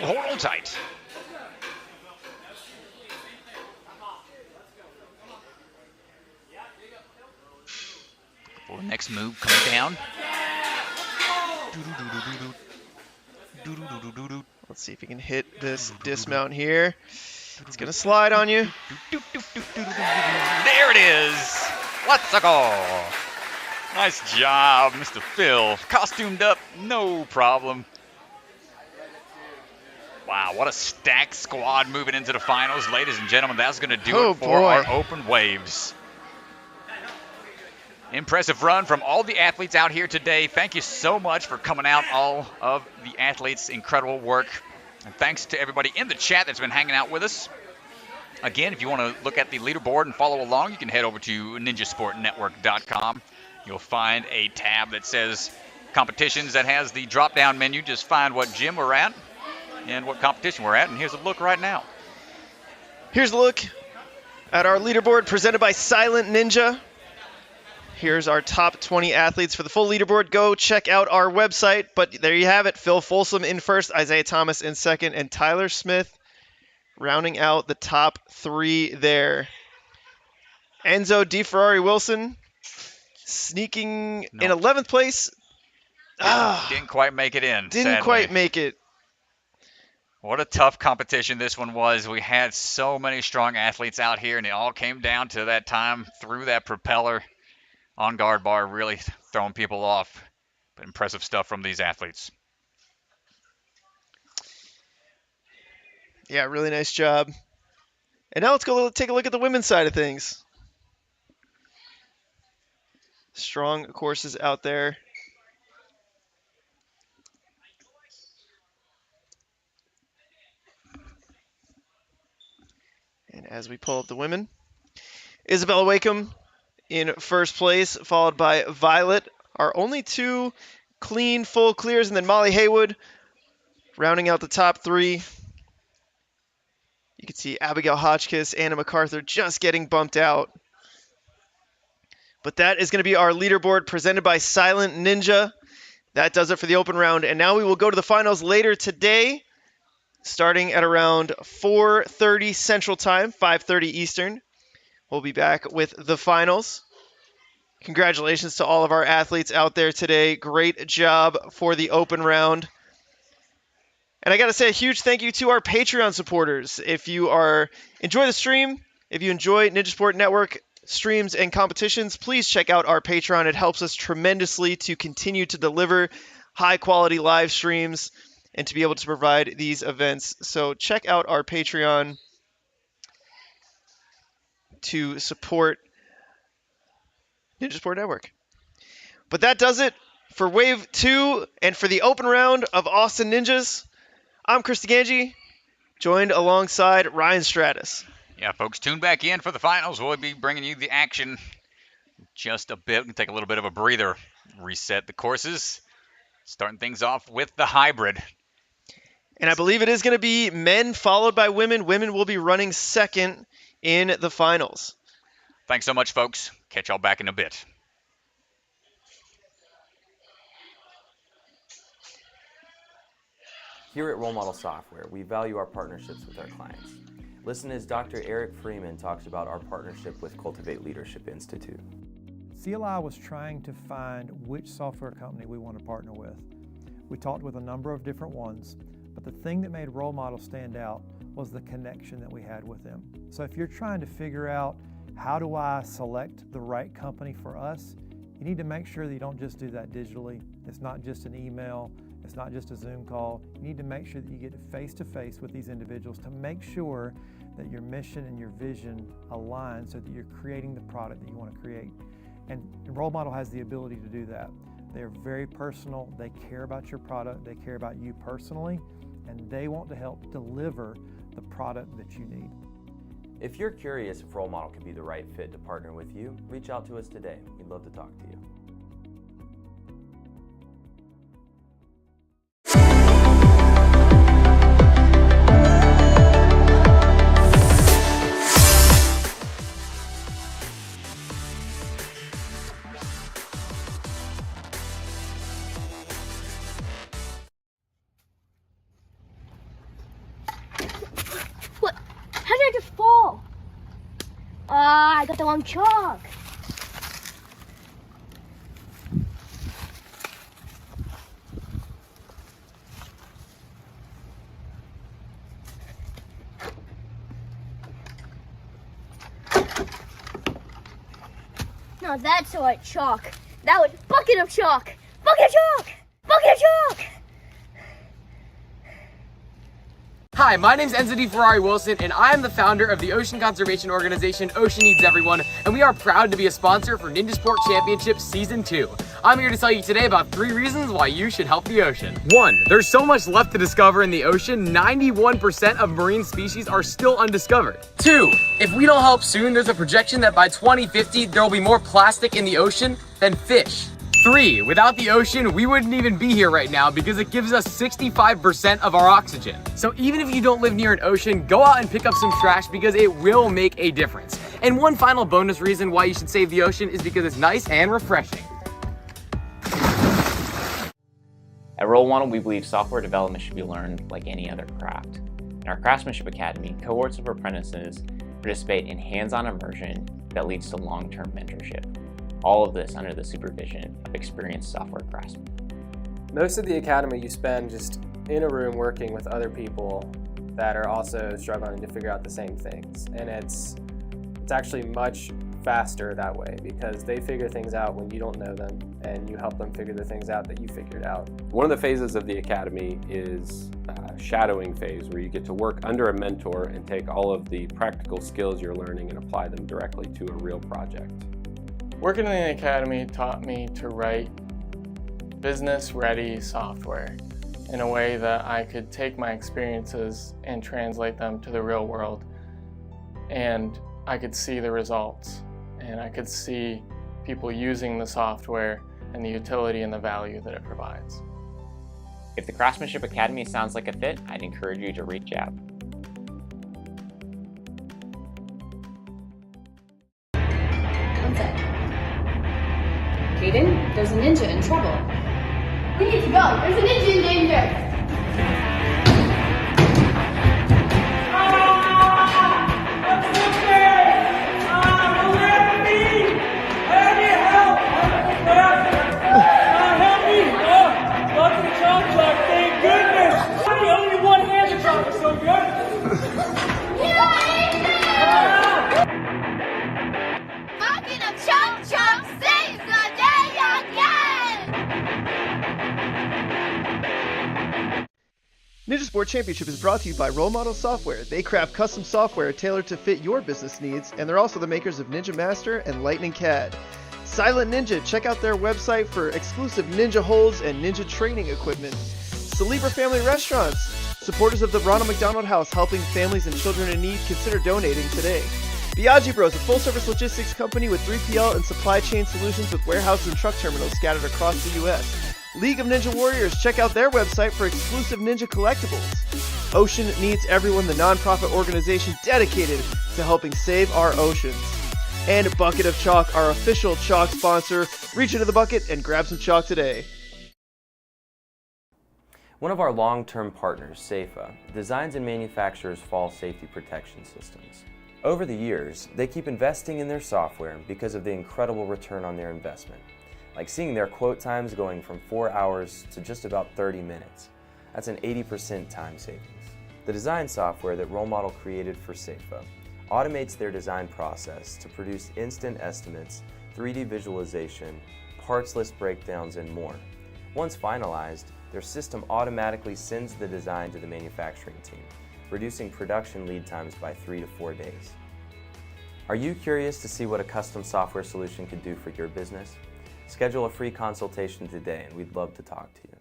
Hold on tight. Well, the next move coming down. Let's see if he can hit this dismount here. It's going to slide on you. There it is. Let's go. Nice job, Mr. Phil. Costumed up, no problem. Wow, what a stacked squad moving into the finals. Ladies and gentlemen, that's going to do it for our open waves. Impressive run from all the athletes out here today. Thank you so much for coming out, all of the athletes. Incredible work. And thanks to everybody in the chat that's been hanging out with us. Again, if you want to look at the leaderboard and follow along, you can head over to ninjasportnetwork.com. You'll find a tab that says competitions that has the drop-down menu. Just find what gym we're at and what competition we're at. And here's a look right now. Here's a look at our leaderboard presented by Silent Ninja. Here's our top 20 athletes. For the full leaderboard, go check out our website. But there you have it. Phil Folsom in first, Isaiah Thomas in second, and Tyler Smith rounding out the top 3 there. Enzo DeFerrari Wilson sneaking in 11th place. Didn't quite make it in. Didn't sadly. quite make it. What a tough competition this one was. We had so many strong athletes out here, and it all came down to that time through that propeller on guard bar, really throwing people off. But impressive stuff from these athletes. Yeah, really nice job. And now let's go take a look at the women's side of things. Strong courses out there. And as we pull up the women, Isabella Wakeham in first place, followed by Violet. Our only 2 clean, full clears, and then Molly Haywood rounding out the top 3. You can see Abigail Hotchkiss, Anna MacArthur just getting bumped out. But that is going to be our leaderboard presented by Silent Ninja. That does it for the open round. And now we will go to the finals later today, starting at around 4:30 Central Time, 5:30 Eastern. We'll be back with the finals. Congratulations to all of our athletes out there today. Great job for the open round. And I got to say a huge thank you to our Patreon supporters. If you enjoy the stream, if you enjoy Ninja Sport Network, streams and competitions, please check out our Patreon. It helps us tremendously to continue to deliver high quality live streams and to be able to provide these events. So check out our Patreon to support Ninja Sport Network. But that does it for Wave 2 and for the open round of Austin Ninjas. I'm Christie Ganji, joined alongside Ryan Stratus. Yeah, folks, tune back in for the finals. We'll be bringing you the action just a bit. We'll take a little bit of a breather, reset the courses, starting things off with the hybrid. And I believe it is going to be men followed by women. Women will be running second in the finals. Thanks so much, folks. Catch y'all back in a bit. Here at Role Model Software, we value our partnerships with our clients. Listen as Dr. Eric Freeman talks about our partnership with Cultivate Leadership Institute. CLI was trying to find which software company we want to partner with. We talked with a number of different ones, but the thing that made Role Model stand out was the connection that we had with them. So if you're trying to figure out how do I select the right company for us, you need to make sure that you don't just do that digitally. It's not just an email. It's not just a Zoom call. You need to make sure that you get face-to-face with these individuals to make sure that your mission and your vision align so that you're creating the product that you want to create. And Role Model has the ability to do that. They're very personal. They care about your product. They care about you personally, and they want to help deliver the product that you need. If you're curious if Role Model can be the right fit to partner with you, reach out to us today. We'd love to talk to you. What? How did I just fall? I got the wrong chalk. No, that's the right chalk. That was bucket of chalk. Bucket of chalk. Bucket of chalk. Hi, my name's Enzo Ferrari Wilson, and I'm the founder of the ocean conservation organization Ocean Needs Everyone, and we are proud to be a sponsor for Ninja Sport Championship Season 2. I'm here to tell you today about 3 reasons why you should help the ocean. 1, there's so much left to discover in the ocean. 91% of marine species are still undiscovered. 2, if we don't help soon, there's a projection that by 2050, there will be more plastic in the ocean than fish. 3, without the ocean, we wouldn't even be here right now because it gives us 65% of our oxygen. So even if you don't live near an ocean, go out and pick up some trash because it will make a difference. And one final bonus reason why you should save the ocean is because it's nice and refreshing. At Role Model, we believe software development should be learned like any other craft. In our Craftsmanship Academy, cohorts of apprentices participate in hands-on immersion that leads to long-term mentorship. All of this under the supervision of experienced software craftsmen. Most of the academy you spend just in a room working with other people that are also struggling to figure out the same things. And it's actually much faster that way because they figure things out when you don't know them and you help them figure the things out that you figured out. One of the phases of the academy is shadowing phase, where you get to work under a mentor and take all of the practical skills you're learning and apply them directly to a real project. Working in the academy taught me to write business-ready software in a way that I could take my experiences and translate them to the real world. And I could see the results, and I could see people using the software and the utility and the value that it provides. If the Craftsmanship Academy sounds like a fit, I'd encourage you to reach out. One sec. Kaden, there's a ninja in trouble. We need to go. There's a ninja in danger. Sport Championship is brought to you by Role Model Software. They craft custom software tailored to fit your business needs, and they're also the makers of Ninja Master and Lightning CAD. Silent Ninja, check out their website for exclusive ninja holds and ninja training equipment. Celebra Family Restaurants, supporters of the Ronald McDonald House, helping families and children in need. Consider donating today. Biaggi Bros, a full-service logistics company with 3PL and supply chain solutions with warehouses and truck terminals scattered across the U.S. League of Ninja Warriors, check out their website for exclusive ninja collectibles. Ocean Needs Everyone, the nonprofit organization dedicated to helping save our oceans. And Bucket of Chalk, our official chalk sponsor. Reach into the bucket and grab some chalk today. One of our long-term partners, Safa, designs and manufactures fall safety protection systems. Over the years, they keep investing in their software because of the incredible return on their investment, like seeing their quote times going from 4 hours to just about 30 minutes. That's an 80% time savings. The design software that Role Model created for Safa automates their design process to produce instant estimates, 3D visualization, parts list breakdowns, and more. Once finalized, their system automatically sends the design to the manufacturing team, reducing production lead times by 3 to 4 days. Are you curious to see what a custom software solution could do for your business? Schedule a free consultation today and we'd love to talk to you.